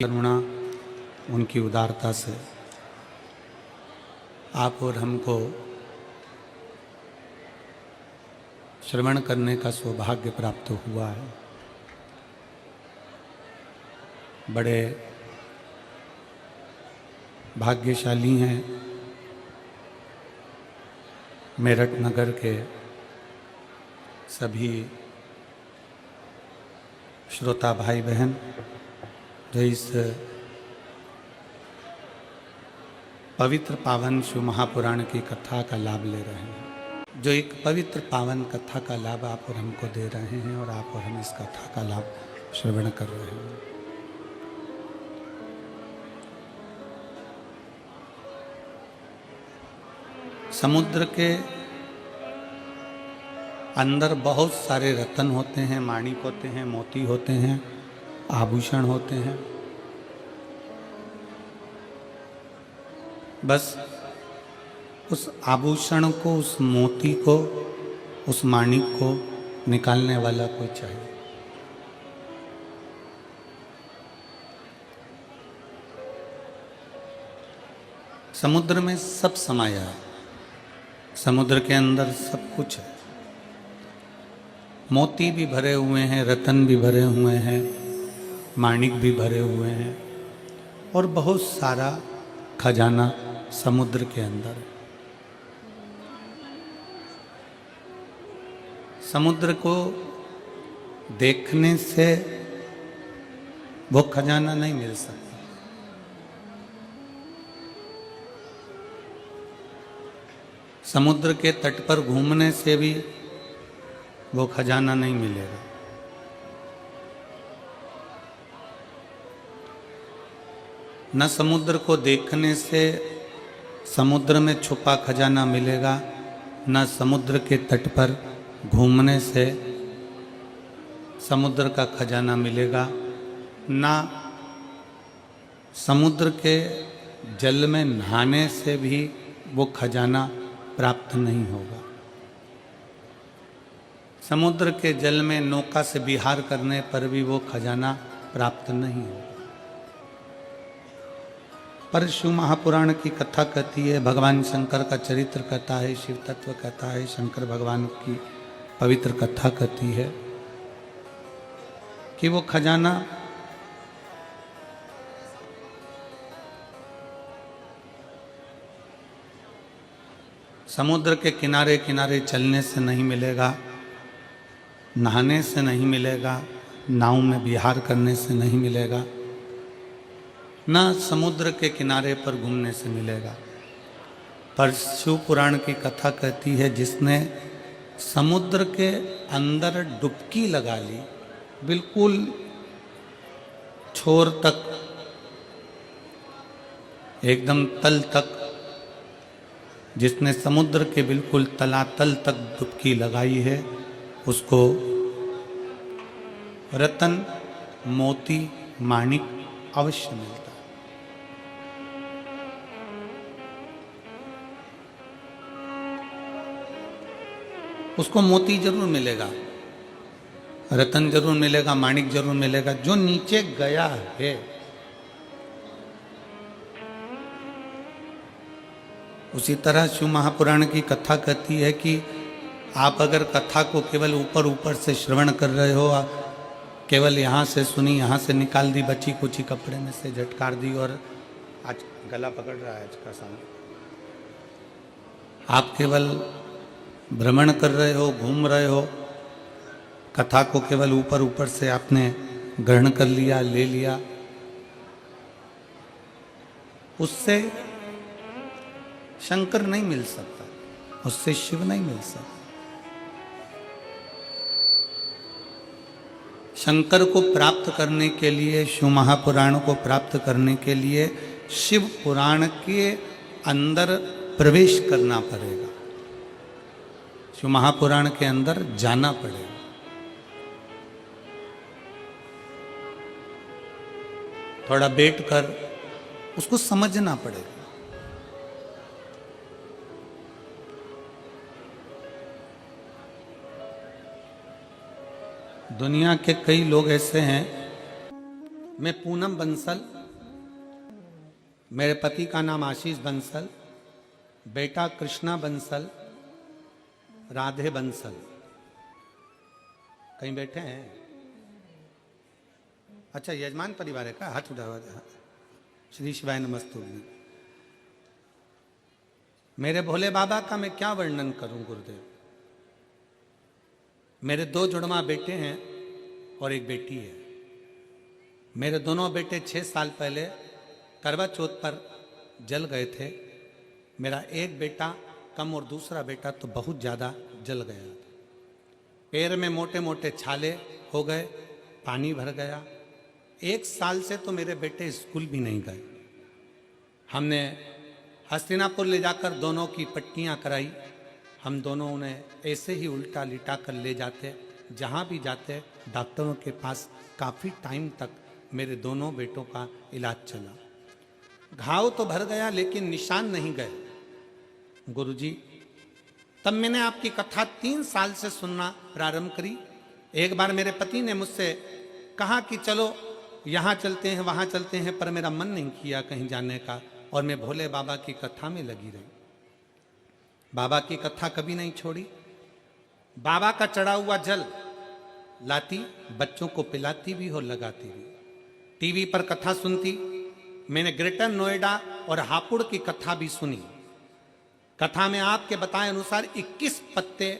करुणा, उनकी उदारता से आप और हमको श्रवण करने का सौभाग्य प्राप्त हुआ है। बड़े भाग्यशाली हैं मेरठ नगर के सभी श्रोता भाई बहन जो इस पवित्र पावन शिव महापुराण की कथा का लाभ ले रहे हैं, जो एक पवित्र पावन कथा का लाभ आप और हमको दे रहे हैं और आप और हम इस कथा का लाभ श्रवण कर रहे हैं। समुद्र के अंदर बहुत सारे रत्न होते हैं, माणिक होते हैं, मोती होते हैं, आभूषण होते हैं। बस उस आभूषण को, उस मोती को, उस माणिक को निकालने वाला कोई चाहिए। समुद्र में सब समाया है, समुद्र के अंदर सब कुछ है। मोती भी भरे हुए हैं, रत्न भी भरे हुए हैं, माणिक भी भरे हुए हैं और बहुत सारा खजाना समुद्र के अंदर है। समुद्र को देखने से वो खजाना नहीं मिल सकता। समुद्र के तट पर घूमने से भी वो खजाना नहीं मिलेगा। न समुद्र को देखने से समुद्र में छुपा खजाना मिलेगा, न समुद्र के तट पर घूमने से समुद्र का खजाना मिलेगा, न समुद्र के जल में नहाने से भी वो खजाना प्राप्त नहीं होगा। समुद्र के जल में नौका से विहार करने पर भी वो खजाना प्राप्त नहीं होगा। पर शिव महापुराण की कथा कहती है, भगवान शंकर का चरित्र कहता है, शिव तत्व कहता है, शंकर भगवान की पवित्र कथा कहती है कि वो खजाना समुद्र के किनारे किनारे चलने से नहीं मिलेगा, नहाने से नहीं मिलेगा, नाव में विहार करने से नहीं मिलेगा, न समुद्र के किनारे पर घूमने से मिलेगा। पर शिव पुराण की कथा कहती है, जिसने समुद्र के अंदर डुबकी लगा ली, बिल्कुल छोर तक, एकदम तल तक, जिसने समुद्र के बिल्कुल तलातल तक डुबकी लगाई है, उसको रतन, मोती, माणिक अवश्य मिलता है। उसको मोती जरूर मिलेगा, रतन जरूर मिलेगा, माणिक जरूर मिलेगा। जो नीचे गया है उसी तरह शिव महापुराण की कथा कहती है कि आप अगर कथा को केवल ऊपर ऊपर से श्रवण कर रहे हो, केवल यहाँ से सुनी, यहाँ से निकाल दी, बची कुची कपड़े में से झटकार दी और आज गला पकड़ रहा है आज का सामने, आप केवल भ्रमण कर रहे हो, घूम रहे हो, कथा को केवल ऊपर ऊपर से आपने ग्रहण कर लिया, ले लिया, उससे शंकर नहीं मिल सकता, उससे शिव नहीं मिल सकता। शंकर को प्राप्त करने के लिए, शिव महापुराण को प्राप्त करने के लिए शिव पुराण के अंदर प्रवेश करना पड़ेगा, शिव महापुराण के अंदर जाना पड़ेगा। थोड़ा बैठकर उसको समझना पड़ेगा। दुनिया के कई लोग ऐसे हैं मैं पूनम बंसल, मेरे पति का नाम आशीष बंसल, बेटा कृष्णा बंसल, राधे बंसल। कहीं बैठे हैं? अच्छा, यजमान परिवार है का? हाथ उठावा। श्री शिवाय नमस्तुभ्यं। मेरे भोले बाबा का मैं क्या वर्णन करूं गुरुदेव। मेरे 2 जुड़वा बेटे हैं और एक बेटी है। मेरे दोनों बेटे 6 साल पहले करवा चौथ पर जल गए थे। मेरा एक बेटा कम और दूसरा बेटा तो बहुत ज़्यादा जल गया। पैर में मोटे मोटे छाले हो गए, पानी भर गया। 1 साल से तो मेरे बेटे स्कूल भी नहीं गए। हमने हस्तिनापुर ले जाकर दोनों की पट्टियाँ कराई। हम दोनों उन्हें ऐसे ही उल्टा लिटा कर ले जाते, जहाँ भी जाते डॉक्टरों के पास काफ़ी टाइम तक मेरे दोनों बेटों का इलाज चला। घाव तो भर गया लेकिन निशान नहीं गए। गुरुजी, तब मैंने आपकी कथा 3 साल से सुनना प्रारंभ करी। एक बार मेरे पति ने मुझसे कहा कि चलो यहाँ चलते हैं, वहाँ चलते हैं, पर मेरा मन नहीं किया कहीं जाने का और मैं भोले बाबा की कथा में लगी रही। बाबा की कथा कभी नहीं छोड़ी। बाबा का चढ़ा हुआ जल लाती, बच्चों को पिलाती भी और लगाती भी। टीवी पर कथा सुनती। मैंने ग्रेटर नोएडा और हापुड़ की कथा भी सुनी। कथा में आपके बताए अनुसार 21 पत्ते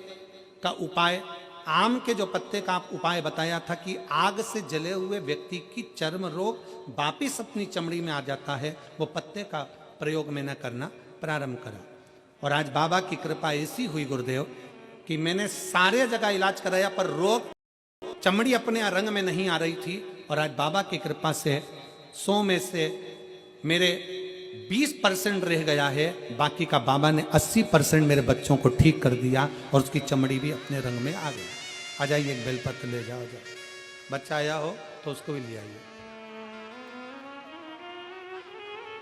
का उपाय, आम के जो पत्ते का उपाय बताया था कि आग से जले हुए व्यक्ति की चर्म रोग वापिस अपनी चमड़ी में आ जाता है, वो पत्ते का प्रयोग मैंने करना प्रारंभ करा। और आज बाबा की कृपा ऐसी हुई गुरुदेव कि मैंने सारे जगह इलाज कराया पर रोग, चमड़ी अपने रंग में नहीं आ रही थी। और आज बाबा की कृपा से 100 में से मेरे 20% रह गया है, बाकी का बाबा ने 80% मेरे बच्चों को ठीक कर दिया और उसकी चमड़ी भी अपने रंग में आ गई। आ जाइए, एक बेलपत्र ले जाओ। बच्चा आया हो तो उसको भी ले आइए।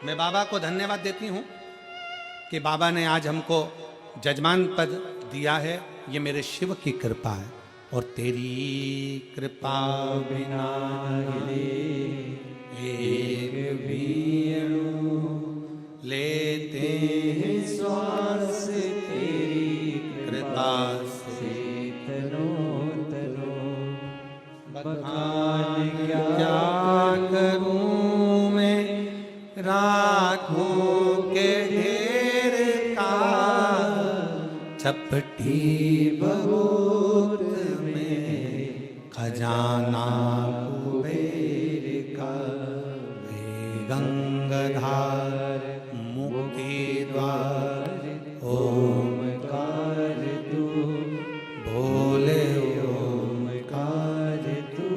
मैं बाबा को धन्यवाद देती हूँ कि बाबा ने आज हमको जजमान पद दिया है। ये मेरे शिव की कृपा है और तेरी कृपा बिना एक भी अणु लेते हैं श्वास, तेरी कृपा से तनो बखान क्या करूं मैं, राखों के ढेर का चपटी बहुत में खजाना कुबेर का। हे गंगाधार मुक्ति द्वार ओमकार तू, भोले ओमकार तू,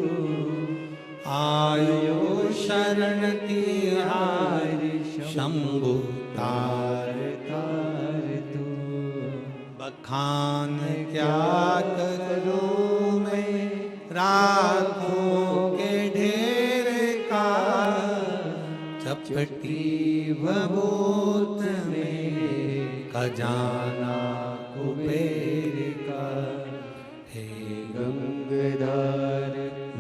आयो शरण तिहारी शंभु तार तार तू। बखान क्या करूं मैं, राखों के ढेर का चपटी भभूत में खजाना कुबेर का। हे गंगाधर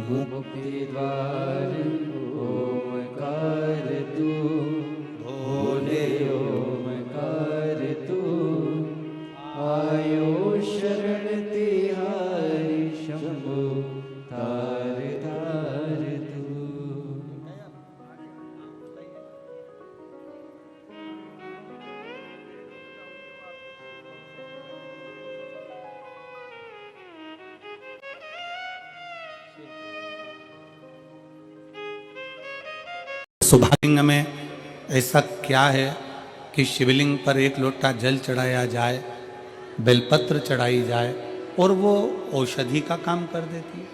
मुक्ति द्वार ओमकार तू, भोले ओमकार तू, आयो शरण तिहारी शंभु तार तार तू। शुभालिंग में ऐसा क्या है कि शिवलिंग पर 1 लोटा जल चढ़ाया जाए, बेलपत्र चढ़ाई जाए और वो औषधि का काम कर देती है।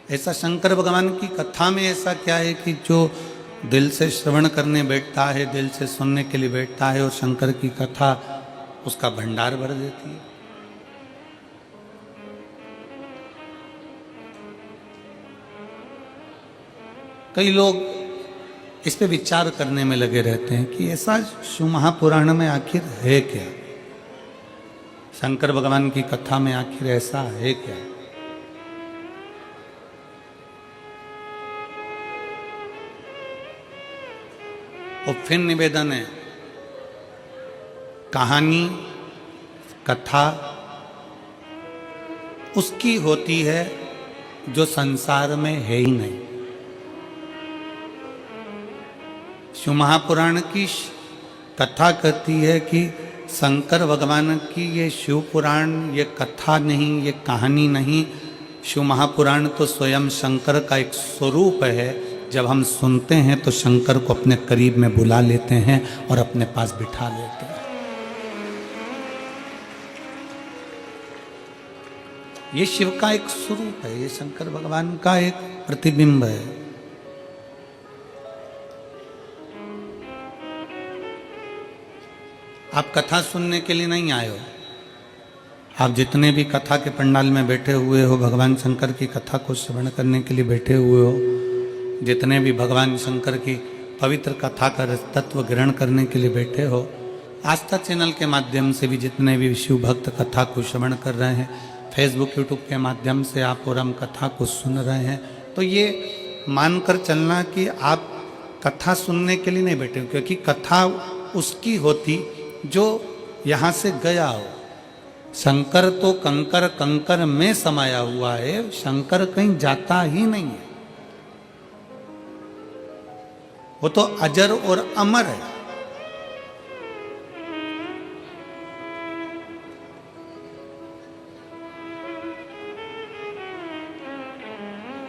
ऐसा शंकर भगवान की कथा में ऐसा क्या है कि जो दिल से श्रवण करने बैठता है, दिल से सुनने के लिए बैठता है और शंकर की कथा उसका भंडार भर देती है। कई लोग इस पे विचार करने में लगे रहते हैं कि ऐसा शिव महापुराण में आखिर है क्या। शंकर भगवान की कथा में आखिर ऐसा है क्या? और फिर निवेदन है, कहानी कथा उसकी होती है जो संसार में है ही नहीं। शिव महापुराण की कथा कहती है कि शंकर भगवान की ये शिव पुराण, ये कथा नहीं, ये कहानी नहीं, शिव महापुराण तो स्वयं शंकर का एक स्वरूप है। जब हम सुनते हैं तो शंकर को अपने करीब में बुला लेते हैं और अपने पास बिठा लेते हैं। ये शिव का एक स्वरूप है, ये शंकर भगवान का एक प्रतिबिंब है। आप कथा सुनने के लिए नहीं आए हो, आप जितने भी कथा के पंडाल में बैठे हुए हो, भगवान शंकर की कथा को श्रवण करने के लिए बैठे हुए हो, जितने भी भगवान शंकर की पवित्र कथा का तत्व ग्रहण करने के लिए बैठे हो, आस्था चैनल के माध्यम से भी जितने भी शिव भक्त कथा को श्रवण कर रहे हैं, फेसबुक यूट्यूब के माध्यम से आप और हम कथा को सुन रहे हैं, तो ये मानकर चलना कि आप कथा सुनने के लिए नहीं बैठे हो, क्योंकि कथा उसकी होती जो यहाँ से गया हो। शंकर तो कंकर कंकर में समाया हुआ है, शंकर कहीं जाता ही नहीं है, वो तो अजर और अमर है।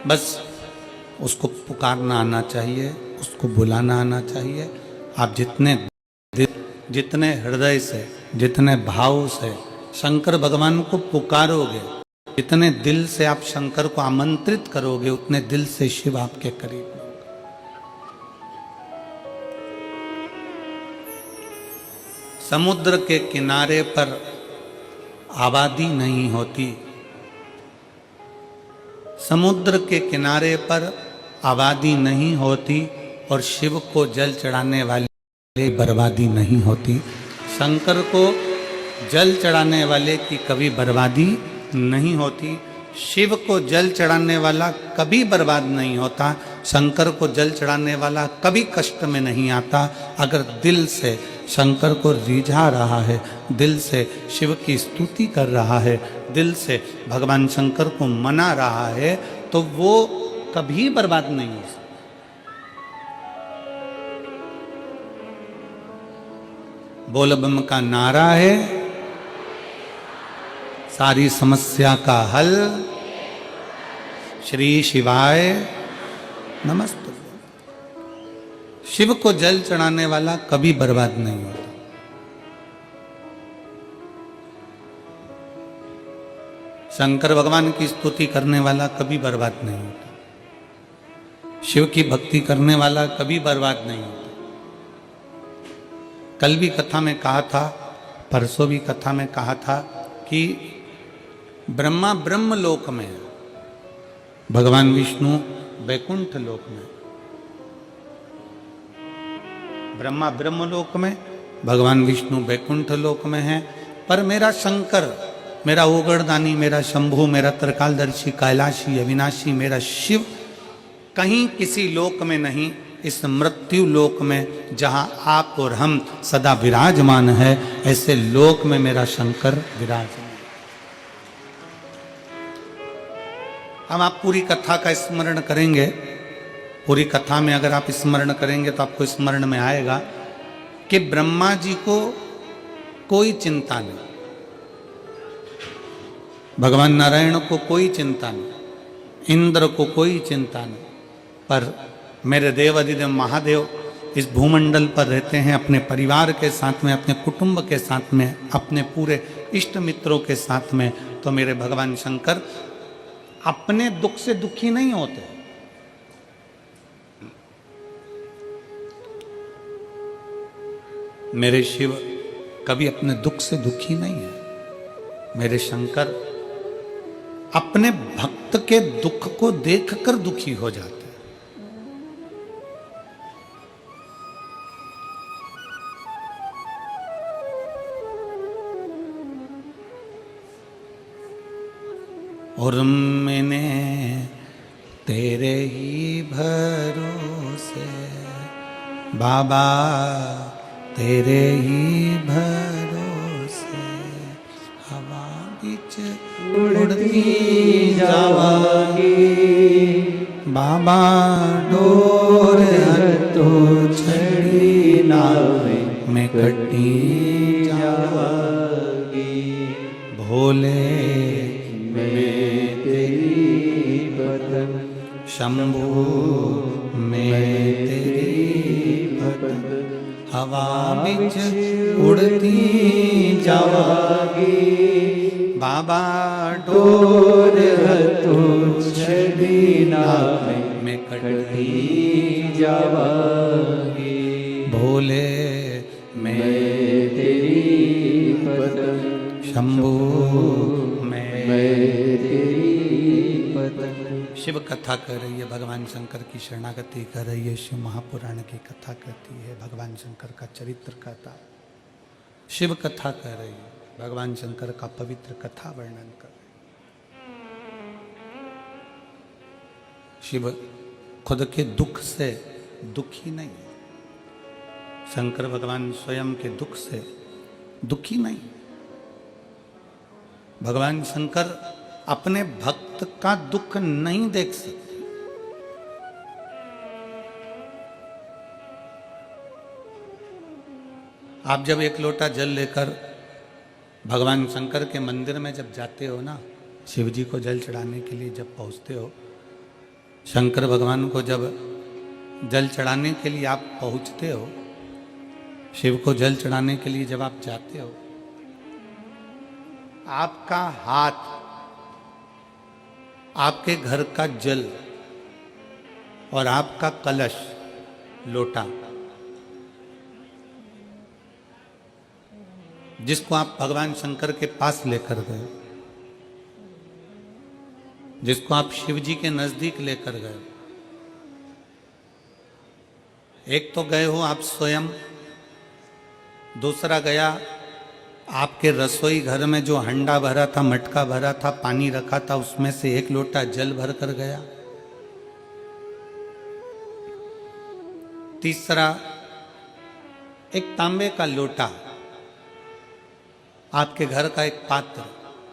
बस उसको पुकारना आना चाहिए, उसको बुलाना आना चाहिए। आप जितने हृदय से, जितने भाव से शंकर भगवान को पुकारोगे, जितने दिल से आप शंकर को आमंत्रित करोगे, उतने दिल से शिव आपके करीब होगा। समुद्र के किनारे पर आबादी नहीं होती, समुद्र के किनारे पर आबादी नहीं होती, और शिव को जल चढ़ाने वाले बर्बादी नहीं होती। शंकर को जल चढ़ाने वाले की कभी बर्बादी नहीं होती, शिव को जल चढ़ाने वाला कभी बर्बाद नहीं होता, शंकर को जल चढ़ाने वाला कभी कष्ट में नहीं आता। अगर दिल से शंकर को रिझा रहा है, दिल से शिव की स्तुति कर रहा है, दिल से भगवान शंकर को मना रहा है, तो वो कभी बर्बाद नहीं हो सकता। बोल बम का नारा है, सारी समस्या का हल, श्री शिवाय नमस्ते। शिव को जल चढ़ाने वाला कभी बर्बाद नहीं होता। शंकर भगवान की स्तुति करने वाला कभी बर्बाद नहीं होता। शिव की भक्ति करने वाला कभी बर्बाद नहीं होता। कल भी कथा में कहा था, परसों भी कथा में कहा था कि ब्रह्मा ब्रह्म लोक में, भगवान विष्णु वैकुंठ लोक में। ब्रह्मा ब्रह्म लोक में, भगवान विष्णु वैकुंठ लोक में है। पर मेरा शंकर, मेरा ओगड़दानी, मेरा शंभु, मेरा त्रिकालदर्शी, कैलाशी, अविनाशी, मेरा शिव कहीं किसी लोक में नहीं, इस मृत्यु लोक में जहां आप और हम सदा विराजमान है, ऐसे लोक में मेरा शंकर विराजमान। हम आप पूरी कथा का स्मरण करेंगे, पूरी कथा में अगर आप स्मरण करेंगे तो आपको स्मरण में आएगा कि ब्रह्मा जी को कोई चिंता नहीं, भगवान नारायण को कोई चिंता नहीं, इंद्र को कोई चिंता नहीं, पर मेरे देव अधिदेव महादेव इस भूमंडल पर रहते हैं अपने परिवार के साथ में, अपने कुटुंब के साथ में, अपने पूरे इष्ट मित्रों के साथ में। तो मेरे भगवान शंकर अपने दुख से दुखी नहीं होते। मेरे शिव कभी अपने दुख से दुखी नहीं है। मेरे शंकर अपने भक्त के दुख को देखकर दुखी हो जाते हैं। और मैंने तेरे ही भरोसे बाबा, तेरे ही भरोसे हवा बीच उड़ती जावागी बाबा, डोर तो छड़ी नावे में कटी जावागी भोले मैं तेरी बदन, शंभू मैं तेरी बदन, हवा बिच उड़ती जावागी बाबा, डोर तो छड़ी नावे में कटी जावागी भोले मैं तेरी बदन, शंभू मैं तेरी बदन। शिव कथा कर रही है, भगवान शंकर की शरणागति कर रही है, शिव महापुराण की कथा करती है, भगवान शंकर का चरित्र कहता, शिव कथा कर रही है, भगवान शंकर का पवित्र कथा वर्णन कर रही है। शिव खुद के दुख से दुखी नहीं है, शंकर भगवान स्वयं के दुख से दुखी नहीं। भगवान शंकर अपने भक्त का दुख नहीं देख सकते। आप जब एक लोटा जल लेकर भगवान शंकर के मंदिर में जब जाते हो ना, शिव जी को जल चढ़ाने के लिए जब पहुंचते हो, शंकर भगवान को जब जल चढ़ाने के लिए आप पहुंचते हो, शिव को जल चढ़ाने के लिए जब आप जाते हो, आपका हाथ आपके घर का जल और आपका कलश लोटा, जिसको आप भगवान शंकर के पास लेकर गए, जिसको आप शिव जी के नजदीक लेकर गए, एक तो गए हो आप स्वयं, दूसरा गया आपके रसोई घर में जो हंडा भरा था, मटका भरा था, पानी रखा था, उसमें से एक लोटा जल भर कर गया। तीसरा एक तांबे का लोटा, आपके घर का एक पात्र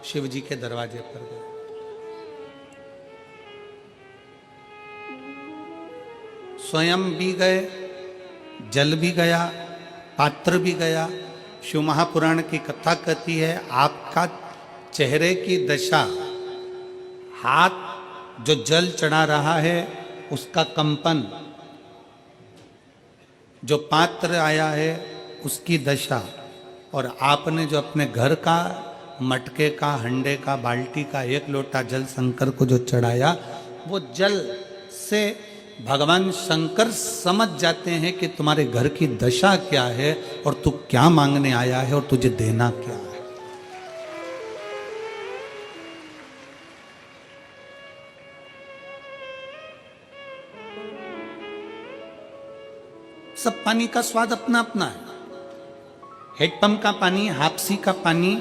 शिव जी के दरवाजे पर गया। स्वयं भी गए, जल भी गया, पात्र भी गया। शिव महापुराण की कथा कहती है, आपका चेहरे की दशा, हाथ जो जल चढ़ा रहा है उसका कंपन, जो पात्र आया है उसकी दशा, और आपने जो अपने घर का मटके का, हंडे का, बाल्टी का एक लोटा जल शंकर को जो चढ़ाया, वो जल से भगवान शंकर समझ जाते हैं कि तुम्हारे घर की दशा क्या है और तू क्या मांगने आया है और तुझे देना क्या है। सब पानी का स्वाद अपना अपना है। हेडपंप का पानी, हापसी का पानी,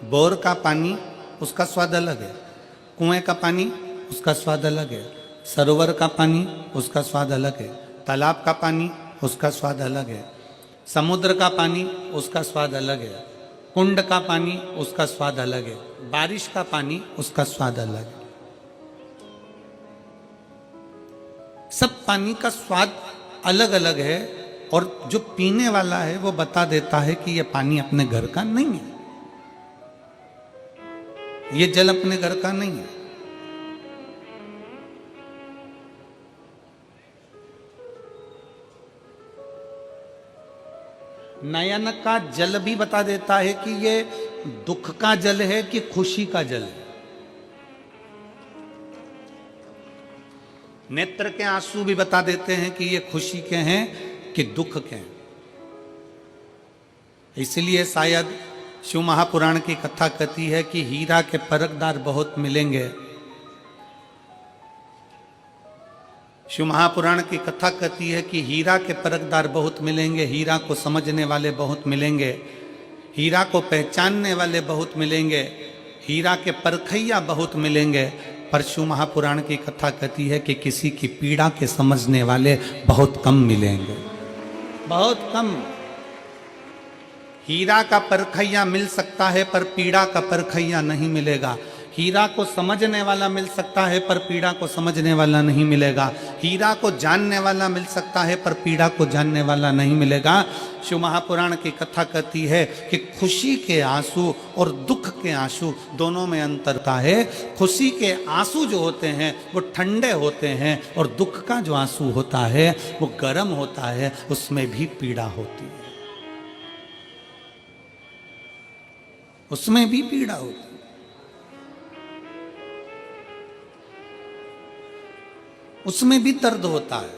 बोर का पानी, उसका स्वाद अलग है। कुएं का पानी, उसका स्वाद अलग है। सरोवर का पानी, उसका स्वाद अलग है। तालाब का पानी, उसका स्वाद अलग है। समुद्र का पानी, उसका स्वाद अलग है। कुंड का पानी, उसका स्वाद अलग है। बारिश का पानी, उसका स्वाद अलग है। सब पानी का स्वाद अलग अलग है, और जो पीने वाला है वो बता देता है कि यह पानी अपने घर का नहीं है, ये जल अपने घर का नहीं है। नयन का जल भी बता देता है कि ये दुख का जल है कि खुशी का जल है। नेत्र के आंसू भी बता देते हैं कि ये खुशी के हैं कि दुख के हैं। इसलिए शायद शिव महापुराण की कथा कहती है कि हीरा के परखदार बहुत मिलेंगे। शिव महापुराण की कथा कहती है कि हीरा के परखदार बहुत मिलेंगे, हीरा को समझने वाले बहुत मिलेंगे, हीरा को पहचानने वाले बहुत मिलेंगे, हीरा के परखैया बहुत मिलेंगे, पर शिव महापुराण की कथा कहती है कि किसी की पीड़ा के समझने वाले बहुत कम मिलेंगे, बहुत कम। हीरा का परखैया मिल सकता है पर पीड़ा का परखैया नहीं मिलेगा। हीरा को समझने वाला मिल सकता है पर पीड़ा को समझने वाला नहीं मिलेगा। हीरा को जानने वाला मिल सकता है पर पीड़ा को जानने वाला नहीं मिलेगा। शिव महापुराण की कथा कहती है कि खुशी के आंसू और दुख के आंसू दोनों में अंतर होता है। खुशी के आंसू जो होते हैं वो ठंडे होते हैं और दुख का जो आंसू होता है वो गर्म होता है, उसमें भी पीड़ा होती है, उसमें भी पीड़ा होती है। उसमें भी दर्द होता है,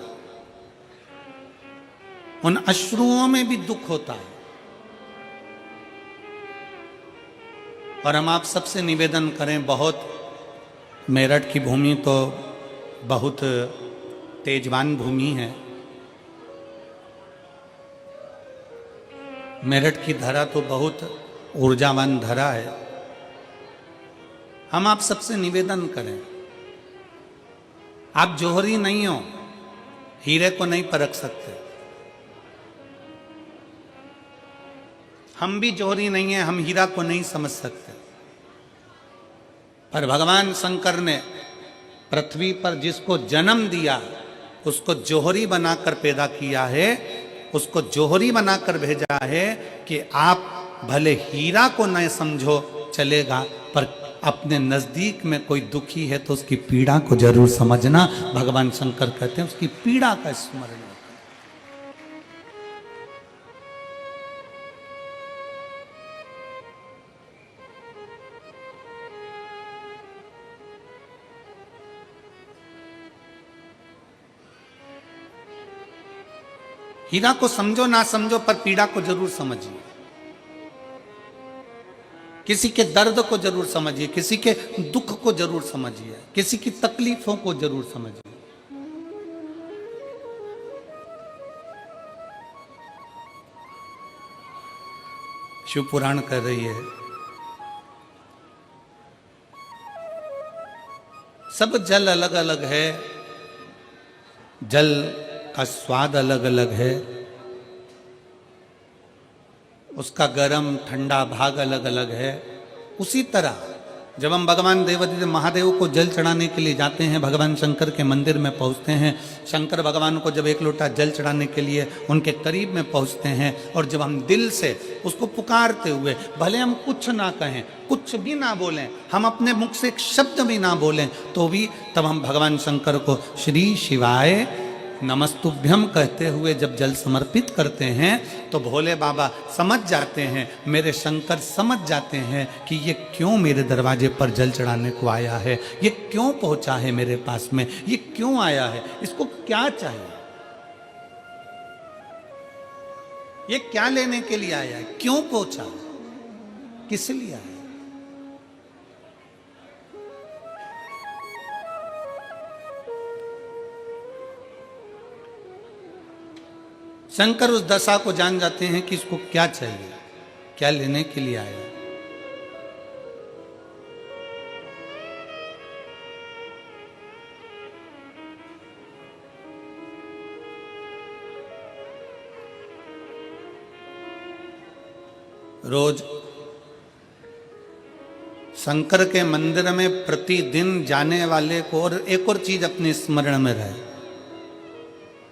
उन अश्रुओं में भी दुख होता है। और हम आप सबसे निवेदन करें, बहुत मेरठ की भूमि तो बहुत तेजवान भूमि है, मेरठ की धरा तो बहुत ऊर्जावान धरा है। हम आप सबसे निवेदन करें, आप जौहरी नहीं हो, हीरे को नहीं परख सकते। हम भी जौहरी नहीं है, हम हीरा को नहीं समझ सकते। पर भगवान शंकर ने पृथ्वी पर जिसको जन्म दिया उसको जौहरी बनाकर पैदा किया है, उसको जौहरी बनाकर भेजा है कि आप भले हीरा को न समझो चलेगा, पर अपने नजदीक में कोई दुखी है तो उसकी पीड़ा को जरूर समझना। भगवान शंकर कहते हैं उसकी पीड़ा का स्मरण होता है। हीरा को समझो ना समझो पर पीड़ा को जरूर समझिए, किसी के दर्द को जरूर समझिए, किसी के दुख को जरूर समझिए, किसी की तकलीफों को जरूर समझिए। शिव पुराण कह रही है सब जल अलग अलग है, जल का स्वाद अलग अलग है, उसका गर्म ठंडा भाग अलग अलग है। उसी तरह जब हम भगवान देवादिदेव महादेव को जल चढ़ाने के लिए जाते हैं, भगवान शंकर के मंदिर में पहुंचते हैं, शंकर भगवान को जब एक लोटा जल चढ़ाने के लिए उनके करीब में पहुंचते हैं और जब हम दिल से उसको पुकारते हुए, भले हम कुछ ना कहें, कुछ भी ना बोलें, हम अपने मुख से एक शब्द भी ना बोलें, तो भी तब हम भगवान शंकर को श्री शिवाय नमस्तुभ्यम कहते हुए जब जल समर्पित करते हैं तो भोले बाबा समझ जाते हैं, मेरे शंकर समझ जाते हैं कि ये क्यों मेरे दरवाजे पर जल चढ़ाने को आया है, ये क्यों पहुंचा है मेरे पास में, ये क्यों आया है, इसको क्या चाहिए, ये क्या लेने के लिए आया है, क्यों पहुंचा, किस लिए आया। शंकर उस दशा को जान जाते हैं कि इसको क्या चाहिए, क्या लेने के लिए आया। रोज शंकर के मंदिर में प्रतिदिन जाने वाले को और एक और चीज अपने स्मरण में रहे,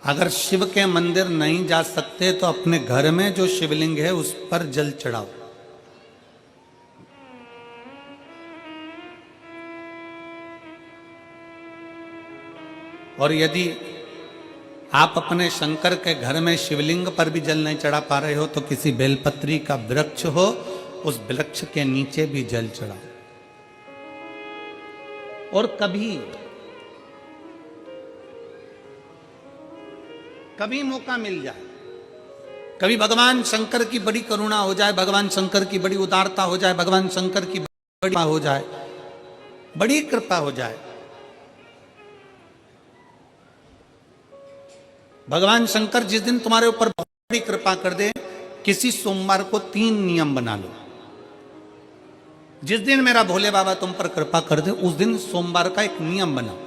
अगर शिव के मंदिर नहीं जा सकते तो अपने घर में जो शिवलिंग है उस पर जल चढ़ाओ। और यदि आप अपने शंकर के घर में शिवलिंग पर भी जल नहीं चढ़ा पा रहे हो तो किसी बेलपत्री का वृक्ष हो, उस वृक्ष के नीचे भी जल चढ़ाओ। और कभी मौका मिल जाए, कभी भगवान शंकर की बड़ी करुणा हो जाए, भगवान शंकर की बड़ी उदारता हो जाए, भगवान शंकर की बड़ी हो जाए, बड़ी कृपा हो जाए, भगवान शंकर जिस दिन तुम्हारे ऊपर बहुत बड़ी कृपा कर दे, किसी सोमवार को 3 नियम बना लो। जिस दिन मेरा भोले बाबा तुम पर कृपा कर दे उस दिन सोमवार का एक नियम बनाओ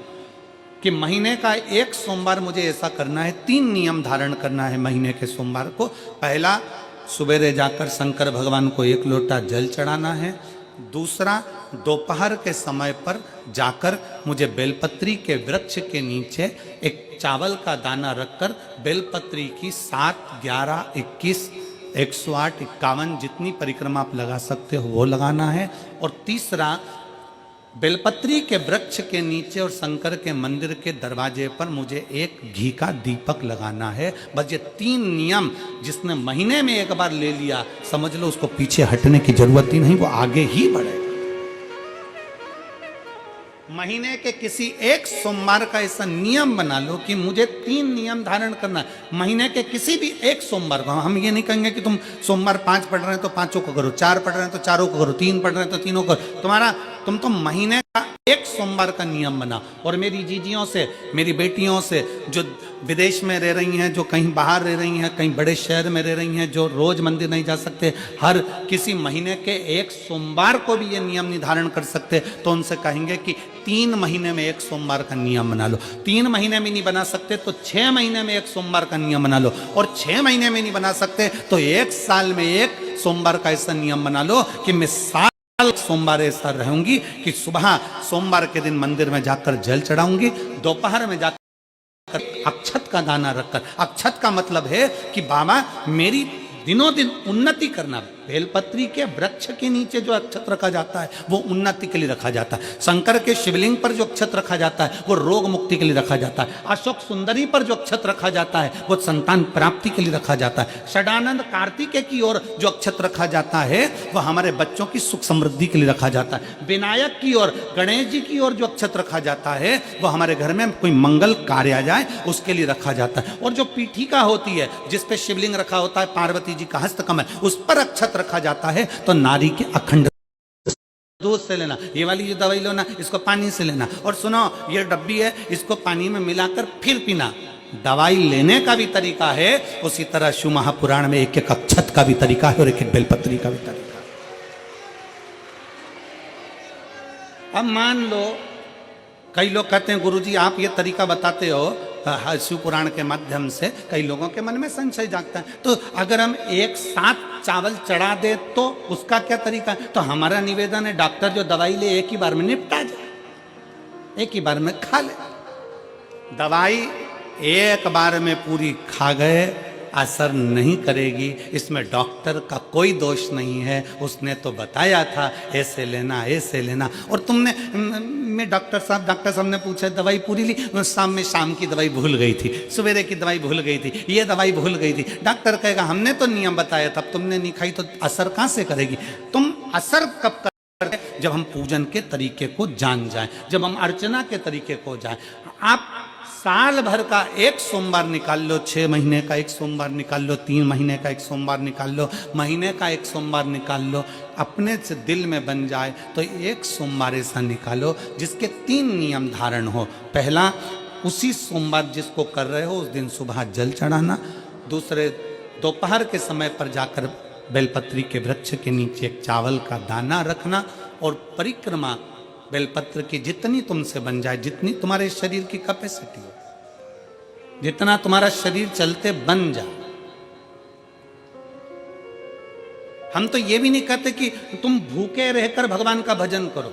कि महीने का एक सोमवार मुझे ऐसा करना है, 3 नियम धारण करना है महीने के सोमवार को। पहला, सुबेरे जाकर शंकर भगवान को 1 लोटा जल चढ़ाना है। दूसरा, दोपहर के समय पर जाकर मुझे बेलपत्री के वृक्ष के नीचे एक चावल का दाना रखकर बेलपत्री की 7, 11, 21, 108, 51 जितनी परिक्रमा आप लगा सकते हो वो लगाना है। और तीसरा, बेलपत्री के वृक्ष के नीचे और शंकर के मंदिर के दरवाजे पर मुझे एक घी का दीपक लगाना है। बस ये 3 नियम जिसने महीने में एक बार ले लिया, समझ लो उसको पीछे हटने की जरूरत ही नहीं, वो आगे ही बढ़ेगा। महीने के किसी एक सोमवार का ऐसा नियम बना लो कि मुझे 3 नियम धारण करना है। महीने के किसी भी एक सोमवार को हम ये नहीं कहेंगे कि तुम सोमवार 5 पढ़ रहे हैं तो 5 को करो, 4 पढ़ रहे हैं तो 4 को करो, 3 पढ़ रहे हैं तो 3 को करो। तुम तो महीने का एक सोमवार का नियम बना। और मेरी जीजियों से, मेरी बेटियों से जो विदेश में रह रही हैं, जो कहीं बाहर रह रही हैं, कहीं बड़े शहर में रह रही हैं, जो रोज मंदिर नहीं जा सकते, हर किसी महीने के एक सोमवार को भी ये नियम निर्धारण कर सकते, तो उनसे कहेंगे कि 3 महीने में एक सोमवार का नियम बना लो। 3 महीने में नहीं बना सकते तो 6 महीने में एक सोमवार का नियम बना लो। और 6 महीने में नहीं बना सकते तो 1 साल में एक सोमवार का ऐसा नियम बना लो कि मैं सोमवार ऐसा रहूंगी कि सुबह सोमवार के दिन मंदिर में जाकर जल चढ़ाऊंगी, दोपहर में जाकर अक्षत का दाना रखकर। अक्षत का मतलब है कि बाबा मेरी दिनों दिन उन्नति करना। बेलपत्री के वृक्ष के नीचे जो अक्षत रखा जाता है वो उन्नति के लिए रखा जाता है। शंकर के शिवलिंग पर जो अक्षत रखा जाता है वो रोग मुक्ति के लिए रखा जाता है। अशोक सुंदरी पर जो अक्षत रखा जाता है वो संतान प्राप्ति के लिए रखा जाता है। षडानंद कार्तिकेय की ओर जो अक्षत रखा जाता है वह हमारे बच्चों की सुख समृद्धि के लिए रखा जाता है। विनायक की ओर, गणेश जी की ओर जो अक्षत रखा जाता है वह हमारे घर में कोई मंगल कार्य आ जाए उसके लिए रखा जाता है। और जो पीठिका होती है जिसपे शिवलिंग रखा होता है, पार्वती जी का हस्तकमल, उस पर अक्षत रखा जाता है तो नारी के अखंड दूध से लेना। ये वाली जो दवाई लो ना, इसको पानी से लेना। और सुनो, ये डब्बी है, इसको पानी में मिलाकर फिर पीना। दवाई लेने का भी तरीका है, उसी तरह शिव महापुराण में एक एक अक्षत का भी तरीका है और एक एक बेलपत्री का भी तरीका है। अब मान लो कई लोग कहते हैं गुरुजी आप ये तरीका बताते हो शिव पुराण के माध्यम से, कई लोगों के मन में संशय जागता है, तो अगर हम एक साथ चावल चढ़ा दे तो उसका क्या तरीका है? तो हमारा निवेदन है डॉक्टर जो दवाई ले एक ही बार में निपटा जाए, एक ही बार में खा ले। दवाई एक बार में पूरी खा गए असर नहीं करेगी, इसमें डॉक्टर का कोई दोष नहीं है। उसने तो बताया था ऐसे लेना ऐसे लेना, और तुमने मैं डॉक्टर साहब ने पूछा दवाई पूरी ली, शाम की दवाई भूल गई थी, सवेरे की दवाई भूल गई थी, ये दवाई भूल गई थी। डॉक्टर कहेगा हमने तो नियम बताया था, तुमने नहीं खाई तो असर कहाँ से करेगी? तुम असर कब करते? जब हम पूजन के तरीके को जान जाएं, जब हम अर्चना के तरीके को जाएं। आप साल भर का एक सोमवार निकाल लो, 6 महीने का एक सोमवार निकाल लो, 3 महीने का एक सोमवार निकाल लो, महीने का एक सोमवार निकाल लो, अपने से दिल में बन जाए तो एक सोमवार ऐसा निकालो जिसके 3 नियम धारण हो। पहला, उसी सोमवार जिसको कर रहे हो उस दिन सुबह जल चढ़ाना। दूसरे, दोपहर के समय पर जाकर बेलपत्री के वृक्ष के नीचे एक चावल का दाना रखना। और परिक्रमा बेलपत्र की जितनी तुमसे बन जाए, जितनी तुम्हारे शरीर की कैपेसिटी हो, जितना तुम्हारा शरीर चलते बन जाए। हम तो ये भी नहीं कहते कि तुम भूखे रहकर भगवान का भजन करो,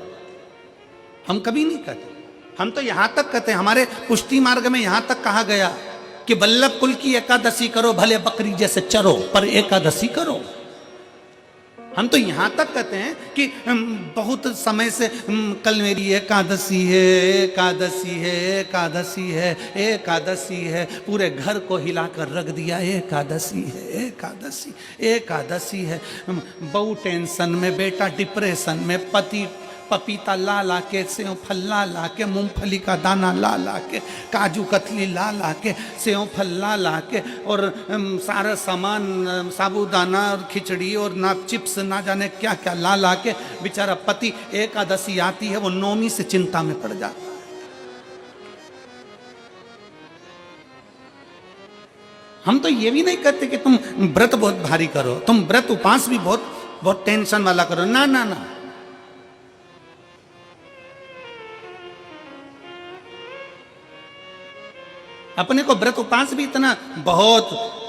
हम कभी नहीं कहते। हम तो यहां तक कहते हैं, हमारे पुष्टि मार्ग में यहां तक कहा गया कि वल्लभ कुल की एकादशी करो, भले बकरी जैसे चरो पर एकादशी करो। हम तो यहाँ तक कहते हैं कि बहुत समय से कल मेरी एकादशी है, एकादशी है, एकादशी है, एकादशी है, पूरे घर को हिलाकर रख दिया, एकादशी है, एकादशी, एकादशी है। बहू टेंशन में, बेटा डिप्रेशन में, पति पपीता ला ला के, सेव फल ला ला के, मूंगफली का दाना ला ला के, काजू कतली ला ला के, सेव फल ला ला के, और सारा सामान साबूदाना और खिचड़ी और ना चिप्स ना जाने क्या क्या ला ला के, बेचारा पति एकादशी आती है वो नौमी से चिंता में पड़ जाता है। हम तो ये भी नहीं कहते कि तुम व्रत बहुत भारी करो, तुम व्रत उपास भी बहुत टेंशन वाला करो, ना ना ना। अपने को व्रत उपास भी इतना बहुत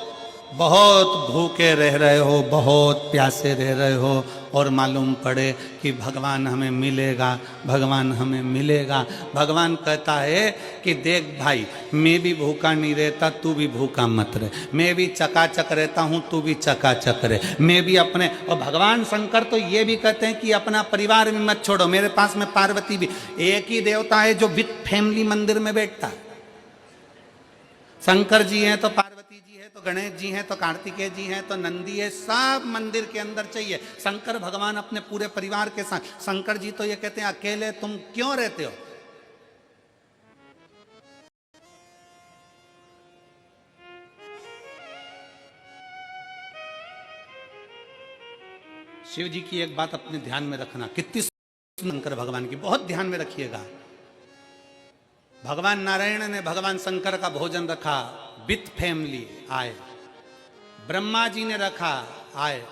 बहुत भूखे रह रहे हो, बहुत प्यासे रह रहे हो, और मालूम पड़े कि भगवान हमें मिलेगा, भगवान हमें मिलेगा। भगवान कहता है कि देख भाई, मैं भी भूखा नहीं रहता, तू भी भूखा मत रहे, मैं भी चकाचक रहता हूँ, तू भी चकाचक रहे, मैं भी अपने। और भगवान शंकर तो ये भी कहते हैं कि अपना परिवार भी मत छोड़ो। मेरे पास में पार्वती भी, एक ही देवता है जो विथ फैमिली मंदिर में बैठता है। शंकर जी हैं तो पार्वती जी है, तो गणेश जी हैं, तो कार्तिकेय जी हैं, तो नंदी है, सब मंदिर के अंदर चाहिए। शंकर भगवान अपने पूरे परिवार के साथ। शंकर जी तो ये कहते हैं अकेले तुम क्यों रहते हो? शिव जी की एक बात अपने ध्यान में रखना, कितनी शंकर भगवान की बहुत ध्यान में रखिएगा। भगवान नारायण ने भगवान शंकर का भोजन रखा, विथ फैमिली आए। ब्रह्मा जी ने रखा, आए।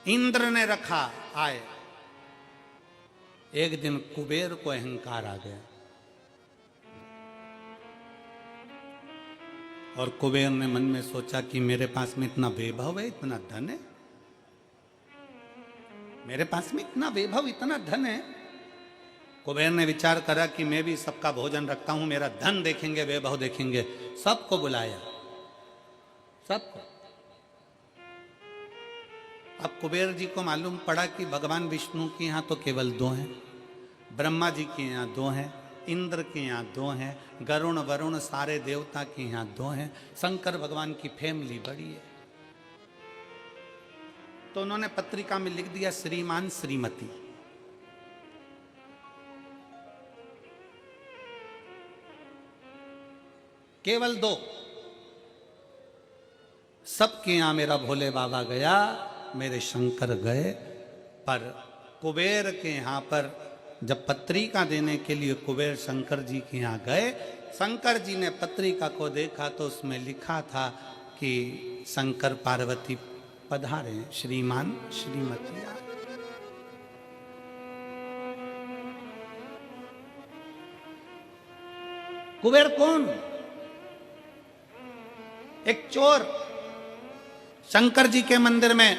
इंद्र ने रखा, आए। एक दिन कुबेर को अहंकार आ गया, और कुबेर ने मन में सोचा कि मेरे पास में इतना वैभव है, इतना धन है, मेरे पास में इतना वैभव, इतना धन है। कुबेर ने विचार करा कि मैं भी सबका भोजन रखता हूं, मेरा धन देखेंगे, वैभव देखेंगे। सबको बुलाया, सबको। अब कुबेर जी को मालूम पड़ा कि भगवान विष्णु के यहाँ तो केवल 2 हैं, ब्रह्मा जी के यहाँ 2 हैं, इंद्र के यहाँ 2 हैं, गरुण वरुण सारे देवता के यहाँ 2 हैं, शंकर भगवान की फैमिली बड़ी है। तो उन्होंने पत्रिका में लिख दिया श्रीमान श्रीमती। केवल 2। सबके यहां मेरा भोले बाबा गया, मेरे शंकर गए, पर कुबेर के यहां पर जब पत्रिका देने के लिए कुबेर शंकर जी के यहां गए, शंकर जी ने पत्रिका को देखा तो उसमें लिखा था कि शंकर पार्वती पधारे, श्रीमान श्रीमती। कुबेर कौन? एक चोर शंकर जी के मंदिर में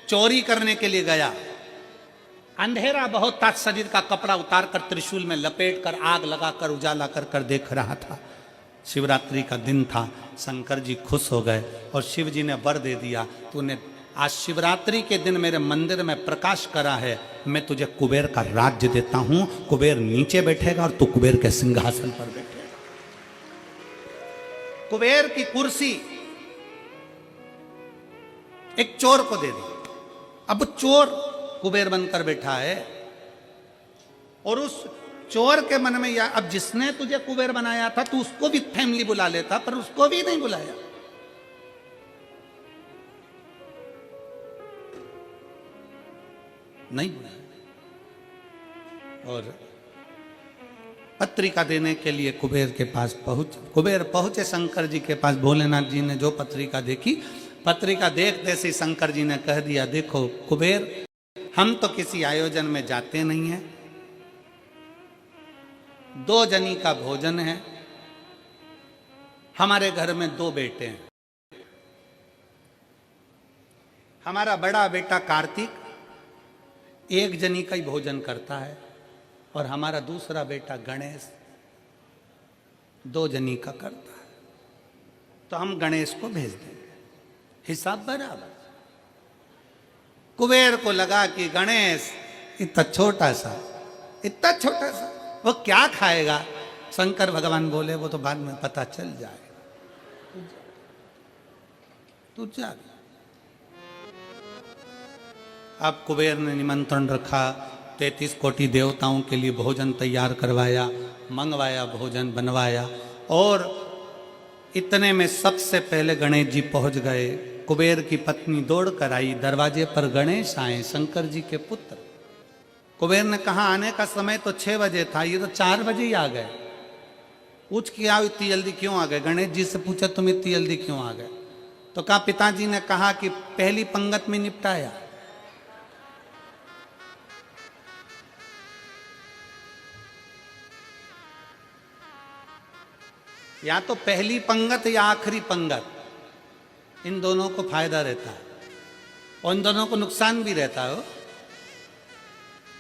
चोरी करने के लिए गया। अंधेरा बहुत था, शरीर का कपड़ा उतारकर त्रिशूल में लपेटकर आग लगाकर उजाला कर देख रहा था। शिवरात्रि का दिन था, शंकर जी खुश हो गए और शिव जी ने वर दे दिया, तूने आज शिवरात्रि के दिन मेरे मंदिर में प्रकाश करा है, मैं तुझे कुबेर का राज्य देता हूं। कुबेर नीचे बैठेगा और तू कुबेर के सिंहासन पर बैठेगा। कुबेर की कुर्सी एक चोर को दे दी। अब चोर कुबेर बनकर बैठा है, और उस चोर के मन में, या अब जिसने तुझे कुबेर बनाया था तू उसको भी फैमिली बुला लेता, पर उसको भी नहीं बुलाया। नहीं बुलाया। और पत्रिका देने के लिए कुबेर के पास कुबेर पहुंचे शंकर जी के पास। भोलेनाथ जी ने जो पत्रिका देखी, पत्रिका देखते से शंकर जी ने कह दिया, देखो कुबेर, हम तो किसी आयोजन में जाते नहीं हैं, 2 जनी का भोजन है, हमारे घर में 2 बेटे हैं। हमारा बड़ा बेटा कार्तिक 1 जनी का ही भोजन करता है, और हमारा दूसरा बेटा गणेश 2 जनी का करता है। तो हम गणेश को भेज देंगे, हिसाब बराबर। कुबेर को लगा कि गणेश इतना छोटा सा वो क्या खाएगा। शंकर भगवान बोले, वो तो बाद में पता चल जाएगा, तू जा। अब कुबेर ने निमंत्रण रखा, 33 कोटि देवताओं के लिए भोजन तैयार करवाया, मंगवाया, भोजन बनवाया, और इतने में सबसे पहले गणेश जी पहुंच गए। कुबेर की पत्नी दौड़ कर आई, दरवाजे पर गणेश आए, शंकर जी के पुत्र। कुबेर ने कहा आने का समय तो 6 बजे था, ये तो 4 बजे ही आ गए। पूछ के आओ इतनी जल्दी क्यों आ गए? गणेश जी से पूछा तुम इतनी जल्दी क्यों आ गए? तो कहा पिताजी ने कहा कि पहली पंगत में निपटाया। या तो पहली पंगत या आखिरी पंगत, इन दोनों को फायदा रहता है और इन दोनों को नुकसान भी रहता है।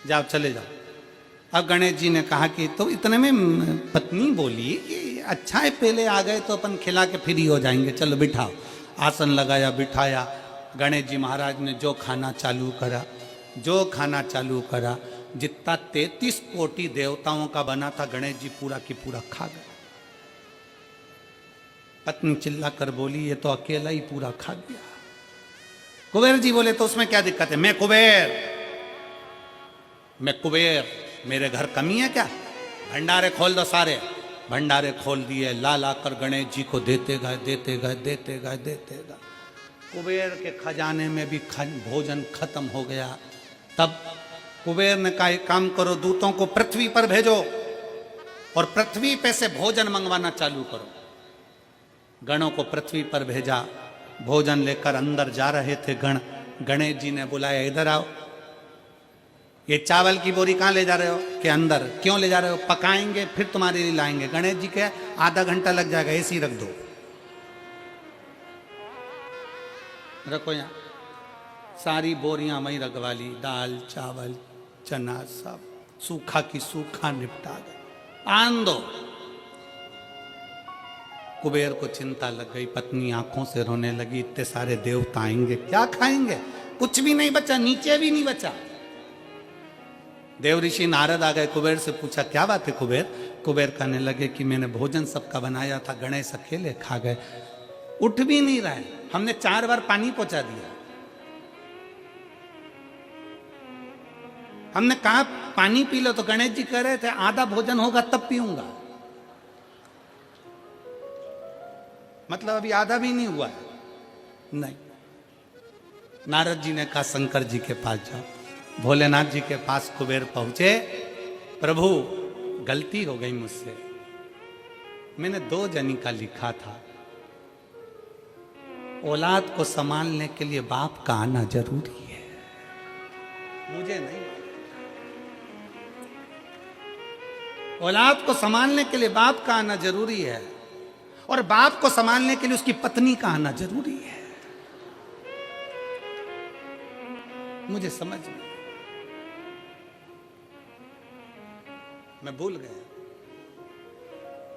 जाओ चले जाओ। अब गणेश जी ने कहा कि तो इतने में पत्नी बोली कि अच्छा है पहले आ गए तो अपन खिला के फ्री हो जाएंगे, चलो बिठाओ। आसन लगाया, बिठाया। गणेश जी महाराज ने जो खाना चालू करा, जो खाना चालू करा, जितना 33 कोटि देवताओं का बना था गणेश जी पूरा की पूरा खा गए। पत्नी चिल्ला कर बोली ये तो अकेला ही पूरा खा गया। कुबेर जी बोले तो उसमें क्या दिक्कत है, मैं कुबेर, मेरे घर कमी है क्या? भंडारे खोल दो सारे। भंडारे खोल दिए, ला ला कर गणेश जी को देते गए। कुबेर के खजाने में भी भोजन खत्म हो गया। तब कुबेर ने कहा एक काम करो, दूतों को पृथ्वी पर भेजो और पृथ्वी पे से भोजन मंगवाना चालू करो। गणों को पृथ्वी पर भेजा, भोजन लेकर अंदर जा रहे थे गण। गणेश जी ने बुलाया, इधर आओ। ये चावल की बोरी कहाँ ले जा रहे हो? कि अंदर। क्यों ले जा रहे हो? पकाएंगे फिर तुम्हारे लिए लाएंगे। गणेश जी के आधा घंटा लग जाएगा, ऐसी रख दो। रखो यहाँ। सारी बोरियां वहीं रखवा ली, दाल चावल चना सब सूखा की सूखा निपटा गए। आन दो। कुबेर को चिंता लग गई, पत्नी आंखों से रोने लगी, इतने सारे देवता आएंगे क्या खाएंगे? कुछ भी नहीं बचा, नीचे भी नहीं बचा। देव ऋषि नारद आ गए, कुबेर से पूछा क्या बात है कुबेर? कुबेर कहने लगे कि मैंने भोजन सबका बनाया था, गणेश अकेले खा गए, उठ भी नहीं रहे, हमने 4 बार पानी पहुंचा दिया। हमने कहा पानी पी लो तो गणेश जी कह रहे थे आधा भोजन होगा तब पीऊंगा। मतलब अभी आधा भी नहीं हुआ है। नहीं। नारद जी ने कहा शंकर जी के पास जाओ। भोलेनाथ जी के पास कुबेर पहुंचे। प्रभु गलती हो गई मुझसे, मैंने 2 जनी का लिखा था। औलाद को संभालने के लिए बाप का आना जरूरी है, मुझे नहीं। औलाद को संभालने के लिए बाप का आना जरूरी है और बाप को संभालने के लिए उसकी पत्नी का आना जरूरी है। मुझे समझ में, मैं भूल गया।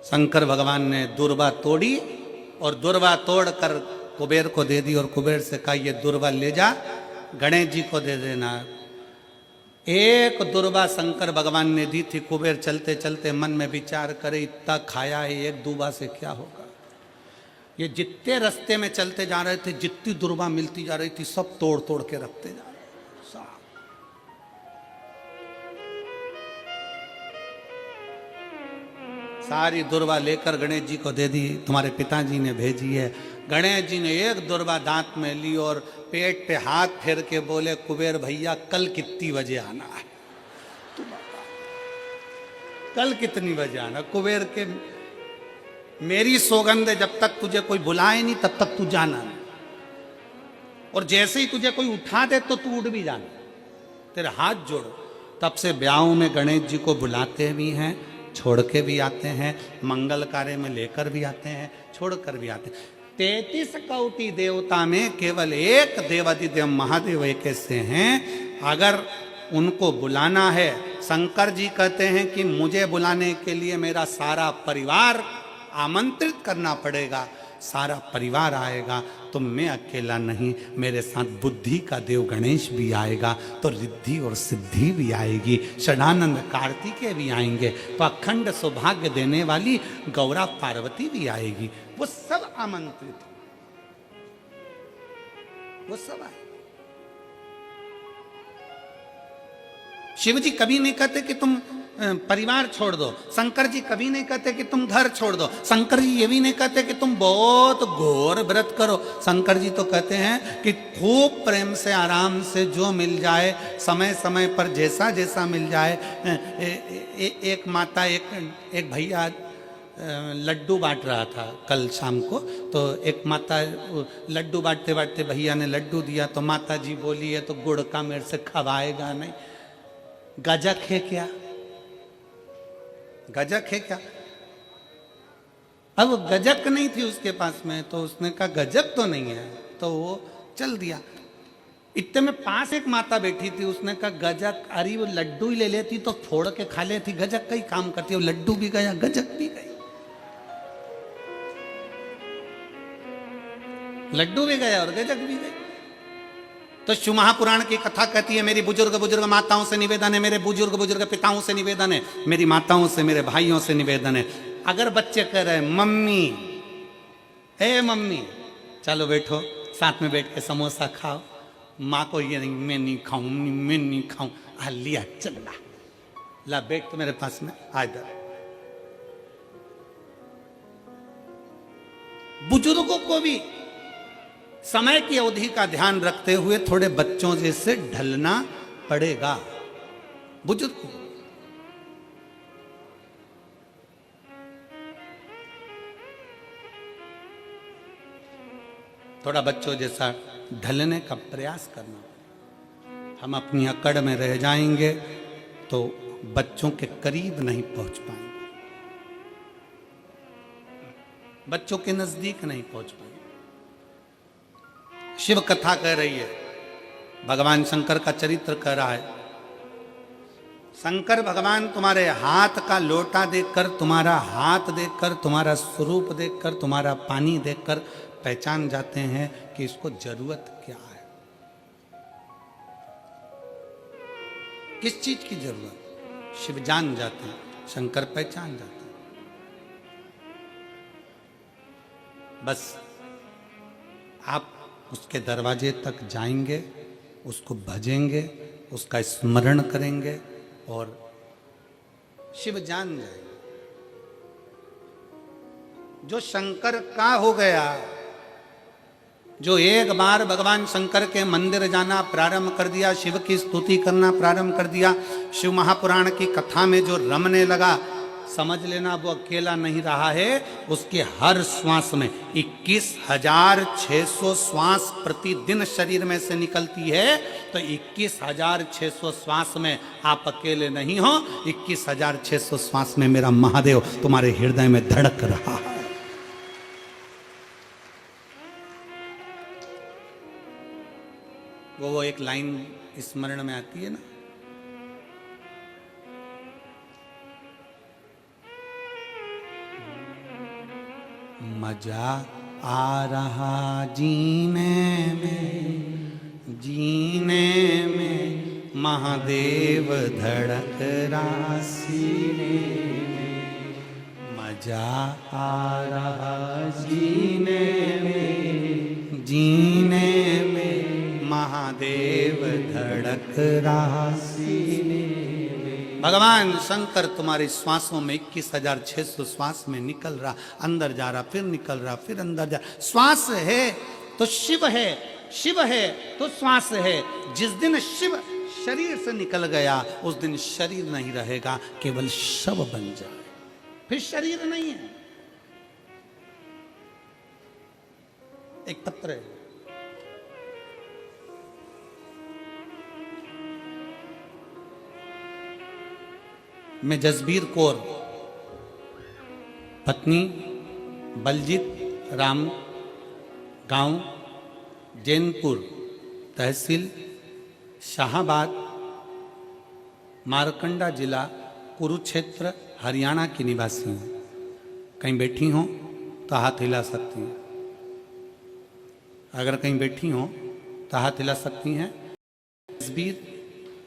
शंकर भगवान ने दुर्वा तोड़ी और दुर्वा तोड़कर कुबेर को दे दी और कुबेर से कहा ये दुर्वा ले जा, गणेश जी को दे देना। एक दुर्वा शंकर भगवान ने दी थी। कुबेर चलते चलते मन में विचार करे इतना खाया है, एक दुर्वा से क्या होगा? ये जितने रास्ते में चलते जा रहे थे, जितनी दुर्वा मिलती जा रही थी, सब तोड़ तोड़ के रखते जा रहे। सारी दुर्वा लेकर गणेश जी को दे दी, तुम्हारे पिताजी ने भेजी है। गणेश जी ने एक दुर्वा दांत में ली और पेट पे हाथ फेर के बोले कुबेर भैया कल कितनी बजे आना है? कल कितनी बजे आना? कुबेर के मेरी सौगंध है जब तक तुझे कोई बुलाए नहीं तब तक तू जाना नहीं, और जैसे ही तुझे कोई उठा दे तो तू उठ भी जाना, तेरे हाथ जोड़ो। तब से ब्याहों में गणेश जी को बुलाते भी हैं, छोड़ के भी आते हैं, मंगल कार्य में लेकर भी आते हैं, छोड़ कर भी आते हैं। 33 कोटि देवता में केवल एक देवादिदेव महादेव एक ऐसे हैं, अगर उनको बुलाना है, शंकर जी कहते हैं कि मुझे बुलाने के लिए मेरा सारा परिवार आमंत्रित करना पड़ेगा, सारा परिवार आएगा तो मैं अकेला नहीं, मेरे साथ बुद्धि का देव गणेश भी आएगा तो रिद्धि और सिद्धि भी आएगी, षडानंद कार्तिकेय भी आएंगे तो अखंड सौभाग्य देने वाली गौरा पार्वती भी आएगी। वो सब आमंत्रित, वो सब आए। शिव जी कभी नहीं कहते कि तुम परिवार छोड़ दो, शंकर जी कभी नहीं कहते कि तुम घर छोड़ दो, शंकर जी ये भी नहीं कहते कि तुम बहुत घोर व्रत करो। शंकर जी तो कहते हैं कि खूब प्रेम से आराम से जो मिल जाए, समय समय पर जैसा जैसा मिल जाए। एक माता एक भैया लड्डू बांट रहा था कल शाम को, तो एक माता लड्डू बांटते बांटते भैया ने लड्डू दिया तो माता जी बोली है तो गुड़ का मेरे से खवाएगा नहीं, गजक है क्या? गजक है क्या? अब गजक नहीं थी उसके पास में, तो उसने कहा गजक तो नहीं है, तो वो चल दिया। इतने में पास एक माता बैठी थी, उसने कहा गजक, अरे वो लड्डू ही ले लेती तो फोड़ के खा लेती, गजक का ही काम करती है, वो लड्डू भी गया गजक भी गई, लड्डू भी गया और गजक भी गई। तो शिव महापुराण की कथा कहती है, मेरी बुजुर्ग बुजुर्ग माताओं से निवेदन है, मेरे बुजुर्ग बुजुर्ग पिताओं से निवेदन है, मेरी माताओं से मेरे भाइयों से निवेदन है, अगर बच्चे कह रहे हैं मम्मी, हे मम्मी चलो बैठो साथ में बैठ के समोसा खाओ, माँ को ये नहीं, मैं नहीं खाऊं, मैं नहीं खाऊं, लिया चल ला बैठ तो मेरे पास में आ इधर। बुजुर्गों को भी समय की अवधि का ध्यान रखते हुए थोड़े बच्चों जैसे ढलना पड़ेगा बुजुर्ग को। थोड़ा बच्चों जैसा ढलने का प्रयास करना। हम अपनी अकड़ में रह जाएंगे तो बच्चों के करीब नहीं पहुंच पाएंगे, बच्चों के नजदीक नहीं पहुंच पाएंगे। शिव कथा कह रही है, भगवान शंकर का चरित्र कह रहा है, शंकर भगवान तुम्हारे हाथ का लोटा देखकर, तुम्हारा हाथ देखकर, तुम्हारा स्वरूप देखकर, तुम्हारा पानी देखकर पहचान जाते हैं कि इसको जरूरत क्या है, किस चीज की जरूरत। शिव जान जाते हैं, शंकर पहचान जाते हैं। बस आप उसके दरवाजे तक जाएंगे, उसको भजेंगे, उसका स्मरण करेंगे और शिव जान जाएंगे। जो शंकर का हो गया, जो एक बार भगवान शंकर के मंदिर जाना प्रारंभ कर दिया, शिव की स्तुति करना प्रारंभ कर दिया, शिव महापुराण की कथा में जो रमने लगा, समझ लेना वो अकेला नहीं रहा है, उसके हर श्वास में 21,600 श्वास प्रतिदिन शरीर में से निकलती है। तो 21,600 श्वास में आप अकेले नहीं हो, 21,600 श्वास में मेरा महादेव तुम्हारे हृदय में धड़क रहा है। वो एक लाइन स्मरण में आती है ना, मजा आ रहा जीने में, जीने में महादेव धड़क रहा सीने में, मजा आ रहा जीने में, जीने में महादेव धड़क रहा सीने में। भगवान शंकर तुम्हारे श्वासों में 21,600 श्वास में निकल रहा, अंदर जा रहा, फिर निकल रहा, फिर अंदर जा। श्वास है तो शिव है, शिव है तो श्वास है। जिस दिन शिव शरीर से निकल गया, उस दिन शरीर नहीं रहेगा, केवल शव बन जाए, फिर शरीर नहीं है। एक पत्र है, मैं जसबीर कौर, पत्नी बलजीत राम, गांव जैनपुर, तहसील शाहाबाद, मारकंडा जिला कुरुक्षेत्र, हरियाणा की निवासी हूँ। कहीं बैठी हो तो हाथ हिला सकती हैं, अगर कहीं बैठी हो तो हाथ हिला सकती हैं। जसबीर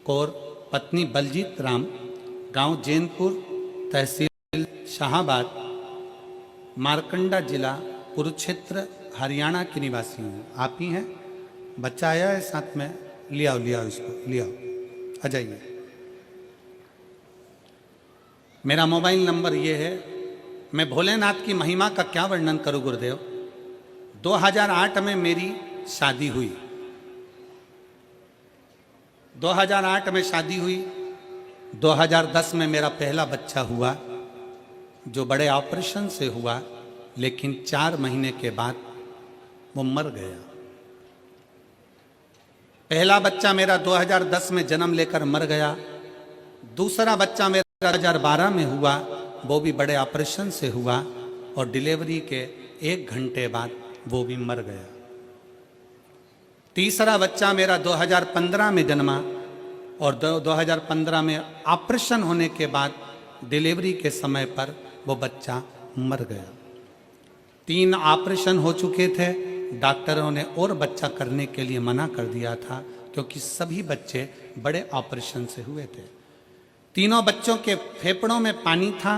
कौर, पत्नी बलजीत राम, गांव जैनपुर, तहसील शाहाबाद, मारकंडा जिला कुरुक्षेत्र, हरियाणा की निवासी हूँ। आप ही हैं? बच्चा आया है साथ में, ले आओ, ले आओ, इसको ले आओ, आ जाइए। मेरा मोबाइल नंबर ये है। मैं भोलेनाथ की महिमा का क्या वर्णन करूँ गुरुदेव। 2008 में मेरी शादी हुई, 2008 में शादी हुई। 2010 में मेरा पहला बच्चा हुआ, जो बड़े ऑपरेशन से हुआ, लेकिन 4 महीने के बाद वो मर गया। पहला बच्चा मेरा 2010 में जन्म लेकर मर गया। दूसरा बच्चा मेरा 2012 में हुआ, वो भी बड़े ऑपरेशन से हुआ, और डिलीवरी के 1 घंटे बाद वो भी मर गया। तीसरा बच्चा मेरा 2015 में जन्मा और 2015 में ऑपरेशन होने के बाद डिलीवरी के समय पर वो बच्चा मर गया। 3 ऑपरेशन हो चुके थे, डॉक्टरों ने और बच्चा करने के लिए मना कर दिया था क्योंकि सभी बच्चे बड़े ऑपरेशन से हुए थे। तीनों बच्चों के फेफड़ों में पानी था,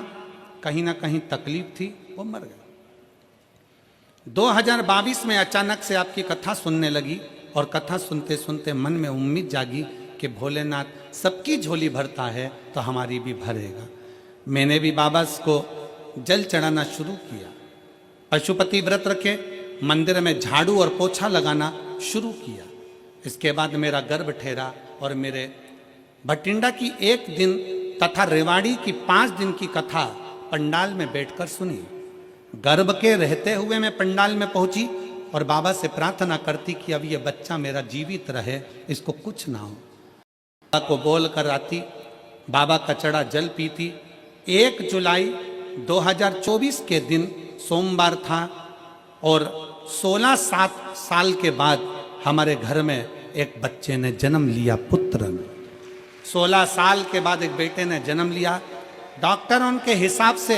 कहीं ना कहीं तकलीफ थी, वो मर गया। 2022 में अचानक से आपकी कथा सुनने लगी और कथा सुनते सुनते मन में उम्मीद जागी कि भोलेनाथ सबकी झोली भरता है तो हमारी भी भरेगा। मैंने भी बाबा को जल चढ़ाना शुरू किया, पशुपति व्रत रखे, मंदिर में झाड़ू और पोछा लगाना शुरू किया। इसके बाद मेरा गर्भ ठहरा और मेरे भटिंडा की 1 दिन तथा रेवाड़ी की 5 दिन की कथा पंडाल में बैठकर सुनी। गर्भ के रहते हुए मैं पंडाल में पहुंची और बाबा से प्रार्थना करती कि अब ये बच्चा मेरा जीवित रहे, इसको कुछ ना हो। बाबा को बोल कर आती, बाबा का चढ़ा जल पीती। 1 जुलाई 2024 के दिन सोमवार था और 16 साल के बाद हमारे घर में एक बच्चे ने जन्म लिया, पुत्र ने। 16 साल के बाद एक बेटे ने जन्म लिया। डॉक्टरों के हिसाब से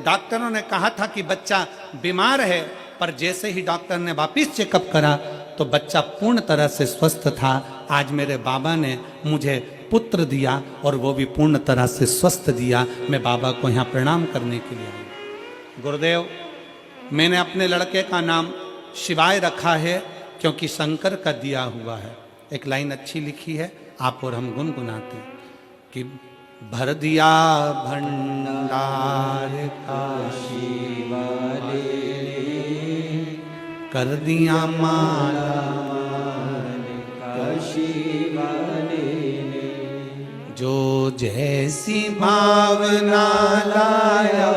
डॉक्टरों ने कहा था कि बच्चा बीमार है, पर जैसे ही डॉक्टर ने वापस चेकअप करा तो बच्चा पूर्ण तरह से स्वस्थ था। आज मेरे बाबा ने मुझे पुत्र दिया और वो भी पूर्ण तरह से स्वस्थ दिया। मैं बाबा को यहाँ प्रणाम करने के लिए आया। गुरुदेव, मैंने अपने लड़के का नाम शिवाय रखा है क्योंकि शंकर का दिया हुआ है। एक लाइन अच्छी लिखी है, आप और हम गुनगुनाते हैं कि भर दिया भंडार काशी वाले, कर दिया माला काशी वाले, जो जैसी भावना लाया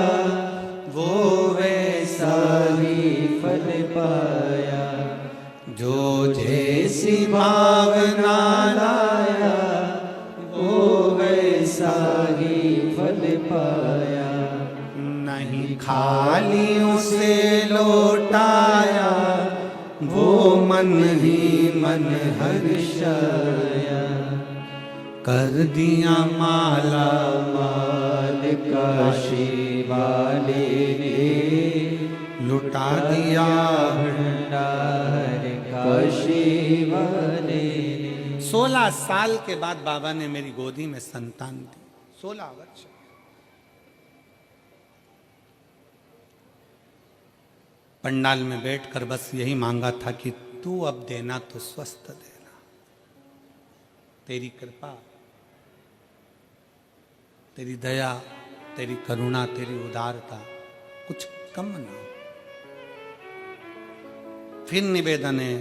वो वैसा ही फल पाया, जो जैसी भावना लाया वो वैसा ही फल पाया। नहीं खाली उसे लौटाया, वो मन ही मन हर्षाया, कर दिया माला माल काशी वाले ने, लुटा दिया भंडार काशी वाले ने। 16 साल के बाद बाबा ने मेरी गोदी में संतान दी। 16 वर्ष। पंडाल में बैठकर बस यही मांगा था कि तू अब देना तो स्वस्थ देना, तेरी कृपा, तेरी दया, तेरी करुणा, तेरी उदारता कुछ कम ना हो। फिर निवेदन है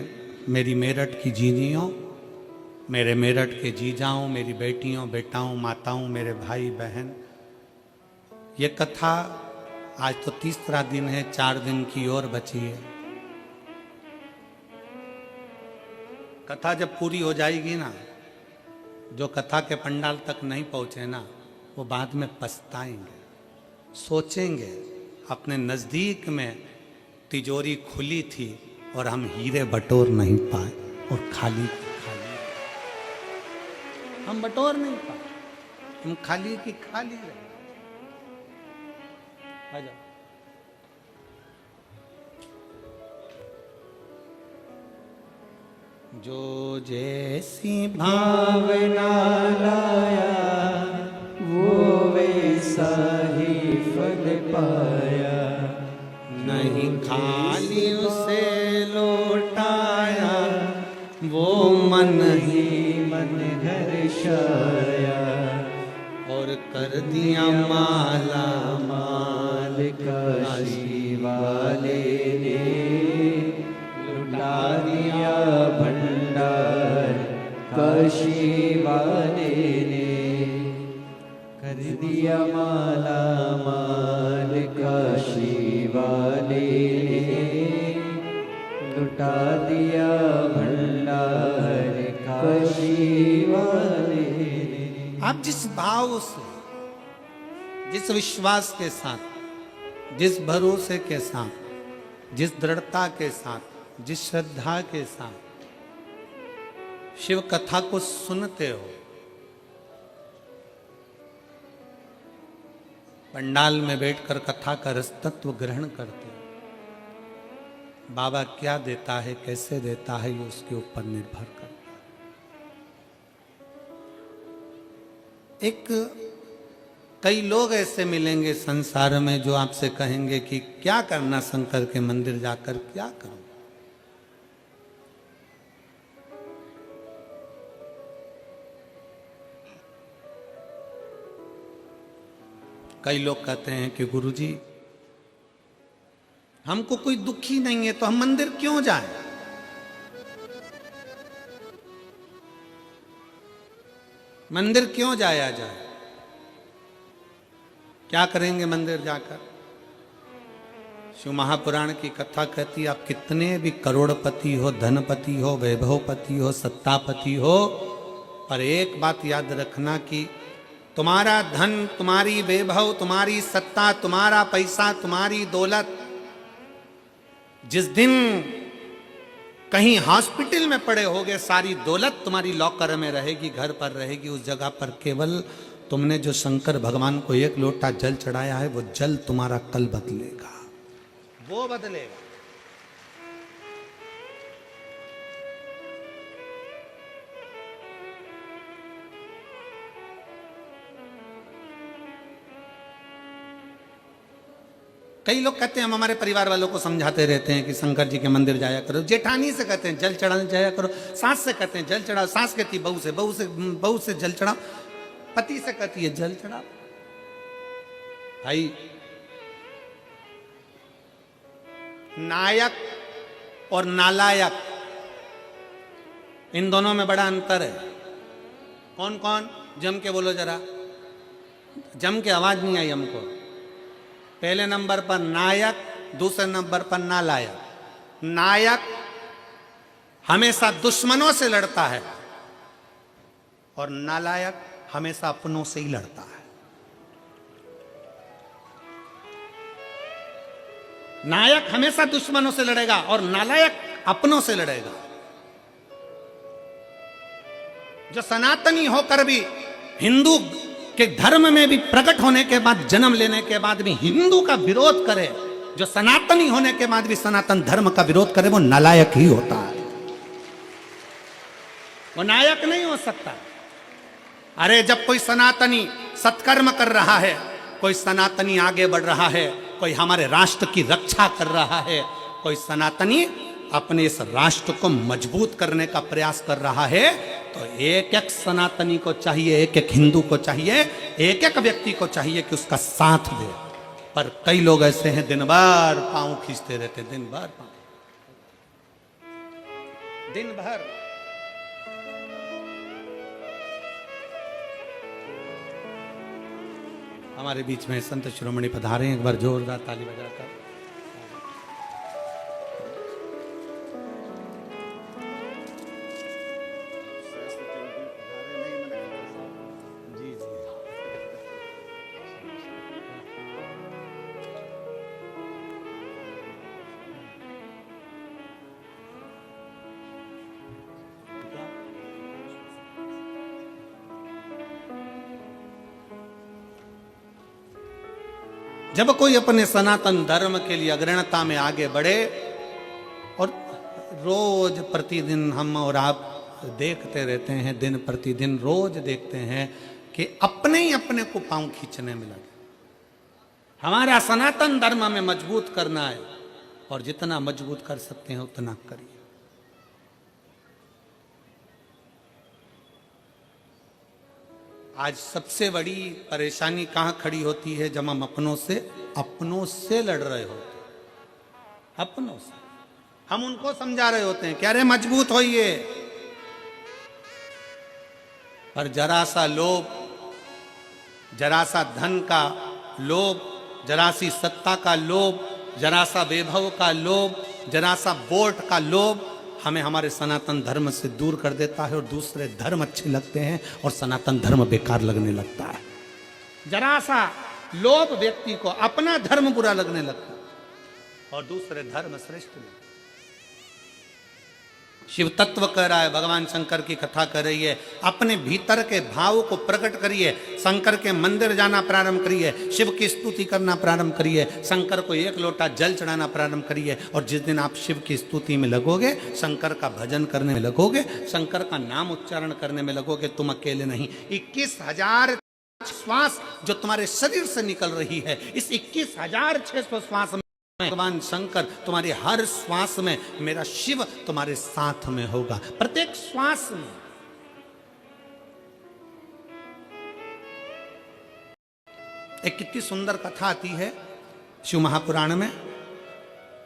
मेरी मेरठ की जीजियों, मेरे मेरठ के जीजाओं, मेरी बेटियों, बेटाओं, माताओं, मेरे भाई बहन, ये कथा आज तो 3रा दिन है, 4 दिन की और बची है। कथा जब पूरी हो जाएगी ना, जो कथा के पंडाल तक नहीं पहुंचे ना, वो बाद में पछताएंगे, सोचेंगे अपने नजदीक में तिजोरी खुली थी और हम हीरे बटोर नहीं पाए और खाली खाली हम बटोर नहीं पाए, हम खाली की खाली रहे। आ जाओ। जो जैसी भावना लाया वो वैसा ही फल पाया, नहीं खाली उसे लौटाया, वो मन ही मन हर्षाया, और कर दिया माला माल काशी वाले ने, लुटा दिया भंडार काशी वाले ने, कर दिया माला माल काशी वाले ने, लुटा दिया भंडार काशी वाले ने। आप जिस भाव से, जिस विश्वास के साथ जिस भरोसे के साथ, जिस दृढ़ता के साथ, जिस श्रद्धा के साथ शिव कथा को सुनते हो, पंडाल में बैठकर कथा का रस तत्व ग्रहण करते हो, बाबा क्या देता है, कैसे देता है, ये उसके ऊपर निर्भर करता है। एक कई लोग ऐसे मिलेंगे संसार में जो आपसे कहेंगे कि क्या करना शंकर के मंदिर जाकर, क्या करूं। कई लोग कहते हैं कि गुरुजी हमको कोई दुखी नहीं है तो हम मंदिर क्यों जाएं? मंदिर क्यों जाया जाए? क्या करेंगे मंदिर जाकर? शिव महापुराण की कथा कहती, आप कितने भी करोड़पति हो, धनपति हो, वैभवपति हो, सत्तापति हो, पर एक बात याद रखना कि तुम्हारा धन, तुम्हारी वैभव, तुम्हारी सत्ता, तुम्हारा पैसा, तुम्हारी दौलत जिस दिन कहीं हॉस्पिटल में पड़े होगे, सारी दौलत तुम्हारी लॉकर में रहेगी, घर पर रहेगी। उस जगह पर केवल तुमने जो शंकर भगवान को एक लोटा जल चढ़ाया है, वो जल तुम्हारा कल बदलेगा, वो बदलेगा। कई लोग कहते हैं, हम हमारे परिवार वालों को समझाते रहते हैं कि शंकर जी के मंदिर जाया करो। जेठानी से कहते हैं जल चढ़ाने जाया करो, सास से कहते हैं जल चढ़ाओ, सास कहती है बहू से जल चढ़ाओ, पति से कहती है जल चढ़ाओ। भाई नायक और नालायक, इन दोनों में बड़ा अंतर है। कौन कौन? जम के बोलो जरा, जम के आवाज नहीं आई हमको। पहले नंबर पर नायक, दूसरे नंबर पर नालायक। नायक हमेशा दुश्मनों से लड़ता है और नालायक हमेशा अपनों से ही लड़ता है। नायक हमेशा दुश्मनों से लड़ेगा और नालायक अपनों से लड़ेगा। जो सनातनी होकर भी हिंदू के धर्म में भी प्रकट होने के बाद, जन्म लेने के बाद भी हिंदू का विरोध करे, जो सनातनी होने के बाद भी सनातन धर्म का विरोध करे, वो नालायक ही होता है, वो नायक नहीं हो सकता। अरे जब कोई सनातनी सत्कर्म कर रहा है, कोई सनातनी आगे बढ़ रहा है, कोई हमारे राष्ट्र की रक्षा कर रहा है, कोई सनातनी अपने इस राष्ट्र को मजबूत करने का प्रयास कर रहा है, तो एक एक सनातनी को चाहिए, एक एक हिंदू को चाहिए, एक एक व्यक्ति को चाहिए कि उसका साथ दे। पर कई लोग ऐसे हैं, दिन भर पांव खींचते रहते, दिन भर पांव, दिन भर। हमारे बीच में संत शिरोमणि पधारे, एक बार जोरदार ताली बजाकर। जब कोई अपने सनातन धर्म के लिए अग्रणता में आगे बढ़े, और रोज प्रतिदिन हम और आप देखते रहते हैं, दिन प्रतिदिन रोज देखते हैं कि अपने ही अपने को पांव खींचने में लगे। हमारा सनातन धर्म में मजबूत करना है, और जितना मजबूत कर सकते हैं उतना करिए। आज सबसे बड़ी परेशानी कहाँ खड़ी होती है? जब हम अपनों से लड़ रहे होते, अपनों से हम उनको समझा रहे होते हैं कि अरे मजबूत होइए, पर जरा सा लोभ, जरा सा धन का लोभ, जरा सी सत्ता का लोभ, जरा सा वैभव का लोभ, जरा सा वोट का लोभ हमें हमारे सनातन धर्म से दूर कर देता है, और दूसरे धर्म अच्छे लगते हैं और सनातन धर्म बेकार लगने लगता है। जरा सा लोभ व्यक्ति को अपना धर्म बुरा लगने लगता और दूसरे धर्म श्रेष्ठ लगते। शिव तत्व कह रहा है, भगवान शंकर की कथा कर रही है, अपने भीतर के भाव को प्रकट करिए, शंकर के मंदिर जाना प्रारंभ करिए, शिव की स्तुति करना प्रारंभ करिए, शंकर को एक लोटा जल चढ़ाना प्रारंभ करिए। और जिस दिन आप शिव की स्तुति में लगोगे, शंकर का भजन करने में लगोगे, शंकर का नाम उच्चारण करने में लगोगे, तुम अकेले नहीं, 21,000 श्वास जो तुम्हारे शरीर से निकल रही है, इस 21,600 श्वास में भगवान शंकर तुम्हारे हर श्वास में, मेरा शिव तुम्हारे साथ में होगा, प्रत्येक श्वास में। एक कितनी सुंदर कथा आती है शिव महापुराण में।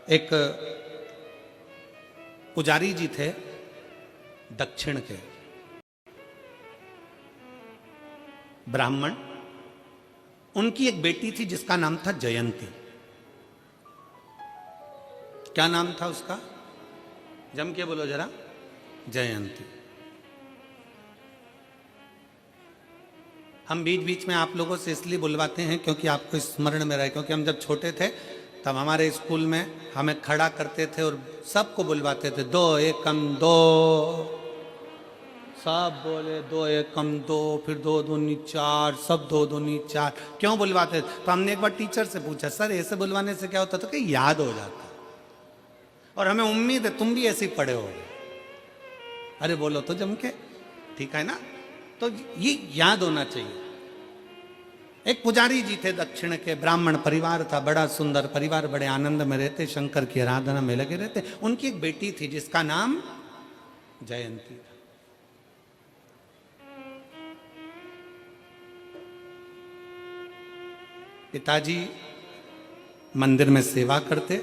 एक पुजारी जी थे दक्षिण के, ब्राह्मण, उनकी एक बेटी थी जिसका नाम था जयंती। क्या नाम था उसका? जम के बोलो जरा। जयंती। हम बीच बीच में आप लोगों से इसलिए बुलवाते हैं क्योंकि आपको स्मरण में रहे, क्योंकि हम जब छोटे थे तब हमारे स्कूल में हमें खड़ा करते थे और सबको बुलवाते थे, 2 एकम 2, सब बोले 2 एकम 2, फिर 2 दूनी 4, सब 2 दूनी 4। क्यों बुलवाते थे? तो हमने एक बार टीचर से पूछा, सर ऐसे बुलवाने से क्या होता? तो कि याद हो जाता, और हमें उम्मीद है तुम भी ऐसे ही पढ़े हो। अरे बोलो तो जम के, ठीक है ना? तो ये याद होना चाहिए। एक पुजारी जी थे दक्षिण के, ब्राह्मण परिवार था, बड़ा सुंदर परिवार, बड़े आनंद में रहते, शंकर की आराधना में लगे रहते। उनकी एक बेटी थी जिसका नाम जयंती था। पिताजी मंदिर में सेवा करते,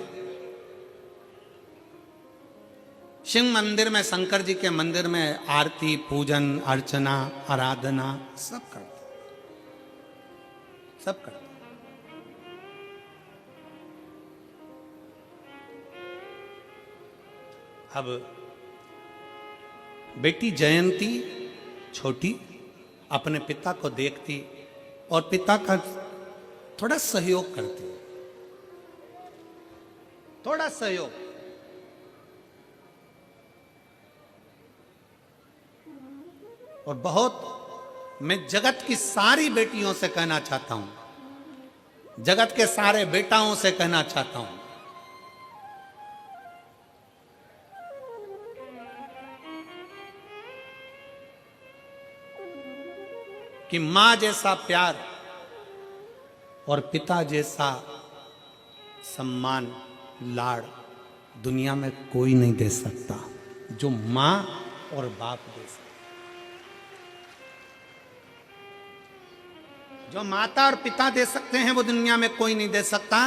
शिव मंदिर में, शंकर जी के मंदिर में आरती, पूजन, अर्चना, आराधना सब करते, सब करते। अब बेटी जयंती छोटी अपने पिता को देखती और पिता का थोड़ा सहयोग करती, थोड़ा सहयोग। और बहुत मैं जगत की सारी बेटियों से कहना चाहता हूं, जगत के सारे बेटाओं से कहना चाहता हूं, कि मां जैसा प्यार और पिता जैसा सम्मान, लाड़ दुनिया में कोई नहीं दे सकता जो मां और बाप दे सकता। जो माता और पिता दे सकते हैं वो दुनिया में कोई नहीं दे सकता।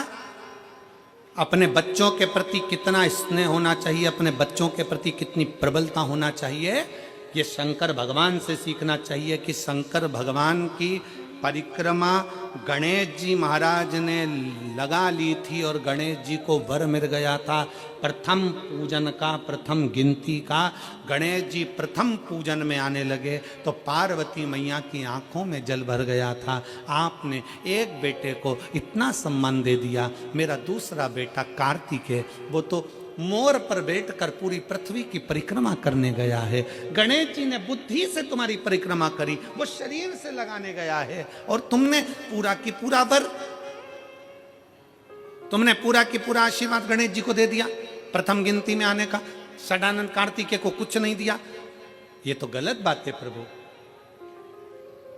अपने बच्चों के प्रति कितना स्नेह होना चाहिए, अपने बच्चों के प्रति कितनी प्रबलता होना चाहिए, ये शंकर भगवान से सीखना चाहिए। कि शंकर भगवान की परिक्रमा गणेश जी महाराज ने लगा ली थी और गणेश जी को वर मिल गया था प्रथम पूजन का, प्रथम गिनती का। गणेश जी प्रथम पूजन में आने लगे तो पार्वती मैया की आंखों में जल भर गया था। आपने एक बेटे को इतना सम्मान दे दिया। मेरा दूसरा बेटा कार्तिक है, वो तो मोर पर बैठकर पूरी पृथ्वी की परिक्रमा करने गया है। गणेश जी ने बुद्धि से तुम्हारी परिक्रमा करी, वो शरीर से लगाने गया है। और तुमने पूरा की पूरा वर, तुमने पूरा की पूरा आशीर्वाद गणेश जी को दे दिया प्रथम गिनती में आने का। षडानंद कार्तिकेय को कुछ नहीं दिया। ये तो गलत बात है प्रभु।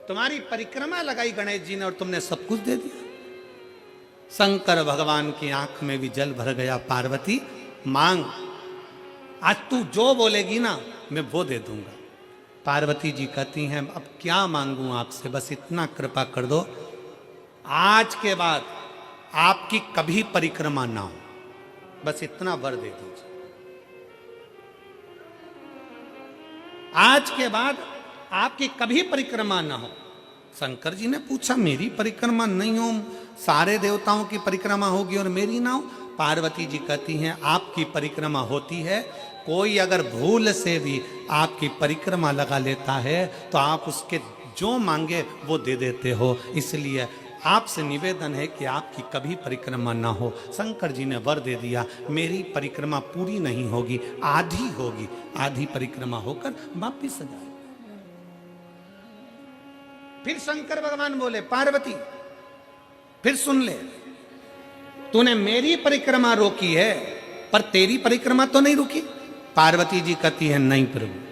तुम्हारी परिक्रमा लगाई गणेश जी ने और तुमने सब कुछ दे दिया। शंकर भगवान की आंख में भी जल भर गया। पार्वती मांग, आज तू जो बोलेगी ना मैं वो दे दूंगा। पार्वती जी कहती हैं अब क्या मांगूं आपसे, बस इतना कृपा कर दो, आज के बाद आपकी कभी परिक्रमा ना हो, बस इतना वर दे दीजिए। आज के बाद आपकी कभी परिक्रमा ना हो। शंकर जी ने पूछा मेरी परिक्रमा नहीं हो, सारे देवताओं की परिक्रमा होगी और मेरी ना हो। पार्वती जी कहती हैं आपकी परिक्रमा होती है, कोई अगर भूल से भी आपकी परिक्रमा लगा लेता है तो आप उसके जो मांगे वो दे देते हो। इसलिए आपसे निवेदन है कि आपकी कभी परिक्रमा ना हो। शंकर जी ने वर दे दिया, मेरी परिक्रमा पूरी नहीं होगी, आधी होगी, आधी परिक्रमा होकर वापिस आ जाए। फिर शंकर भगवान बोले, पार्वती फिर सुन ले, तूने मेरी परिक्रमा रोकी है पर तेरी परिक्रमा तो नहीं रुकी। पार्वती जी कहती है, नहीं प्रभु।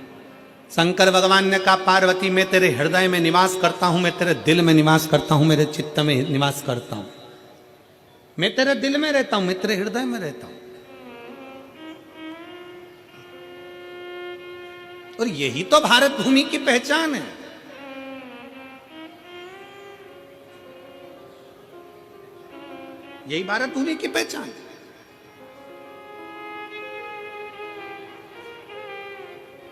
शंकर भगवान ने कहा, पार्वती मैं तेरे हृदय में निवास करता हूं, मैं तेरे दिल में निवास करता हूं, मेरे चित्त में निवास करता हूं, मैं तेरे दिल में रहता हूं, मैं तेरे हृदय में रहता हूं। और यही तो भारत भूमि की पहचान है। यही भारत भूमि की पहचान है।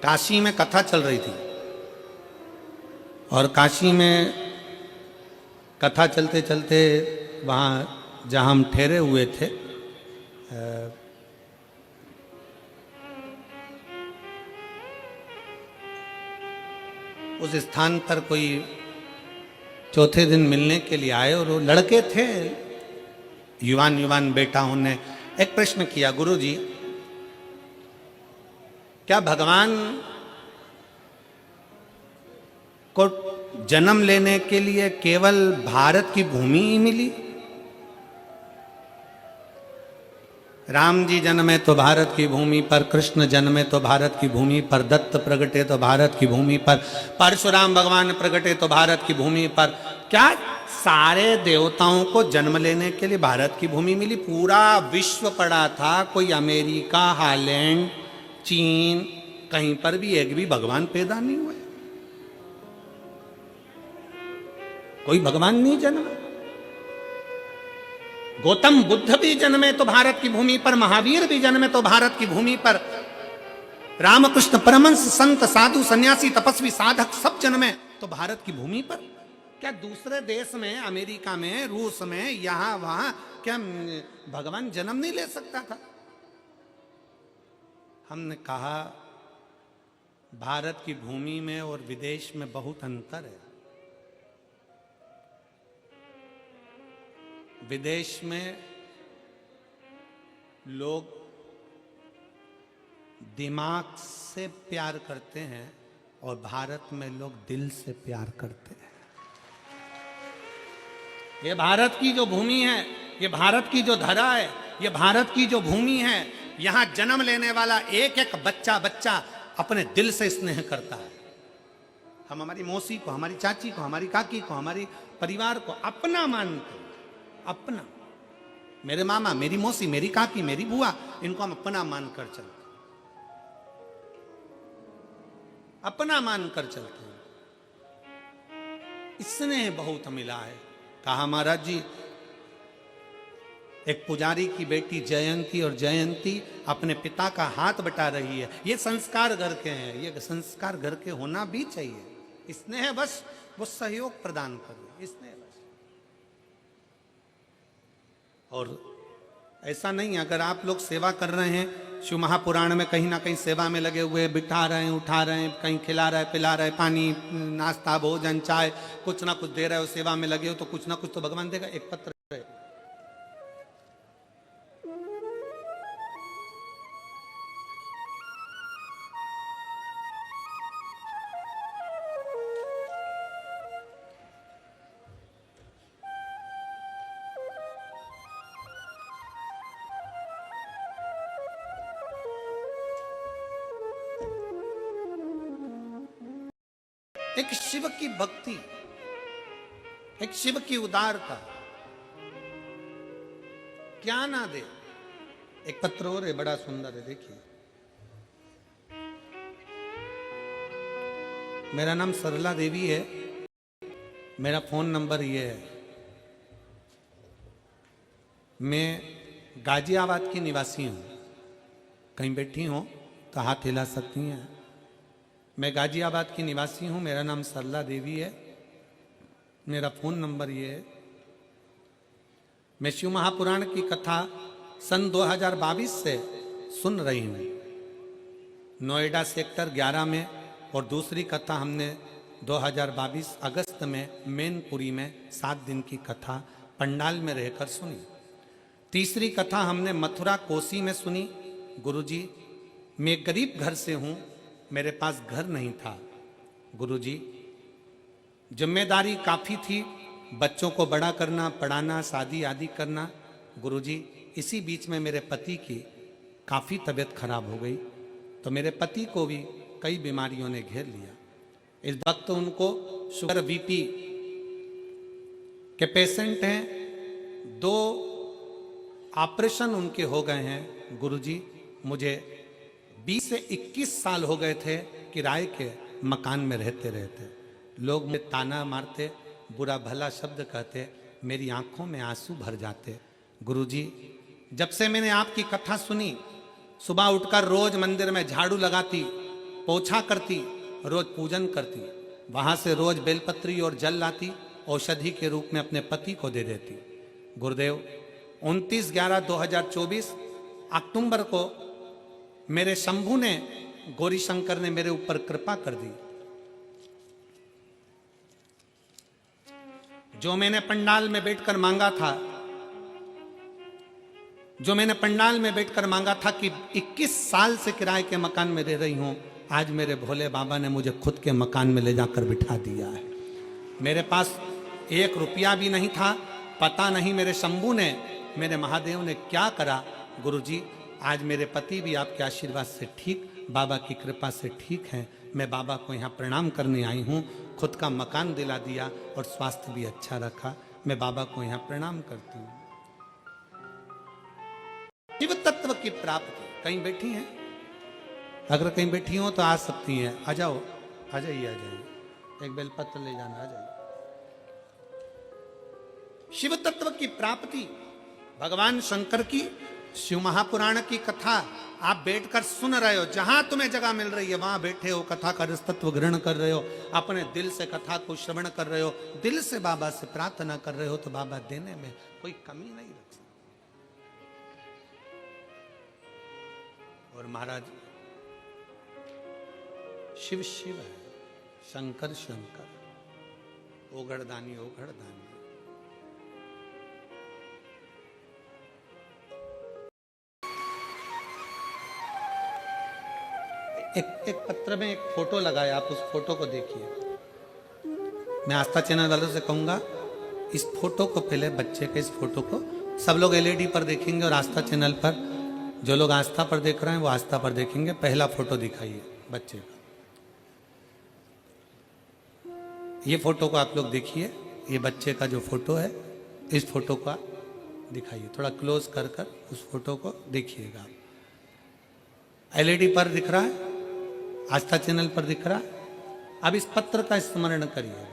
काशी में कथा चल रही थी और काशी में कथा चलते चलते वहाँ जहाँ हम ठहरे हुए थे, उस स्थान पर कोई चौथे दिन मिलने के लिए आए और वो लड़के थे, युवान युवान बेटाओं ने एक प्रश्न किया, गुरु जी क्या भगवान को जन्म लेने के लिए केवल भारत की भूमि ही मिली? राम जी जन्मे तो भारत की भूमि पर, कृष्ण जन्मे तो भारत की भूमि पर, दत्त प्रगटे तो भारत की भूमि पर, परशुराम भगवान प्रगटे तो भारत की भूमि पर। क्या सारे देवताओं को जन्म लेने के लिए भारत की भूमि मिली? पूरा विश्व पड़ा था, कोई अमेरिका, हालैंड, चीन, कहीं पर भी एक भी भगवान पैदा नहीं हुए, कोई भगवान नहीं जन्मा। गौतम बुद्ध भी जन्मे तो भारत की भूमि पर, महावीर भी जन्मे तो भारत की भूमि पर, रामकृष्ण परमहंस, संत, साधु, सन्यासी, तपस्वी, साधक सब जन्मे तो भारत की भूमि पर। क्या दूसरे देश में, अमेरिका में, रूस में, यहां वहां क्या भगवान जन्म नहीं ले सकता था? हमने कहा भारत की भूमि में और विदेश में बहुत अंतर है। विदेश में लोग दिमाग से प्यार करते हैं और भारत में लोग दिल से प्यार करते हैं। ये भारत की जो भूमि है, ये भारत की जो धरा है, ये भारत की जो भूमि है, यहां जन्म लेने वाला एक एक बच्चा बच्चा अपने दिल से स्नेह करता है। हम हमारी मौसी को, हमारी चाची को, हमारी काकी को, हमारी परिवार को अपना मानते हैं, अपना। मेरे मामा, मेरी मौसी, मेरी काकी, मेरी बुआ, इनको हम अपना मानकर चलते हैं, अपना मानकर चलते हैं। स्नेह बहुत मिला है। कहा महाराज जी, एक पुजारी की बेटी जयंती, और जयंती अपने पिता का हाथ बटा रही है। ये संस्कार घर के हैं, ये संस्कार घर के होना भी चाहिए। स्नेह बस वो सहयोग प्रदान करे, स्नेह बस। और ऐसा नहीं, अगर आप लोग सेवा कर रहे हैं, शिव महापुराण में कहीं ना कहीं सेवा में लगे हुए, बिठा रहे हैं, उठा रहे हैं, कहीं खिला रहे, पिला रहे, पानी, नाश्ता, भोजन, चाय, कुछ ना कुछ दे रहे हो, सेवा में लगे हो, तो कुछ ना कुछ तो भगवान देगा। एक पत्र है, एक शिव की भक्ति, एक शिव की उदारता, क्या ना दे। एक पत्र और है, बड़ा सुंदर है, देखिए। मेरा नाम सरला देवी है, मेरा फोन नंबर ये है। मैं गाजियाबाद की निवासी हूं, कहीं बैठी हो तो हाथ हिला सकती हैं। मैं गाजियाबाद की निवासी हूँ, मेरा नाम सरला देवी है, मेरा फ़ोन नंबर ये है। मैं शिव महापुराण की कथा सन 2022 से सुन रही हूँ, नोएडा सेक्टर 11 में, और दूसरी कथा हमने 2022 अगस्त में मैनपुरी में 7 दिन की कथा पंडाल में रहकर सुनी। तीसरी कथा हमने मथुरा कोसी में सुनी। गुरुजी, मैं गरीब घर से हूँ, मेरे पास घर नहीं था। गुरुजी, जिम्मेदारी काफ़ी थी, बच्चों को बड़ा करना, पढ़ाना, शादी आदि करना। गुरुजी, इसी बीच में मेरे पति की काफ़ी तबीयत खराब हो गई, तो मेरे पति को भी कई बीमारियों ने घेर लिया। इस वक्त उनको शुगर बीपी के पेशेंट हैं, 2 ऑपरेशन उनके हो गए हैं। गुरुजी, मुझे 20 से 21 साल हो गए थे किराए के मकान में रहते रहते। लोग मुझे ताना मारते, बुरा भला शब्द कहते, मेरी आंखों में आंसू भर जाते। गुरुजी, जब से मैंने आपकी कथा सुनी, सुबह उठकर रोज मंदिर में झाड़ू लगाती, पोछा करती, रोज पूजन करती, वहां से रोज बेलपत्री और जल लाती, औषधि के रूप में अपने पति को दे देती। गुरुदेव, 29/11/2024 अक्टूबर को मेरे शंभू ने, गौरी शंकर ने मेरे ऊपर कृपा कर दी। जो मैंने पंडाल में बैठकर मांगा था, कि 21 साल से किराए के मकान में रह रही हूं, आज मेरे भोले बाबा ने मुझे खुद के मकान में ले जाकर बिठा दिया है। मेरे पास 1 रुपया भी नहीं था, पता नहीं मेरे शंभू ने, मेरे महादेव ने क्या करा। गुरुजी, आज मेरे पति भी आपके आशीर्वाद से ठीक, बाबा की कृपा से ठीक हैं। मैं बाबा को यहाँ प्रणाम करने आई हूँ, खुद का मकान दिला दिया और स्वास्थ्य भी अच्छा रखा। मैं बाबा को यहाँ प्रणाम करती हूँ। शिव तत्व की प्राप्ति। कहीं बैठी हैं? अगर कहीं बैठी हो तो आ सकती हैं। आ जाओ, आ जाइए, आ जाइए, एक बेलपत्र ले जाना, आ जाइए। शिव तत्व की प्राप्ति, भगवान शंकर की शिव महापुराण की कथा आप बैठकर सुन रहे हो, जहां तुम्हें जगह मिल रही है वहां बैठे हो, कथा का रसतत्व ग्रहण कर रहे हो, अपने दिल से कथा को श्रवण कर रहे हो, दिल से बाबा से प्रार्थना कर रहे हो, तो बाबा देने में कोई कमी नहीं रखते। और महाराज, शिव शिव है, शंकर शंकर, ओघड़दानी ओघड़दानी। एक पत्र में एक फोटो लगाया, आप उस फोटो को देखिए। मैं आस्था चैनल वालों से कहूंगा, इस फोटो को पहले, बच्चे के इस फोटो को सब लोग एलईडी पर देखेंगे और आस्था चैनल पर जो लोग आस्था पर देख रहे हैं वो आस्था पर देखेंगे। पहला फोटो दिखाइए बच्चे का। ये फोटो को आप लोग देखिए, ये बच्चे का जो फोटो है, इस फोटो को दिखाइए, थोड़ा क्लोज कर कर उस फोटो को देखिएगा। एलईडी पर दिख रहा है, आस्था चैनल पर दिख रहा है। अब इस पत्र का स्मरण करिए।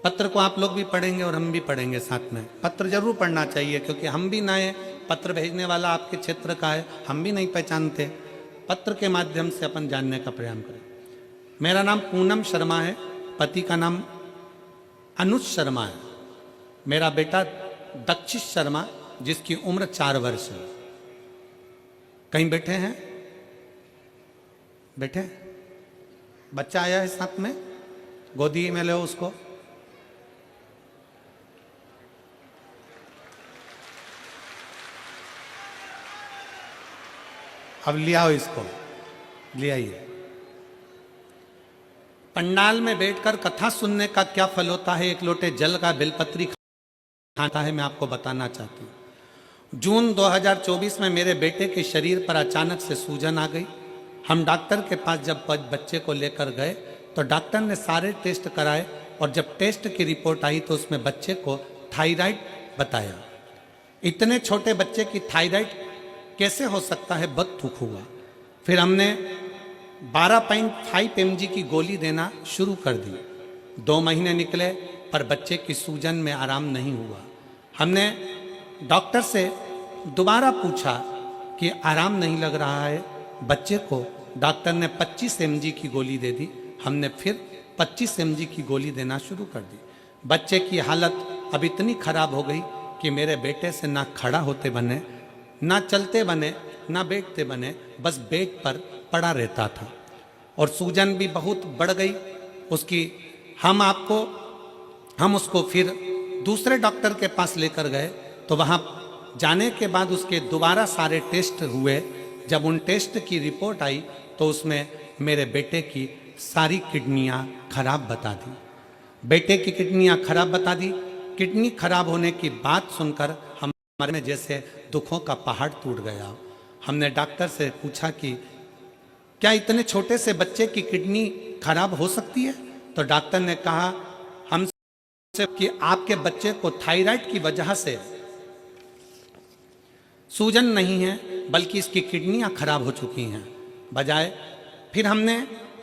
पत्र को आप लोग भी पढ़ेंगे और हम भी पढ़ेंगे साथ में। पत्र जरूर पढ़ना चाहिए, क्योंकि हम भी नए, पत्र भेजने वाला आपके क्षेत्र का है, हम भी नहीं पहचानते। पत्र के माध्यम से अपन जानने का प्रयास करें। मेरा नाम पूनम शर्मा है, पति का नाम अनुज शर्मा है। मेरा बेटा दक्षिश शर्मा, जिसकी उम्र 4 वर्ष है। कहीं बैठे हैं? बैठे? बच्चा आया है साथ में, गोदी में लो उसको। अब ले आओ इसको, ले आइए। पंडाल में बैठकर कथा सुनने का क्या फल होता है? 1 लोटे जल का बेलपत्री खाता है, मैं आपको बताना चाहती हूँ। जून 2024 में मेरे बेटे के शरीर पर अचानक से सूजन आ गई। हम डॉक्टर के पास जब बच्चे को लेकर गए तो डॉक्टर ने सारे टेस्ट कराए, और जब टेस्ट की रिपोर्ट आई तो उसमें बच्चे को थायराइड बताया। इतने छोटे बच्चे की थायराइड कैसे हो सकता है? बहुत दुख हुआ। फिर हमने 12.5 mg की गोली देना शुरू कर दी। 2 महीने निकले पर बच्चे की सूजन में आराम नहीं हुआ। हमने डॉक्टर से दोबारा पूछा कि आराम नहीं लग रहा है बच्चे को। डॉक्टर ने 25 mg की गोली दे दी। हमने फिर 25 mg की गोली देना शुरू कर दी। बच्चे की हालत अब इतनी खराब हो गई कि मेरे बेटे से ना खड़ा होते बने, ना चलते बने, ना बैठते बने, बस बेड पर पड़ा रहता था। और सूजन भी बहुत बढ़ गई उसकी। हम उसको फिर दूसरे डॉक्टर के पास लेकर गए, तो वहाँ जाने के बाद उसके दोबारा सारे टेस्ट हुए। जब उन टेस्ट की रिपोर्ट आई तो उसमें मेरे बेटे की सारी किडनियाँ खराब बता दी। बेटे की किडनियाँ खराब बता दी। किडनी खराब होने की बात सुनकर हमारे में जैसे दुखों का पहाड़ टूट गया। हमने डॉक्टर से पूछा कि क्या इतने छोटे से बच्चे की किडनी खराब हो सकती है? तो डॉक्टर ने कहा हमसे कि आपके बच्चे को थायराइड की वजह से सूजन नहीं है, बल्कि इसकी किडनियां खराब हो चुकी हैं। बजाय फिर हमने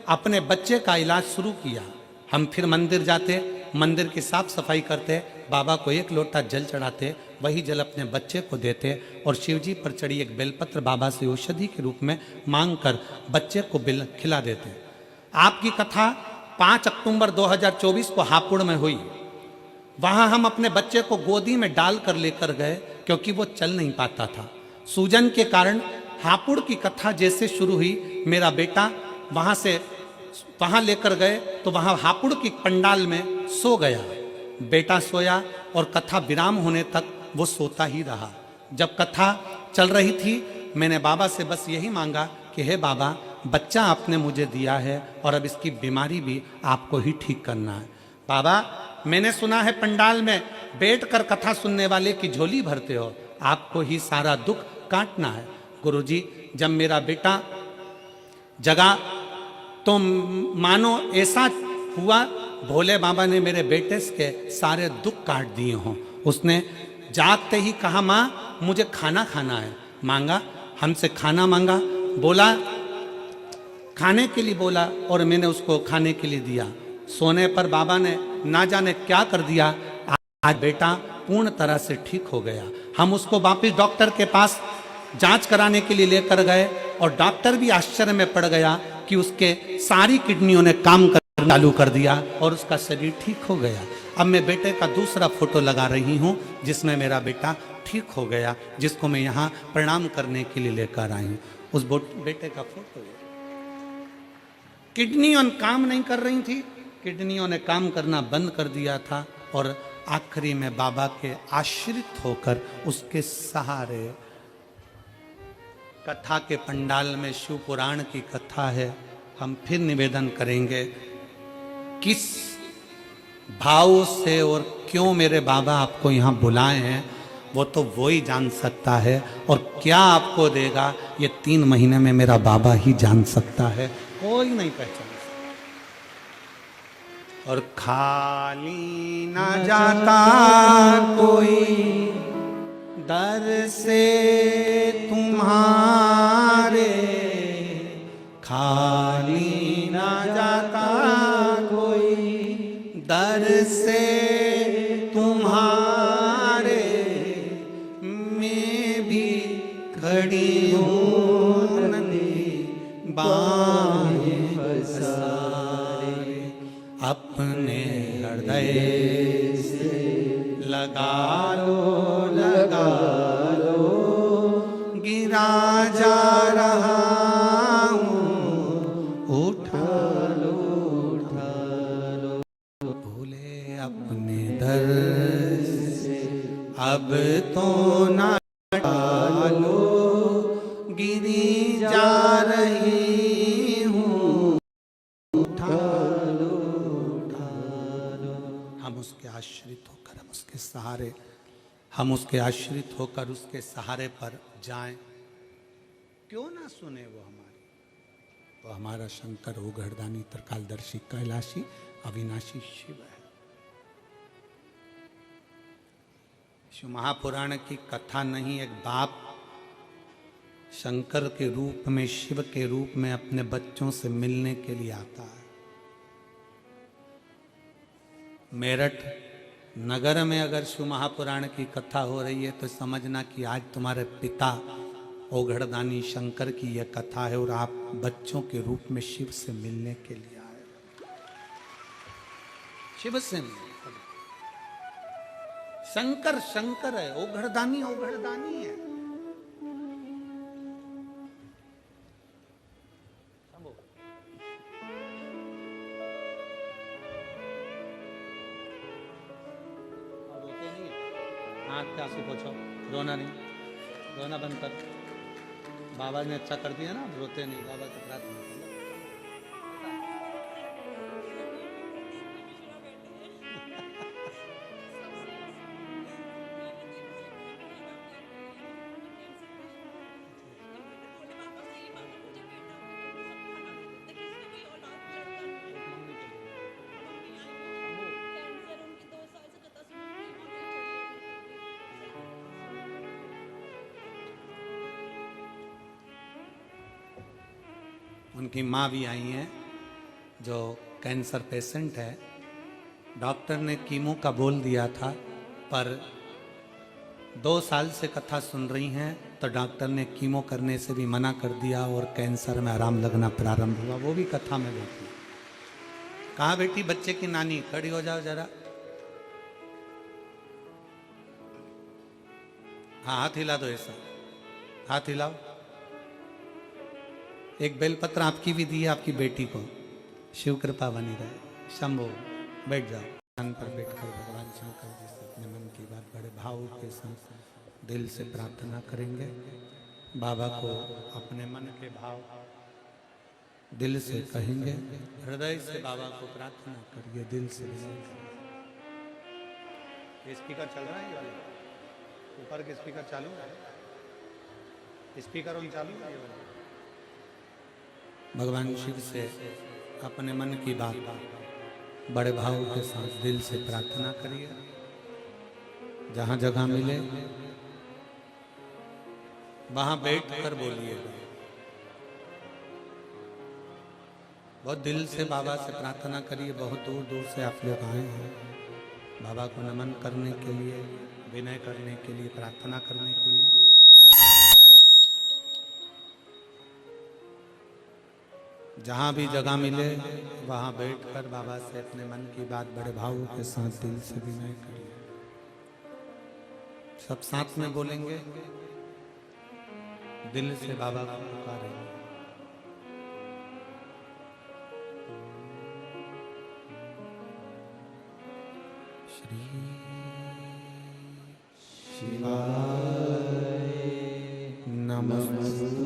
अपने बच्चे का इलाज शुरू किया। हम फिर मंदिर जाते, मंदिर की साफ सफाई करते, बाबा को एक लोटा जल चढ़ाते, वही जल अपने बच्चे को देते और शिवजी पर चढ़ी एक बेलपत्र बाबा से औषधि के रूप में मांगकर बच्चे को खिला देते। आपकी कथा 5 अक्टूबर 2024 को हापुड़ में हुई। वहां हम अपने बच्चे को गोदी में डालकर लेकर गए क्योंकि वो चल नहीं पाता था सूजन के कारण। हापुड़ की कथा जैसे शुरू हुई, मेरा बेटा वहां लेकर गए तो वहां हापुड़ की पंडाल में सो गया। बेटा सोया और कथा विराम होने तक वो सोता ही रहा। जब कथा चल रही थी, मैंने बाबा से बस यही मांगा कि हे बाबा, बच्चा आपने मुझे दिया है और अब इसकी बीमारी भी आपको ही ठीक करना है। बाबा, मैंने सुना है पंडाल में बैठकर कथा सुनने वाले की झोली भरते हो, आपको ही सारा दुख काटना है। गुरुजी, जब मेरा बेटा जगा तो मानो ऐसा हुआ भोले बाबा ने मेरे बेटे के सारे दुख काट दिए हों। उसने जागते ही कहा, माँ मुझे खाना खाना है। मांगा, हमसे खाना मांगा, बोला खाने के लिए बोला और मैंने उसको खाने के लिए दिया। सोने पर बाबा ने ना जाने क्या कर दिया, आज बेटा पूर्ण तरह से ठीक हो गया। हम उसको वापिस डॉक्टर के पास जांच कराने के लिए लेकर गए और डॉक्टर भी आश्चर्य में पड़ गया कि उसके सारी किडनियों ने काम करना चालू कर दिया और उसका शरीर ठीक हो गया। अब मैं बेटे का दूसरा फोटो लगा रही हूँ जिसमें मेरा बेटा ठीक हो गया, जिसको मैं यहाँ प्रणाम करने के लिए लेकर आई हूँ। उस बेटे का फोटो। किडनियों काम नहीं कर रही थी, किडनियों ने काम करना बंद कर दिया था और आखिरी में बाबा के आश्रित होकर उसके सहारे कथा के पंडाल में शिव पुराण की कथा है। हम फिर निवेदन करेंगे, किस भाव से और क्यों मेरे बाबा आपको यहाँ बुलाए हैं वो तो वो ही जान सकता है, और क्या आपको देगा ये 3 महीने में मेरा बाबा ही जान सकता है, कोई नहीं पहचान सकता। और खाली ना जाता कोई दर से तुम्हारे, खाली ना जाता कोई दर से तुम्हारे, मैं भी खड़ी हूँ नन्ही बाहें पसारे, अपने हृदय से लगा लो गिरा जा रहा हूँ, उठा लो भूले अपने दर से, अब तो ना डालो, गिरी जा रही हूँ, उठा लो। हम उसके आश्रित होकर, हम उसके सहारे, हम उसके आश्रित होकर उसके सहारे पर जाएं। क्यों ना सुने वो हमारी? तो हमारा शंकर उघड़दानी त्रिकालदर्शी कैलाशी अविनाशी शिव है। शिव महापुराण की कथा नहीं, एक बाप शंकर के रूप में, शिव के रूप में अपने बच्चों से मिलने के लिए आता है। मेरठ नगर में अगर शिव महापुराण की कथा हो रही है तो समझना कि आज तुम्हारे पिता ओघड़दानी शंकर की यह कथा है और आप बच्चों के रूप में शिव से मिलने के लिए आए। शिव से मिलने, शंकर शंकर है, ओघड़दानी ओघड़दानी है। आँख के आंसू पोछो, रोना नहीं, रोना बंद कर। बाबा ने अच्छा कर दिया ना, अब रोते नहीं, बाबा की प्रार्थना कर। उनकी माँ भी आई हैं जो कैंसर पेशेंट है। डॉक्टर ने कीमो का बोल दिया था, पर 2 साल से कथा सुन रही हैं तो डॉक्टर ने कीमो करने से भी मना कर दिया और कैंसर में आराम लगना प्रारंभ हुआ। वो भी कथा में बैठी। कहाँ बेटी बच्चे की नानी? खड़ी हो जाओ जरा। हाँ, हाथ हिला दो, ऐसा हाथ हिलाओ। एक बेलपत्र आपकी भी दी है आपकी बेटी को। शिव कृपा बनी रहे। शंभो, बैठ जाओ। मन पर बैठकर भगवान शंकर जी से अपने मन की बात बड़े भाव के साथ दिल से प्रार्थना करेंगे। बाबा को अपने मन के भाव दिल से कहेंगे। हृदय से बाबा को प्रार्थना करिए, दिल से। स्पीकर चल रहा है, ये ऊपर के स्पीकर चालू है, स्पीकर ऑन चालू है। भगवान शिव से अपने मन की बात बड़े भाव के साथ दिल से प्रार्थना करिए। जहां जगह मिले वहां बैठ कर बोलिएगा। बहुत दिल से बाबा से प्रार्थना करिए। बहुत दूर दूर से आप लोग आए हैं बाबा को नमन करने के लिए, विनय करने के लिए, प्रार्थना करने के लिए। जहाँ भी जगह मिले वहाँ बैठकर बाबा से अपने मन की बात बड़े भाव के साथ दिल से विनय करिए। सब साथ में बोलेंगे, दिल से बाबा को पुकारेंगे। श्री शिवाय नमस्तु।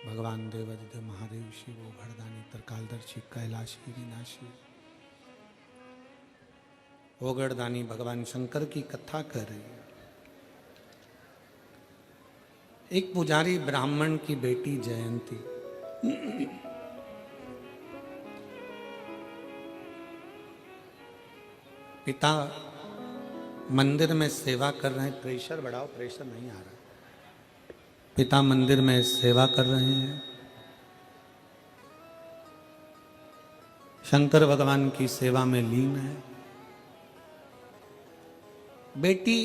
भगवान देवादिदेव महादेव शिव ओघड़दानी त्रिकालदर्शी कैलाशी विनाशी ओघड़दानी भगवान शंकर की कथा कर रही है। एक पुजारी ब्राह्मण की बेटी जयंती पिता मंदिर में सेवा कर रहे हैं, प्रेशर बढ़ाओ, प्रेशर नहीं आ रहा। पिता मंदिर में सेवा कर रहे हैं, शंकर भगवान की सेवा में लीन है। बेटी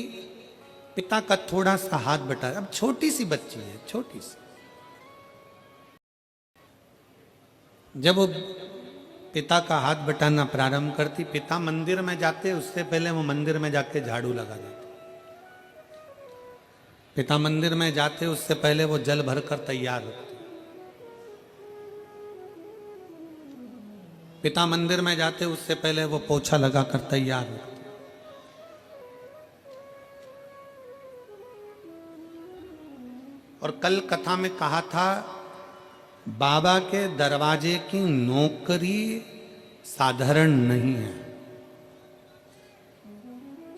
पिता का थोड़ा सा हाथ बटा, अब छोटी सी बच्ची है, छोटी सी, जब वो पिता का हाथ बटाना प्रारंभ करती, पिता मंदिर में जाते उससे पहले वो मंदिर में जाके झाड़ू लगा देते। पिता मंदिर में जाते उससे पहले वो जल भरकर तैयार होते। पिता मंदिर में जाते उससे पहले वो पोछा लगाकर तैयार होते। और कल कथा में कहा था, बाबा के दरवाजे की नौकरी साधारण नहीं है।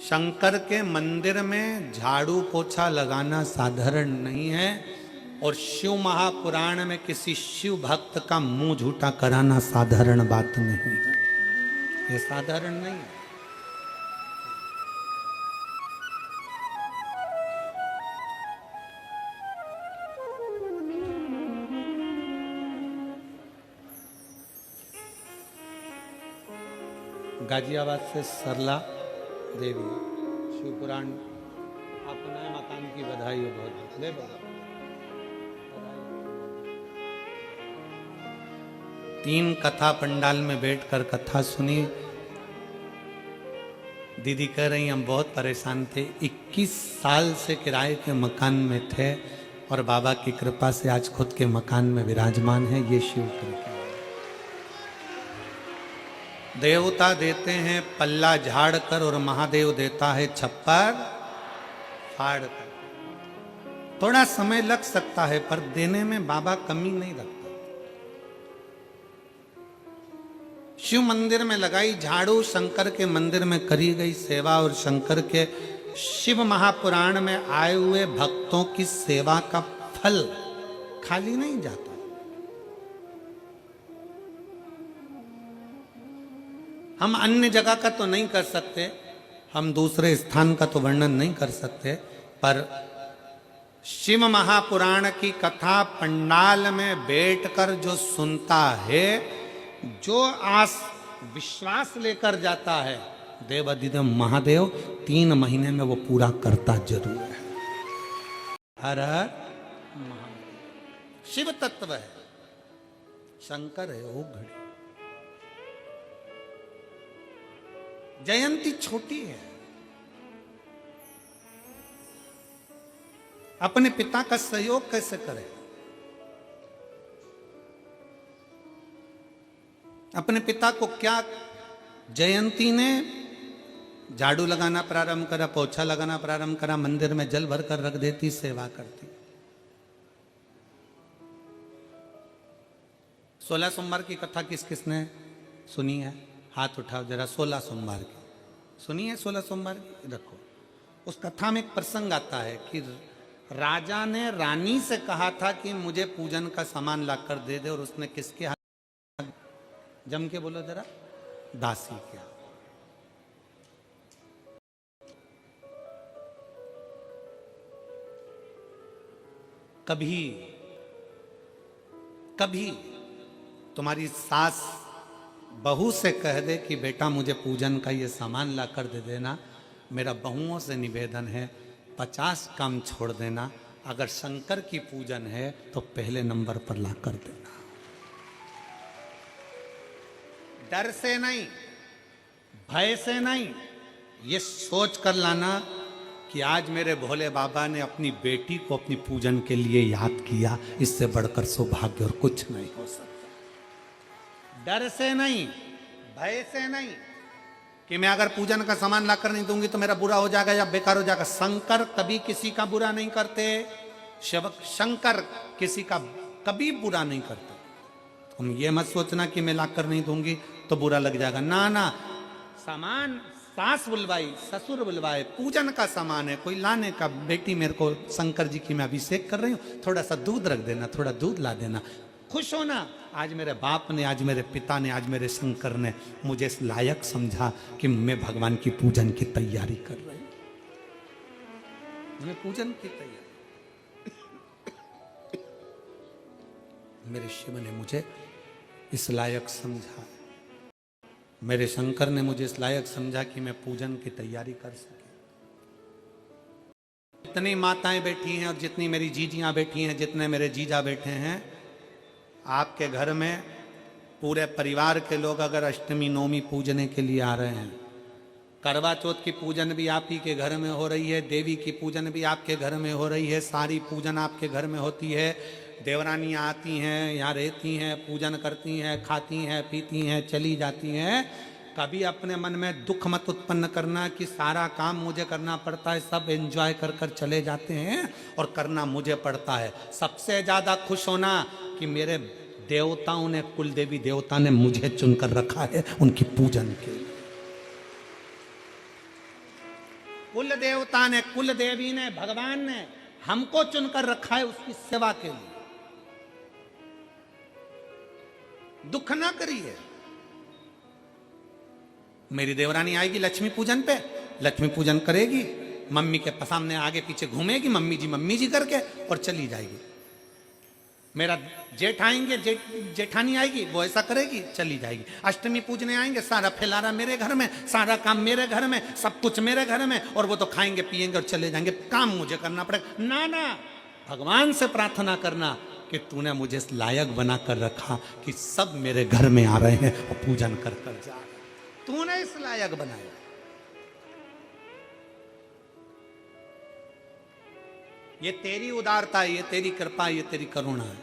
शंकर के मंदिर में झाड़ू पोछा लगाना साधारण नहीं है, और शिव महापुराण में किसी शिव भक्त का मुंह झूठा कराना साधारण बात नहीं है। ये साधारण नहीं है। गाजियाबाद से सरला देवी, शिवपुराण, आपको नए मकान की बधाई हो बहुत। ले बोलो। 3 कथा पंडाल में बैठकर कथा सुनी। दीदी कह रही हम बहुत परेशान थे, 21 साल से किराए के मकान में थे और बाबा की कृपा से आज खुद के मकान में विराजमान है। ये शिव कृपा। देवता देते हैं पल्ला झाड़ कर और महादेव देता है छप्पर फाड़ कर। थोड़ा समय लग सकता है पर देने में बाबा कमी नहीं रखता। शिव मंदिर में लगाई झाड़ू, शंकर के मंदिर में करी गई सेवा, और शंकर के शिव महापुराण में आए हुए भक्तों की सेवा का फल खाली नहीं जाता। हम अन्य जगह का तो नहीं कर सकते, हम दूसरे स्थान का तो वर्णन नहीं कर सकते, पर शिव महापुराण की कथा पंडाल में बैठकर जो सुनता है, जो आस विश्वास लेकर जाता है, देवाधिदेव महादेव 3 महीने में वो पूरा करता जरूर है। हर हर महादेव। शिव तत्व है, शंकर है वो घड़ी। जयंती छोटी है, अपने पिता का सहयोग कैसे करें? अपने पिता को क्या, जयंती ने झाड़ू लगाना प्रारंभ करा, पोछा लगाना प्रारंभ करा, मंदिर में जल भर कर रख देती, सेवा करती। 16 सोमवार की कथा किस किसने सुनी है? हाथ उठाओ जरा। 16 सोमवार की सुनी है? 16 सोमवार की रखो। उस कथा में एक प्रसंग आता है कि राजा ने रानी से कहा था कि मुझे पूजन का सामान लाकर दे दे, और उसने किसके हाथ? जम के बोलो जरा। दासी के। कभी कभी तुम्हारी सास बहू से कह दे कि बेटा मुझे पूजन का ये सामान ला कर दे देना, मेरा बहुओं से निवेदन है 50 काम छोड़ देना, अगर शंकर की पूजन है तो पहले नंबर पर ला कर देना। डर से नहीं, भय से नहीं, ये सोच कर लाना कि आज मेरे भोले बाबा ने अपनी बेटी को अपनी पूजन के लिए याद किया, इससे बढ़कर सौभाग्य और कुछ नहीं हो सकता। डर से नहीं, भय से नहीं कि मैं अगर पूजन का सामान लाकर नहीं दूंगी तो मेरा बुरा हो जाएगा या बेकार हो जाएगा। शंकर कभी किसी का बुरा नहीं करते, शंकर किसी का कभी बुरा नहीं करते। तुम ये मत सोचना कि मैं लाकर नहीं दूंगी तो बुरा लग जाएगा, ना ना। सामान सास बुलवाई, ससुर बुलवाए, पूजन का सामान है, कोई लाने का, बेटी मेरे को शंकर जी की मैं अभिषेक कर रही हूँ, थोड़ा सा दूध रख देना, थोड़ा दूध ला देना, खुश होना। आज मेरे बाप ने, आज मेरे पिता ने, आज मेरे शंकर ने मुझे इस लायक समझा कि मैं भगवान की पूजन की तैयारी कर रही हूं, मैं पूजन की तैयारी। मेरे शिव ने मुझे इस लायक समझा, मेरे शंकर ने मुझे इस लायक समझा कि मैं पूजन की तैयारी कर सके। जितनी माताएं बैठी हैं और जितनी मेरी जीजियां बैठी हैं, जितने मेरे जीजा बैठे हैं, आपके घर में पूरे परिवार के लोग अगर अष्टमी नवमी पूजने के लिए आ रहे हैं, करवा चौथ की पूजन भी आप ही के घर में हो रही है, देवी की पूजन भी आपके घर में हो रही है, सारी पूजन आपके घर में होती है, देवरानियाँ आती हैं, यहाँ रहती हैं, पूजन करती हैं, खाती हैं, पीती हैं, चली जाती हैं। कभी अपने मन में दुख मत उत्पन्न करना कि सारा काम मुझे करना पड़ता है, सब एंजॉय कर कर चले जाते हैं और करना मुझे पड़ता है। सबसे ज़्यादा खुश होना कि मेरे देवताओं ने, कुल देवी देवता ने मुझे चुनकर रखा है उनकी पूजन के लिए। कुल देवता ने, कुल देवी ने, भगवान ने हमको चुनकर रखा है उसकी सेवा के लिए। दुख ना करिए। मेरी देवरानी आएगी लक्ष्मी पूजन पे, लक्ष्मी पूजन करेगी, मम्मी के सामने आगे पीछे घूमेगी, मम्मी जी करके, और चली जाएगी। मेरा जेठ आएंगे, जेठानी आएगी, वो ऐसा करेगी, चली जाएगी। अष्टमी पूजने आएंगे, सारा फैलारा मेरे घर में, सारा काम मेरे घर में, सब कुछ मेरे घर में, और वो तो खाएंगे पिएंगे और चले जाएंगे, काम मुझे करना पड़ेगा। ना ना, भगवान से प्रार्थना करना कि तूने मुझे इस लायक बना कर रखा कि सब मेरे घर में आ रहे हैं और पूजन कर कर जा रहे हैं, तूने इस लायक बनाया। ये तेरी उदारता है, ये तेरी कृपा, ये तेरी करुणा है।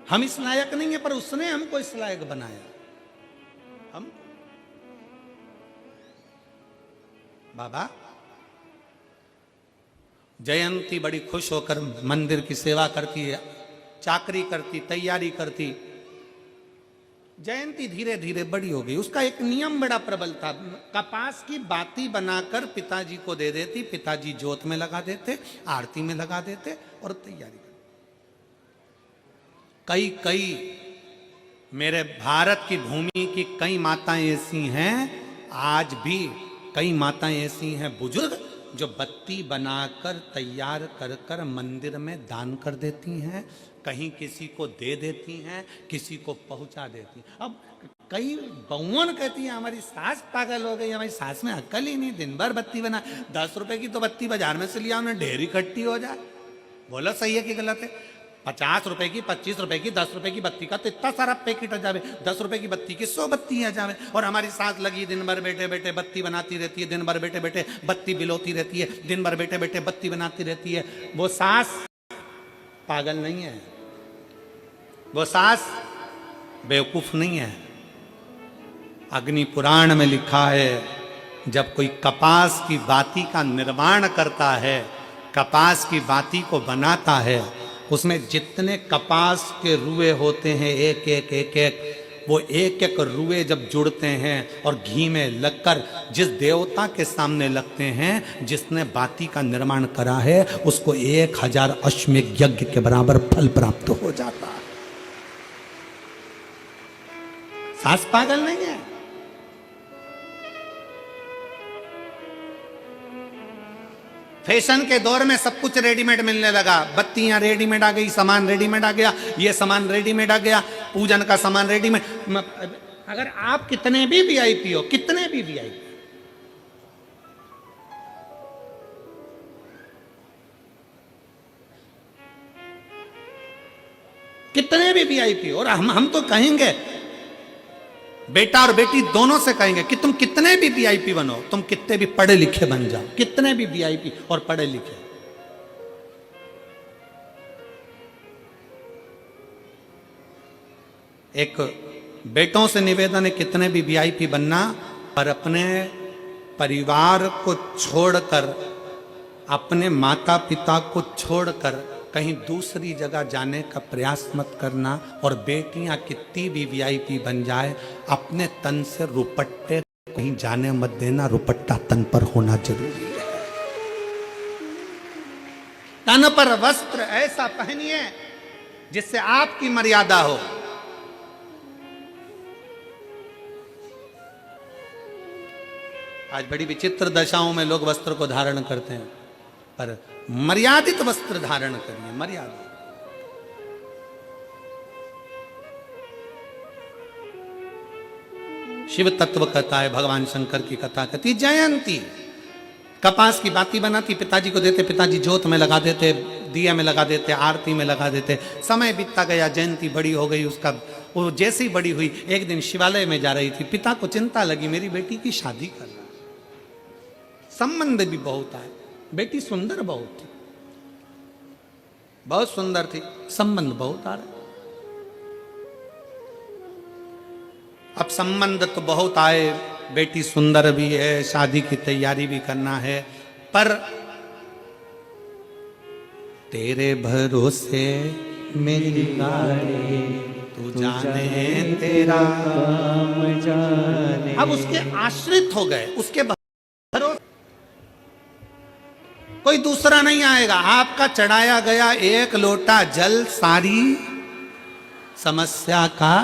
हम इस लायक नहीं है, पर उसने हमको इस लायक बनाया। हम बाबा जयंती बड़ी खुश होकर मंदिर की सेवा करती है, चाकरी करती, तैयारी करती। जयंती धीरे धीरे बड़ी हो गई। उसका एक नियम बड़ा प्रबल था, कपास की बाती बनाकर पिताजी को दे देती, पिताजी जोत में लगा देते, आरती में लगा देते और तैयारी करते। कई मेरे भारत की भूमि की कई माताएं ऐसी हैं, आज भी कई माताएं ऐसी हैं बुजुर्ग, जो बत्ती बनाकर तैयार कर कर मंदिर में दान कर देती हैं, कहीं किसी को दे देती हैं, किसी को पहुंचा देती हैं। अब कई बहुवन कहती है हमारी सास पागल हो गई, हमारी सास में अक्ल ही नहीं, दिन भर बत्ती बना, 10 रुपए की तो बत्ती बाजार में से लिया, उन्हें ढेर इकट्ठी हो जाए। बोलो सही है कि गलत है? 50 रुपए की, 25 रुपए की, 10 रुपए की बत्ती का तो इतना सारा पैकेट आ जावे, 10 रुपए की बत्ती की 100 बत्ती आ जावे, और हमारी सास लगी दिन भर बैठे बैठे बत्ती बनाती रहती है, दिन भर बैठे बैठे बत्ती बिलोती रहती है, दिन भर बैठे बैठे बत्ती बनाती रहती है। वो सास पागल नहीं है, वो सास बेवकूफ नहीं है। अग्नि पुराण में लिखा है, जब कोई कपास की बाती का निर्माण करता है, कपास की बाती को बनाता है, उसमें जितने कपास के रुए होते हैं, एक एक एक एक, वो एक एक रुए जब जुड़ते हैं और घी में लगकर जिस देवता के सामने लगते हैं, जिसने बाती का निर्माण करा है, उसको 1000 अश्वमेध यज्ञ के बराबर फल प्राप्त हो जाता है। सास पागल नहीं है। फैशन के दौर में सब कुछ रेडीमेड मिलने लगा, बत्तियां रेडीमेड आ गई, सामान रेडीमेड आ गया, ये सामान रेडीमेड आ गया, पूजन का सामान रेडीमेड। अगर आप कितने भी वीआईपी हो, कितने भी वीआईपी, कितने भी वीआईपी, और हम तो कहेंगे, बेटा और बेटी दोनों से कहेंगे कि तुम कितने भी वीआईपी बनो, तुम कितने भी पढ़े लिखे बन जाओ, कितने भी वीआईपी और पढ़े लिखे, एक बेटों से निवेदन है, कितने भी वीआईपी बनना, पर अपने परिवार को छोड़कर, अपने माता पिता को छोड़कर कहीं दूसरी जगह जाने का प्रयास मत करना। और बेटियां कितनी भी वीआईपी बन जाए, अपने तन से रुपट्टे कहीं जाने मत देना, रुपट्टा तन पर होना जरूरी है। तन पर वस्त्र ऐसा पहनिए जिससे आपकी मर्यादा हो। आज बड़ी विचित्र दशाओं में लोग वस्त्र को धारण करते हैं, पर मर्यादित वस्त्र धारण करिए, मर्यादित। शिव तत्व कथा है, भगवान शंकर की कथा कहती। जयंती कपास की बाती बनाती, पिताजी को देते, पिताजी जोत में लगा देते, दिया में लगा देते, आरती में लगा देते। समय बीतता गया, जयंती बड़ी हो गई, उसका वो जैसे ही बड़ी हुई, एक दिन शिवालय में जा रही थी, पिता को चिंता लगी मेरी बेटी की शादी कर रहा, संबंध भी बहुत आए, बेटी सुंदर बहुत थी, बहुत सुंदर थी, संबंध बहुत आ रहे। अब संबंध तो बहुत आए, बेटी सुंदर भी है, शादी की तैयारी भी करना है, पर तेरे भरोसे मेरी गाड़ी, तू जाने तेरा काम जाने। अब उसके आश्रित हो गए, उसके भरोसे कोई दूसरा नहीं आएगा। आपका चढ़ाया गया एक लोटा जल सारी समस्या का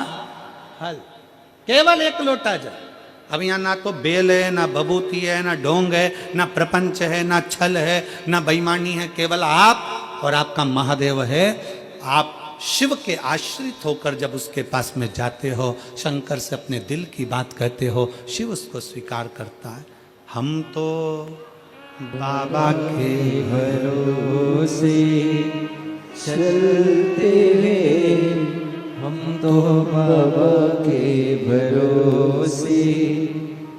हल, केवल एक लोटा जल। अब यहां ना तो बेल है, ना भभूति है, ना ढोंग है, ना प्रपंच है, ना छल है, ना बेईमानी है, केवल आप और आपका महादेव है। आप शिव के आश्रित होकर जब उसके पास में जाते हो, शंकर से अपने दिल की बात कहते हो, शिव उसको स्वीकार करता है। हम तो बाबा के भरोसे चलते हैं, हम तो बाबा के भरोसे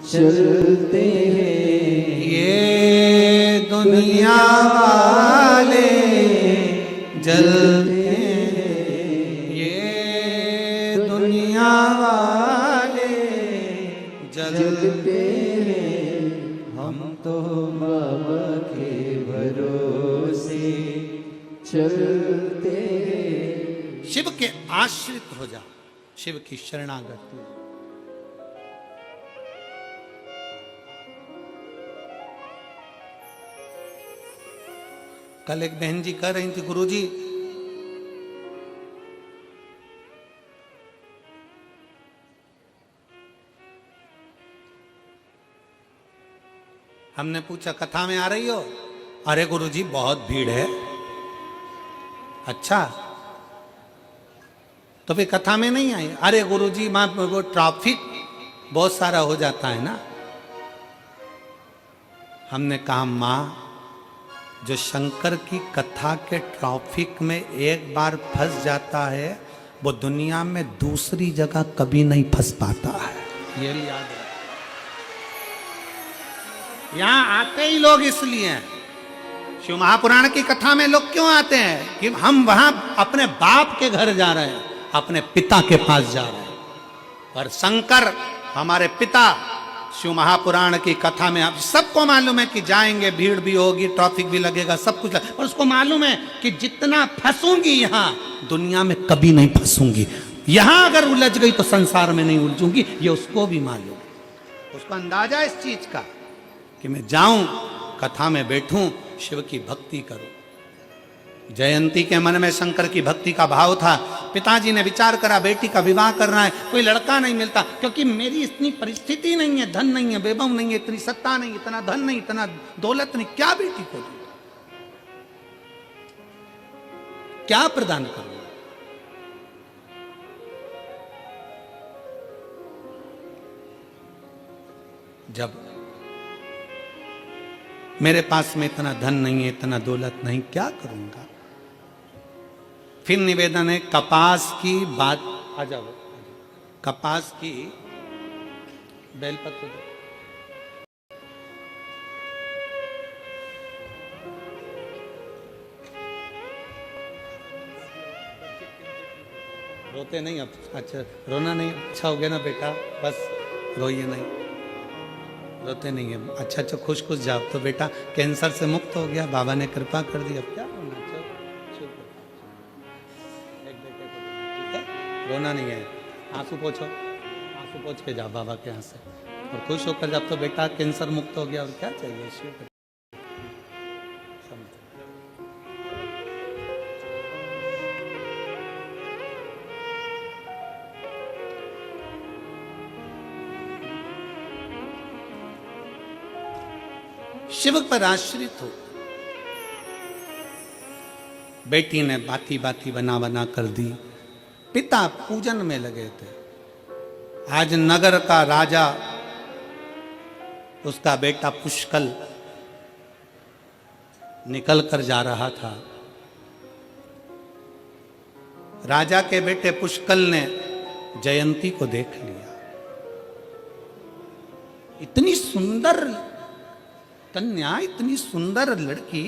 चलते हैं। ये दुनिया वाले जलते हैं, ये दुनिया वाले जलते हैं, हम तो बाबा के भरोसे चलते हैं। शिव के आश्रित हो जा, शिव की शरणागति। कल एक बहन जी कह रही थी, गुरुजी हमने पूछा कथा में आ रही हो? अरे गुरुजी बहुत भीड़ है। अच्छा, तो फिर कथा में नहीं आई? अरे गुरुजी मां वो ट्रैफिक बहुत सारा हो जाता है ना। हमने कहा मां, जो शंकर की कथा के ट्रैफिक में एक बार फंस जाता है, वो दुनिया में दूसरी जगह कभी नहीं फंस पाता है। ये भी याद है। यहां आते ही लोग इसलिए हैं, शिव महापुराण की कथा में लोग क्यों आते हैं कि हम वहां अपने बाप के घर जा रहे हैं, अपने पिता के पास जा रहे हैं। और शंकर हमारे पिता, शिव महापुराण की कथा में आप सबको मालूम है कि जाएंगे, भीड़ भी होगी, ट्रैफिक भी लगेगा, सब कुछ और उसको मालूम है कि जितना फंसूंगी यहां, दुनिया में कभी नहीं फंसूंगी। यहां अगर उलझ गई तो संसार में नहीं उलझूंगी, ये उसको भी मालूम है। उसको अंदाजा इस चीज का कि मैं जाऊं, कथा में बैठूं, शिव की भक्ति करूं। जयंती के मन में शंकर की भक्ति का भाव था। पिताजी ने विचार करा बेटी का विवाह करना है, कोई लड़का नहीं मिलता, क्योंकि मेरी इतनी परिस्थिति नहीं है, धन नहीं है, वैभव नहीं है, इतनी सत्ता नहीं, इतना धन नहीं, इतना दौलत नहीं, क्या बेटी को दूं, क्या प्रदान करूं। जब मेरे पास में इतना धन नहीं है, इतना दौलत नहीं, क्या करूंगा। फिर निवेदन है, कपास की बात, आ जाओ, कपास की बेलपत्र दो। रोते नहीं अब? अच्छा, रोना नहीं, अच्छा हो गया ना बेटा, बस रोइए नहीं, रोते नहीं है। अच्छा अच्छा, खुश खुश जाओ। तो बेटा कैंसर से मुक्त हो गया, बाबा ने कृपा कर दी, अब क्या रोना। ठीक है, रोना नहीं है, आंसू पोछो, आंसू पोछ के जाओ बाबा के यहाँ से, और खुश होकर जब तो बेटा कैंसर मुक्त हो गया, और क्या चाहिए। शिव शिव पर आश्रित हो। बेटी ने बाती बाती बना बना कर दी। पिता पूजन में लगे थे। आज नगर का राजा, उसका बेटा पुष्कल निकल कर जा रहा था। राजा के बेटे पुष्कल ने जयंती को देख लिया। इतनी सुंदर कन्या, इतनी सुंदर लड़की।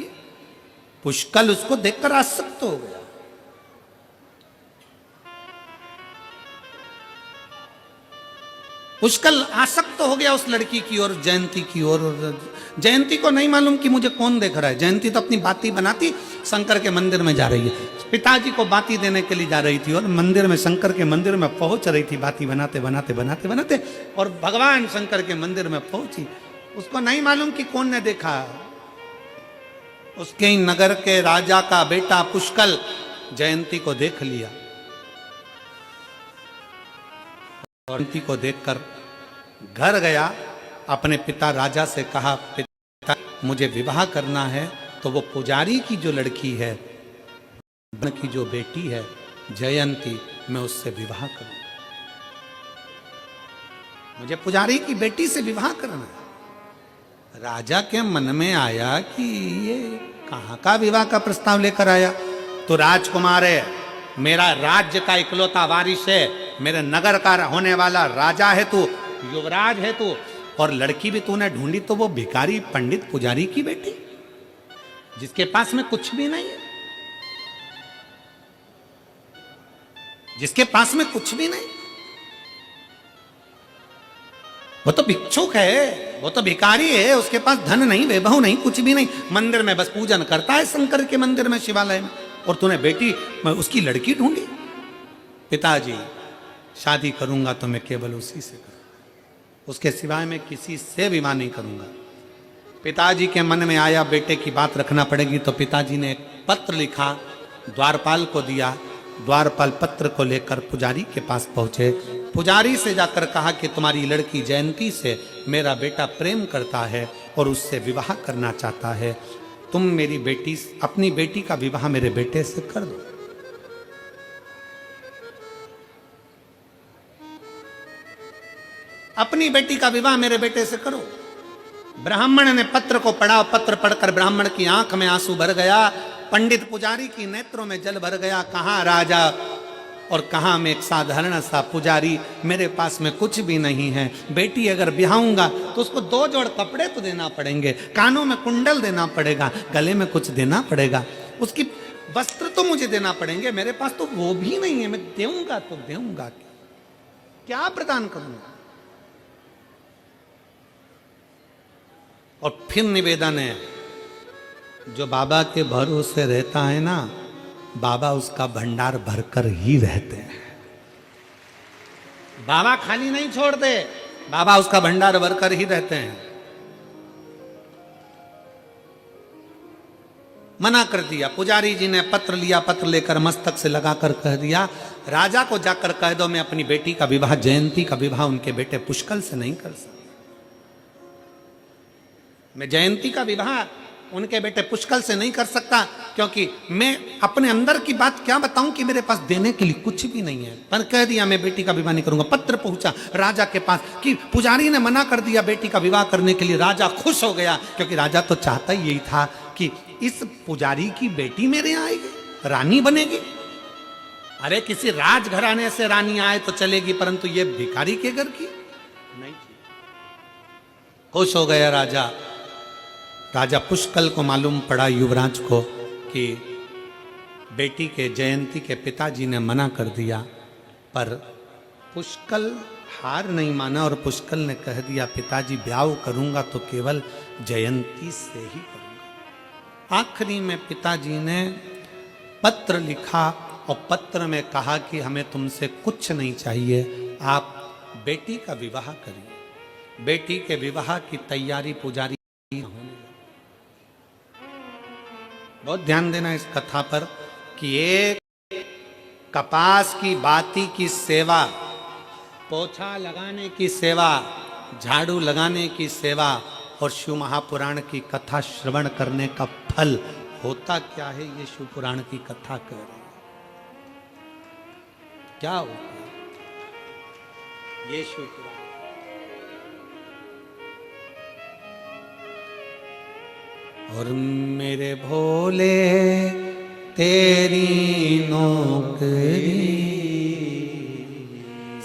पुष्कल उसको देखकर आसक्त हो गया। पुष्कल आसक्त हो गया उस लड़की की ओर, जयंती की ओर। जयंती को नहीं मालूम कि मुझे कौन देख रहा है। जयंती तो अपनी बाती बनाती शंकर के मंदिर में जा रही है। पिताजी को बाती देने के लिए जा रही थी और मंदिर में, शंकर के मंदिर में पहुंच रही थी बाती बनाते बनाते बनाते बनाते, और भगवान शंकर के मंदिर में पहुंची। उसको नहीं मालूम कि कौन ने देखा। उसके ही नगर के राजा का बेटा पुष्कल जयंती को देख लिया और जयंती को देखकर घर गया। अपने पिता राजा से कहा, पिता मुझे विवाह करना है तो वो पुजारी की जो लड़की है, की जो बेटी है जयंती, मैं उससे विवाह करूं। मुझे पुजारी की बेटी से विवाह करना है। राजा के मन में आया कि ये कहां का विवाह का प्रस्ताव लेकर आया। तो राजकुमार है, मेरा राज्य का इकलौता वारिस है, मेरे नगर का होने वाला राजा है तू, युवराज है तू, और लड़की भी तूने ढूंढी तो वो भिखारी पंडित पुजारी की बेटी, जिसके पास में कुछ भी नहीं है, जिसके पास में कुछ भी नहीं। वो तो भिक्षुक है, वो तो भिखारी है, उसके पास धन नहीं, वैभव नहीं, कुछ भी नहीं। मंदिर में बस पूजन करता है शंकर के मंदिर में, शिवालय में, और तूने बेटी उसकी लड़की ढूंढी। पिताजी, शादी करूंगा तो मैं केवल उसी से करूंगा, उसके सिवाय मैं किसी से विवाह नहीं करूंगा। पिताजी के मन में आया बेटे की बात रखना पड़ेगी, तो पिताजी ने एक पत्र लिखा, द्वारपाल को दिया। द्वारपाल पत्र को लेकर पुजारी के पास पहुंचे। पुजारी से जाकर कहा कि तुम्हारी लड़की जयंती से मेरा बेटा प्रेम करता है और उससे विवाह करना चाहता है। तुम मेरी बेटी, अपनी बेटी का विवाह मेरे बेटे से कर दो। अपनी बेटी का विवाह मेरे बेटे से करो। ब्राह्मण ने पत्र को पढ़ा। पत्र पढ़कर ब्राह्मण की आंख में आंसू भर गया, पंडित पुजारी की नेत्रों में जल भर गया। कहां राजा और कहां मैं एक साधारण सा पुजारी, मेरे पास में कुछ भी नहीं है। बेटी अगर ब्याहूंगा तो उसको 2 जोड़ कपड़े तो देना पड़ेंगे, कानों में कुंडल देना पड़ेगा, गले में कुछ देना पड़ेगा, उसकी वस्त्र तो मुझे देना पड़ेंगे। मेरे पास तो वो भी नहीं है। मैं देऊंगा तो देऊंगा क्या प्रदान करूंगा? और फिर निवेदन है, जो बाबा के भरोसे रहता है ना, बाबा उसका भंडार भरकर ही रहते हैं। बाबा खाली नहीं छोड़ते, बाबा उसका भंडार भरकर ही रहते हैं। मना कर दिया। पुजारी जी ने पत्र लिया, पत्र लेकर मस्तक से लगाकर कह दिया, राजा को जाकर कह दो मैं अपनी बेटी का विवाह, जयंती का विवाह उनके बेटे पुष्कल से नहीं कर सकता। मैं जयंती का विवाह उनके बेटे पुष्कल से नहीं कर सकता, क्योंकि मैं अपने अंदर की बात क्या बताऊं कि मेरे पास देने के लिए कुछ भी नहीं है। पर कह दिया मैं बेटी का विवाह नहीं करूंगा। पत्र पहुंचा राजा के पास कि पुजारी ने मना कर दिया बेटी का विवाह करने के लिए। राजा खुश हो गया, क्योंकि राजा तो चाहता ही यही था कि इस पुजारी की बेटी मेरे यहाँ आएगी, रानी बनेगी। अरे किसी राजघराने से रानी आए तो चलेगी, परंतु ये भिखारी के घर की नहीं। खुश हो गया राजा। राजा पुष्कल को मालूम पड़ा, युवराज को, कि बेटी के जयंती के पिताजी ने मना कर दिया। पर पुष्कल हार नहीं माना और पुष्कल ने कह दिया, पिताजी ब्याह करूंगा तो केवल जयंती से ही करूंगा। आखिरी में पिताजी ने पत्र लिखा और पत्र में कहा कि हमें तुमसे कुछ नहीं चाहिए, आप बेटी का विवाह करिए। बेटी के विवाह की तैयारी पुजारी होने। बहुत ध्यान देना इस कथा पर कि एक कपास की बाती की सेवा, पोछा लगाने की सेवा, झाड़ू लगाने की सेवा, और शिव महापुराण की कथा श्रवण करने का फल होता क्या है, ये शिव पुराण की कथा कह रहे हैं। क्या होता है ये शिव पुराण? और मेरे भोले तेरी नौकरी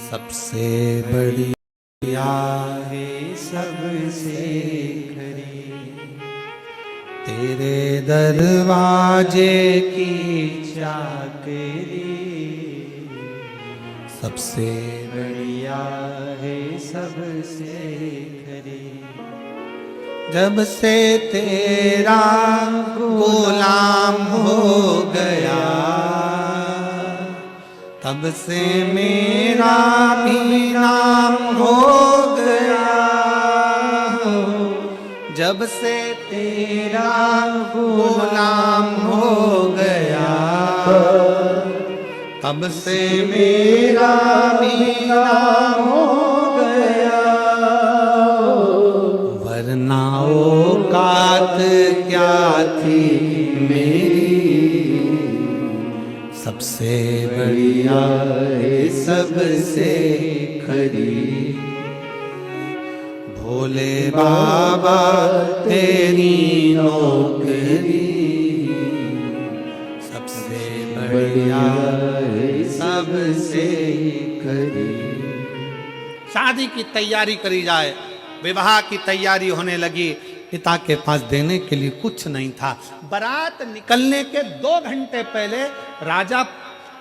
सबसे बढ़िया है सबसे खरी, तेरे दरवाजे की चाकरी सबसे बढ़िया है सबसे खरी। जब से तेरा गुलाम हो गया तब से मेरा भी नाम हो गया। जब से तेरा गुलाम हो गया तब से मेरा भी नाम हो गया। वरना औकात क्या थी मेरी, सबसे बढ़िया है सबसे खरी। भोले बाबा तेरी नौकरी सबसे बढ़िया है सबसे खरी। शादी की तैयारी करी जाए, विवाह की तैयारी होने लगी। पिता के पास देने के लिए कुछ नहीं था। बारात निकलने के 2 घंटे पहले राजा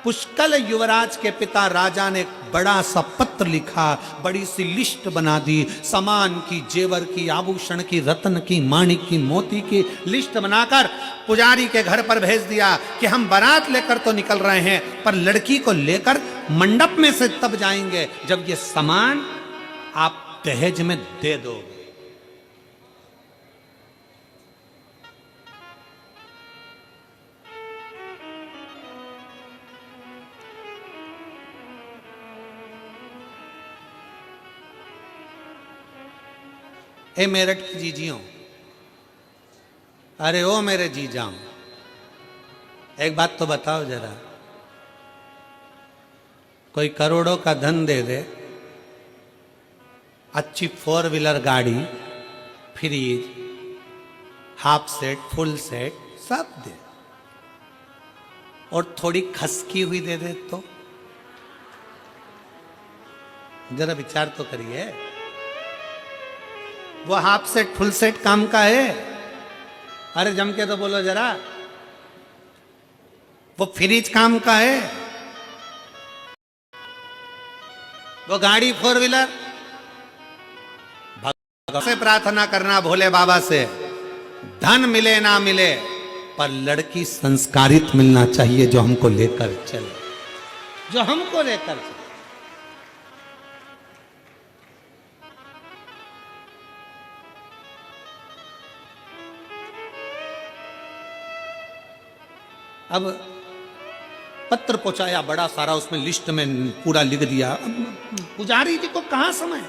पुष्कल युवराज के पिता राजा ने बड़ा सा पत्र लिखा, बड़ी सी लिस्ट बना दी, सामान की, जेवर की, आभूषण की, रत्न की, माणिक की, मोती की लिस्ट बनाकर पुजारी के घर पर भेज दिया कि हम बारात लेकर तो निकल रहे हैं, पर लड़की को लेकर मंडप में से तब जाएंगे जब ये सामान आप दहेज में दे दोगे। ए मेरठ की जीजियों, अरे ओ मेरे जीजाओं, एक बात तो बताओ जरा, कोई करोड़ों का धन दे दे, अच्छी 4 व्हीलर गाड़ी, fridge, half set, full set सब दे, और थोड़ी खसकी हुई दे दे तो जरा विचार तो करिए। वो हाफ सेट फुल सेट काम का है? अरे जम के तो बोलो जरा। वो फ्रिज काम का है? वो गाड़ी 4 व्हीलर? भगवान से प्रार्थना करना भोले बाबा से, धन मिले ना मिले पर लड़की संस्कारित मिलना चाहिए जो हमको लेकर चले, जो हमको लेकर चले। अब पत्र पहुंचाया बड़ा सारा, उसमें लिस्ट में पूरा लिख दिया। पुजारी जी को कहां समय,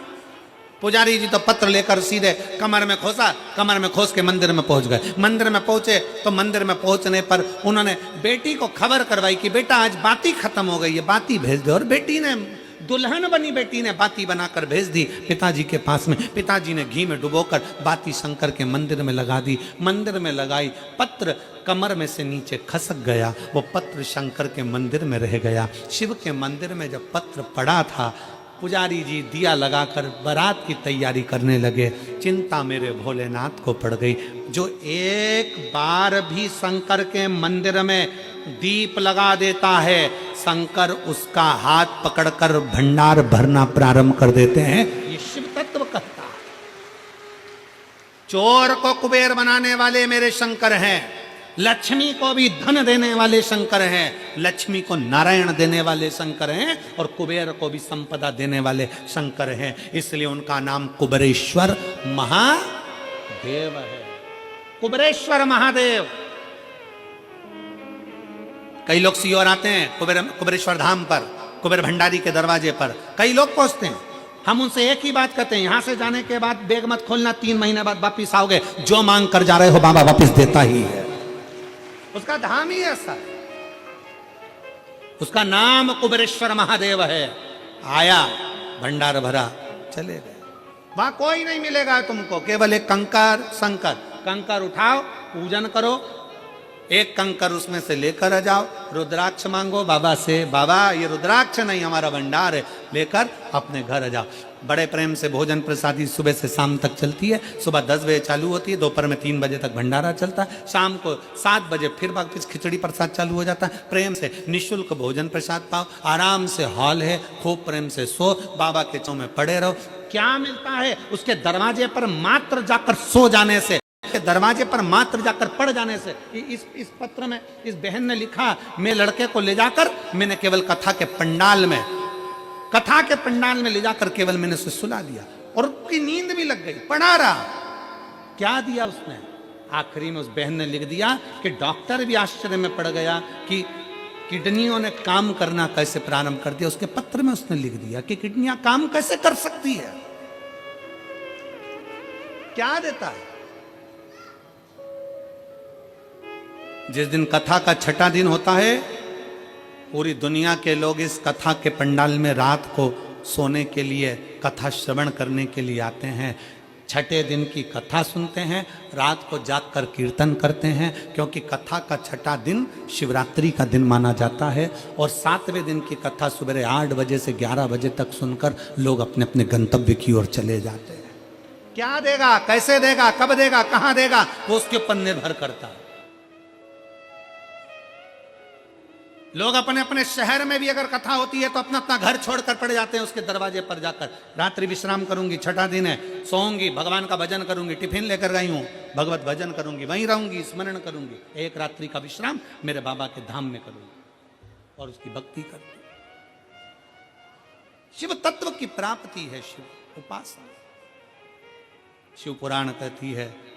पुजारी जी तो पत्र लेकर सीधे कमर में खोसा, कमर में खोस के मंदिर में पहुंच गए। मंदिर में पहुंचे तो मंदिर में पहुंचने पर उन्होंने बेटी को खबर करवाई कि बेटा आज बाती खत्म हो गई है, बाती भेज दो। और बेटी ने, दुल्हन बनी बेटी ने बाती बनाकर भेज दी पिताजी के पास में। पिताजी ने घी में डुबोकर बाती शंकर के मंदिर में लगा दी। मंदिर में लगाई, पत्र कमर में से नीचे खसक गया, वो पत्र शंकर के मंदिर में रह गया। शिव के मंदिर में जब पत्र पड़ा था, पुजारी जी दिया लगाकर बारात की तैयारी करने लगे। चिंता मेरे भोलेनाथ को पड़ गई। जो एक बार भी शंकर के मंदिर में दीप लगा देता है, शंकर उसका हाथ पकड़कर भंडार भरना प्रारंभ कर देते हैं। ये शिव तत्व कहता है। चोर को कुबेर बनाने वाले मेरे शंकर हैं, लक्ष्मी को भी धन देने वाले शंकर हैं, लक्ष्मी को नारायण देने वाले शंकर हैं, और कुबेर को भी संपदा देने वाले शंकर हैं। इसलिए उनका नाम कुबेरेश्वर महादेव है। कुबेरेश्वर महादेव। कई लोग सीओर आते हैं कुबेरेश्वर धाम पर, कुबेर भंडारी के दरवाजे पर कई लोग पहुंचते हैं। हम उनसे एक ही बात कहते हैं, यहां से जाने के बाद बैग मत खोलना, 3 महीने बाद वापिस आओगे, जो मांग कर जा रहे हो बाबा वापिस देता ही है। उसका धाम ही ऐसा है, उसका नाम कुबेरेश्वर महादेव है। आया, भंडार भरा, चले गए। वहां कोई नहीं मिलेगा तुमको, केवल एक कंकर शंकर। कंकर उठाओ, पूजन करो, एक कंकर उसमें से लेकर आ जाओ, रुद्राक्ष मांगो बाबा से, बाबा ये रुद्राक्ष नहीं हमारा भंडार है, लेकर अपने घर आ जाओ। बड़े प्रेम से भोजन प्रसादी सुबह से शाम तक चलती है। सुबह 10 बजे चालू होती है, दोपहर में 3 बजे तक भंडारा चलता है, शाम को 7 बजे फिर वापस खिचड़ी प्रसाद चालू हो जाता है। प्रेम से निःशुल्क भोजन प्रसाद पाओ, आराम से हॉल है, खूब प्रेम से सो, बाबा के चौ में पड़े रहो। क्या मिलता है? उसके दरवाजे पर मात्र जाकर सो जाने से, के दरवाजे पर मात्र जाकर पड़ जाने से। इस पत्र में इस बहन ने लिखा, मैं लड़के को ले जाकर मैंने केवल कथा के पंडाल में ले जाकर केवल मैंने उसे सुला दिया और उसकी नींद भी लग गई, पढ़ा रहा। क्या दिया उसने? आखिरी में उस बहन ने लिख दिया कि डॉक्टर भी आश्चर्य में पड़ गया कि किडनियों ने काम करना कैसे प्रारंभ कर दिया। उसके पत्र में उसने लिख दिया कि किडनियां काम कैसे कर सकती है। क्या देता है? जिस दिन कथा का छठा दिन होता है, पूरी दुनिया के लोग इस कथा के पंडाल में रात को सोने के लिए, कथा श्रवण करने के लिए आते हैं। छठे दिन की कथा सुनते हैं, रात को जागकर कीर्तन करते हैं, क्योंकि कथा का छठा दिन शिवरात्रि का दिन माना जाता है। और 7वें दिन की कथा सुबह 8 बजे से 11 बजे तक सुनकर लोग अपने अपने गंतव्य की ओर चले जाते हैं। क्या देगा, कैसे देगा, कब देगा, कहां देगा, वो उसके ऊपर निर्भर करता है। लोग अपने अपने शहर में भी अगर कथा होती है तो अपना अपना घर छोड़कर पड़ जाते हैं उसके दरवाजे पर जाकर। रात्रि विश्राम करूंगी, छठा दिन है, सोऊंगी, भगवान का भजन करूंगी, टिफिन लेकर गई हूं, भगवत भजन करूंगी, वहीं रहूंगी, स्मरण करूंगी, एक रात्रि का विश्राम मेरे बाबा के धाम में करूंगी और उसकी भक्ति करूंगी। शिव तत्व की प्राप्ति है शिव उपासना। शिव पुराण कहती है,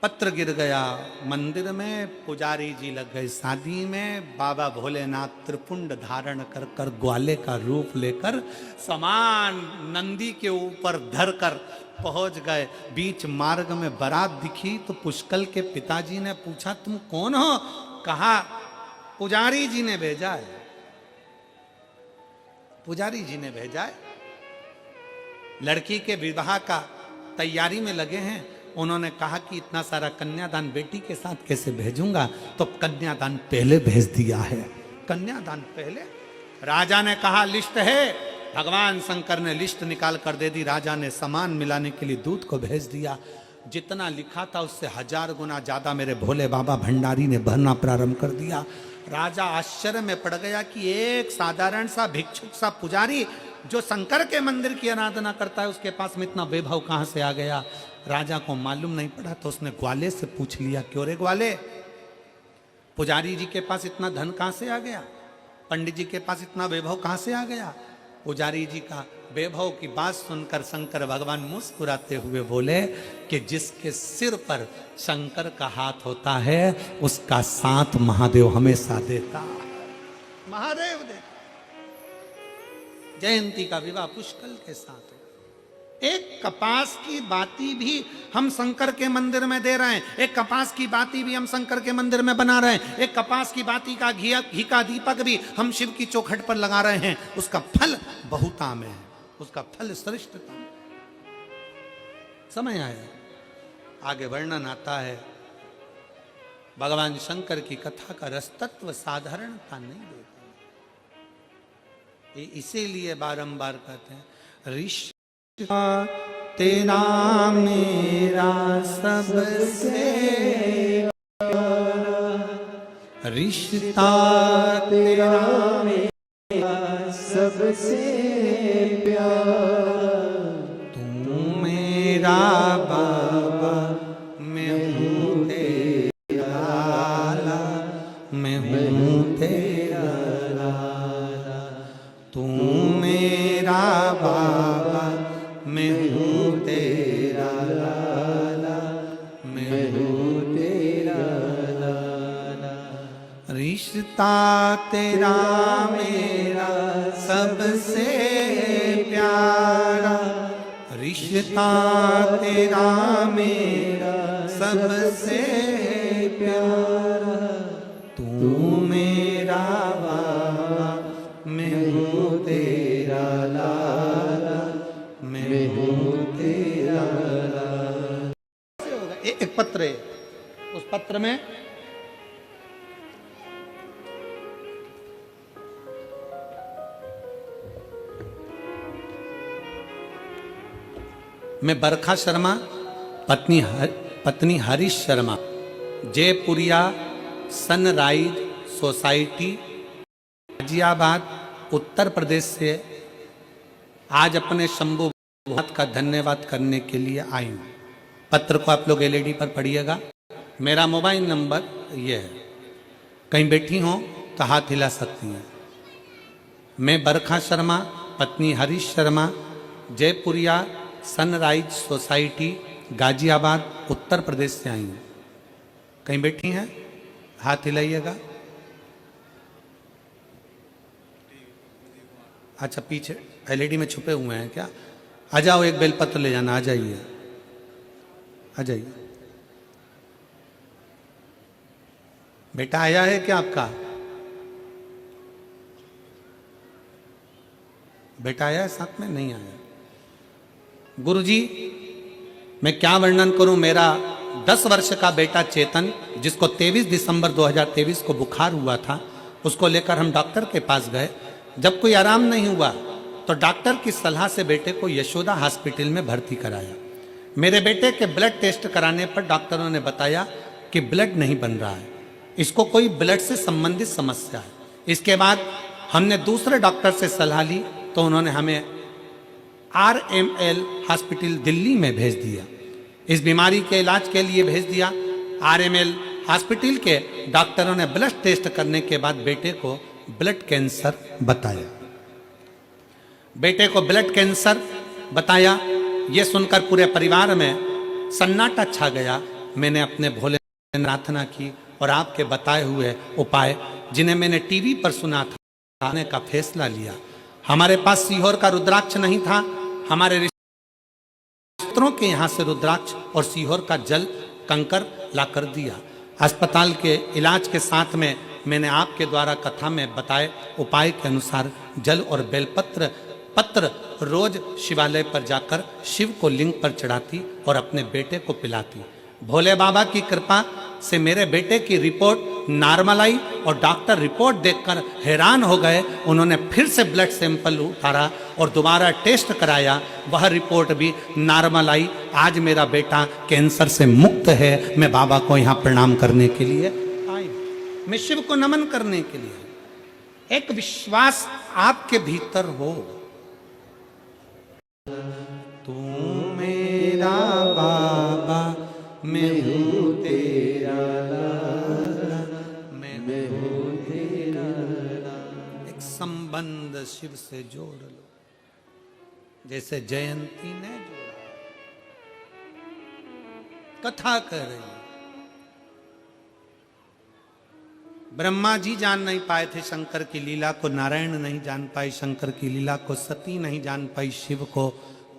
पत्र गिर गया मंदिर में, पुजारी जी लग गए शादी में, बाबा भोलेनाथ त्रिपुंड धारण कर कर ग्वाले का रूप लेकर समान नंदी के ऊपर धरकर पहुंच गए। बीच मार्ग में बारात दिखी तो पुष्कल के पिताजी ने पूछा, तुम कौन हो? कहा, पुजारी जी ने भेजा है, पुजारी जी ने भेजा है। लड़की के विवाह का तैयारी में लगे हैं। उन्होंने कहा कि इतना सारा कन्यादान बेटी के साथ कैसे भेजूंगा, तो कन्यादान पहले भेज दिया है। कन्यादान पहले। राजा ने कहा लिस्ट है, भगवान शंकर ने लिस्ट निकाल कर दे दी। राजा ने सामान मिलाने के लिए दूत को भेज दिया। जितना लिखा था उससे 1000 गुना ज्यादा मेरे भोले बाबा भंडारी ने भरना प्रारंभ कर दिया। राजा आश्चर्य में पड़ गया कि एक साधारण सा भिक्षुक सा पुजारी जो शंकर के मंदिर की आराधना करता है, उसके पास में इतना वैभव कहां से आ गया। राजा को मालूम नहीं पड़ा तो उसने ग्वाले से पूछ लिया, क्यों रे ग्वाले, पुजारी जी के पास इतना धन कहां से आ गया, पंडित जी के पास इतना वैभव कहां से आ गया। पुजारी जी का वैभव की बात सुनकर शंकर भगवान मुस्कुराते हुए बोले कि जिसके सिर पर शंकर का हाथ होता है उसका साथ महादेव हमेशा देता है। महादेव देता। जयंती का विवाह पुष्कल के साथ। एक कपास की बाती भी हम शंकर के मंदिर में दे रहे हैं, एक कपास की बाती भी हम शंकर के मंदिर में बना रहे हैं, एक कपास की बाती का घी का दीपक भी हम शिव की चौखट पर लगा रहे हैं। उसका फल बहुता में है, उसका फल श्रेष्ठता में। समय आया, आगे वर्णन आता है। भगवान शंकर की कथा का रस तत्व साधारणता नहीं देता, इसीलिए बारंबार कहते हैं रिश्ता तेरा मेरा सबसे प्यारा, रिश्ता तेरा मेरा सबसे प्यारा, तू मेरा बाबा मैं हूँ तेरा लाला, मैं हूँ तेरा लाला, तू मेरा बाबा मैं हूँ तेरा लाला, मैं हूँ तेरा लाला, रिश्ता तेरा मेरा सबसे प्यारा, रिश्ता तेरा मेरा सबसे प्यारा। तू मेरा बाबा, मैं हूँ तेरा लाला, मैं हूँ तेरा लाला। एक पत्र है, उस पत्र में मैं बरखा शर्मा, पत्नी हरीश शर्मा, जयपुरिया सनराइज सोसाइटी, गाजियाबाद, उत्तर प्रदेश से आज अपने शंभु भगवत का धन्यवाद करने के लिए आई हूँ। पत्र को आप लोग एलईडी पर पढ़िएगा। मेरा मोबाइल नंबर ये है, कहीं बैठी हो तो हाथ हिला सकती हैं। मैं बरखा शर्मा, पत्नी हरीश शर्मा, जयपुरिया सनराइज सोसाइटी, गाजियाबाद, उत्तर प्रदेश से आई हूँ। कहीं बैठी हैं, हाथ हिलाइएगा। अच्छा, पीछे एलईडी में छुपे हुए हैं क्या? आ जाओ, एक बेलपत्र ले जाना। आ जाइए, आ जाइए। बेटा आया है क्या आपका? बेटा आया है साथ में? नहीं आया। गुरुजी, मैं क्या वर्णन करूं। मेरा 10 वर्ष का बेटा चेतन, जिसको 23 दिसंबर 2023 को बुखार हुआ था, उसको लेकर हम डॉक्टर के पास गए। जब कोई आराम नहीं हुआ तो डॉक्टर की सलाह से बेटे को यशोदा हॉस्पिटल में भर्ती कराया। मेरे बेटे के ब्लड टेस्ट कराने पर डॉक्टरों ने बताया कि ब्लड नहीं बन रहा है, इसको कोई ब्लड से संबंधित समस्या है। इसके बाद हमने दूसरे डॉक्टर से सलाह ली तो उन्होंने हमें RML हॉस्पिटल दिल्ली में भेज दिया। इस बीमारी के इलाज के लिए भेज दिया। RML हॉस्पिटल के डॉक्टरों ने ब्लड टेस्ट करने के बाद बेटे को ब्लड कैंसर बताया। बेटे को ब्लड कैंसर बताया, यह सुनकर पूरे परिवार में सन्नाटा छा गया। मैंने अपने भोले से प्रार्थना की और आपके बताए हुए उपाय, जिन्हें मैंने टीवी पर सुना था, आने का फैसला लिया। हमारे पास सीहोर का रुद्राक्ष नहीं था। हमारे रिश्तेदारों के यहाँ से रुद्राक्ष और सीहोर का जल कंकर ला कर दिया। अस्पताल के इलाज के साथ में मैंने आपके द्वारा कथा में बताए उपाय के अनुसार जल और बेलपत्र पत्र रोज शिवालय पर जाकर शिव को लिंग पर चढ़ाती और अपने बेटे को पिलाती। भोले बाबा की कृपा से मेरे बेटे की रिपोर्ट नॉर्मल आई और डॉक्टर रिपोर्ट देखकर हैरान हो गए। उन्होंने फिर से ब्लड सैंपल उतारा और दोबारा टेस्ट कराया, वह रिपोर्ट भी नॉर्मल आई। आज मेरा बेटा कैंसर से मुक्त है। मैं बाबा को यहाँ प्रणाम करने के लिए आई, मैं शिव को नमन करने के लिए। एक विश्वास आपके भीतर हो, तू मेरा बाबा, मैं हूँ तेरा लाला, मैं हूँ तेरा लाला। एक संबंध शिव से जोड़ लो, जैसे जयंती ने जोड़ा। कथा कर रही है। ब्रह्मा जी जान नहीं पाए थे शंकर की लीला को, नारायण नहीं जान पाई शंकर की लीला को, सती नहीं जान पाई शिव को।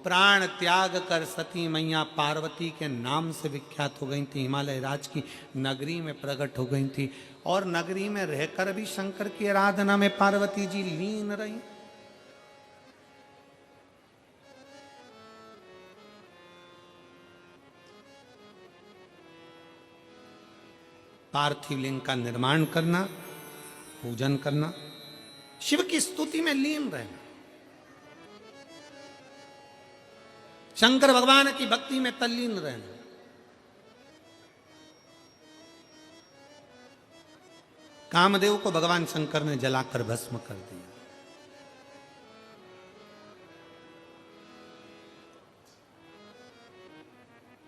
प्राण त्याग कर सती मैया पार्वती के नाम से विख्यात हो गई थी, हिमालय राज की नगरी में प्रकट हो गई थी। और नगरी में रहकर भी शंकर की आराधना में पार्वती जी लीन रही। पार्थिव लिंग का निर्माण करना, पूजन करना, शिव की स्तुति में लीन रहना, शंकर भगवान की भक्ति में तल्लीन रहना। कामदेव को भगवान शंकर ने जलाकर भस्म कर दिया।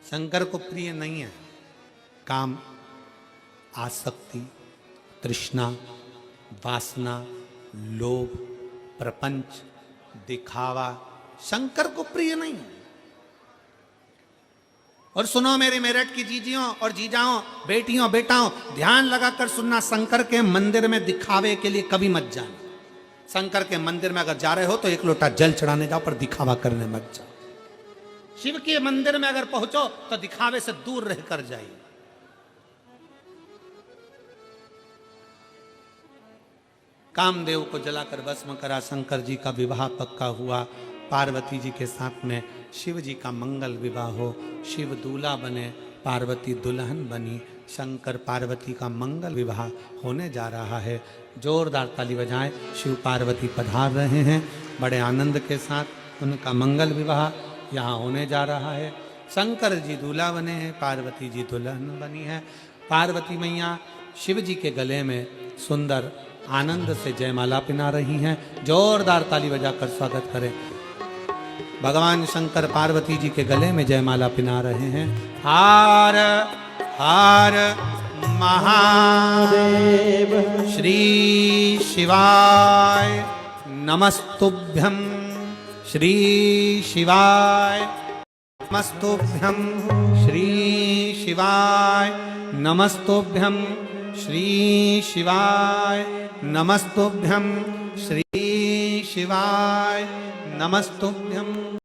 शंकर को प्रिय नहीं है काम, आसक्ति, तृष्णा, वासना, लोभ, प्रपंच, दिखावा शंकर को प्रिय नहीं है। और सुनो मेरे मेरठ की जीजियों और जीजाओं, बेटियों बेटाओं, ध्यान लगाकर सुनना। शंकर के मंदिर में दिखावे के लिए कभी मत जाना। शंकर के मंदिर में अगर जा रहे हो तो एक लोटा जल चढ़ाने जाओ, पर दिखावा करने मत जाओ। शिव के मंदिर में अगर पहुंचो तो दिखावे से दूर रहकर जाइए। कामदेव को जलाकर भस्म करा, शंकर जी का विवाह पक्का हुआ। पार्वती जी के साथ में शिव जी का मंगल विवाह हो, शिव दूल्हा बने, पार्वती दुल्हन बनी। शंकर पार्वती का मंगल विवाह होने जा रहा है। जोरदार ताली बजाएं, शिव पार्वती पधार रहे हैं। बड़े आनंद के साथ उनका मंगल विवाह यहाँ होने जा रहा है। शंकर जी दूल्हा बने हैं, पार्वती जी दुल्हन बनी है। पार्वती मैया शिव जी के गले में सुंदर आनंद से जयमाला पिना रही हैं। जोरदार ताली बजाकर स्वागत करें। भगवान शंकर पार्वती जी के गले में जयमाला पिना रहे हैं। हार हार महादेव श्री शिवाय नमस्तुभ्यं, श्री शिवाय नमस्तुभ्यं, श्री शिवाय नमस्तुभ्यं, श्री शिवाय नमस्तुभ्यं, श्री शिवाय नमस्तुभ्यं।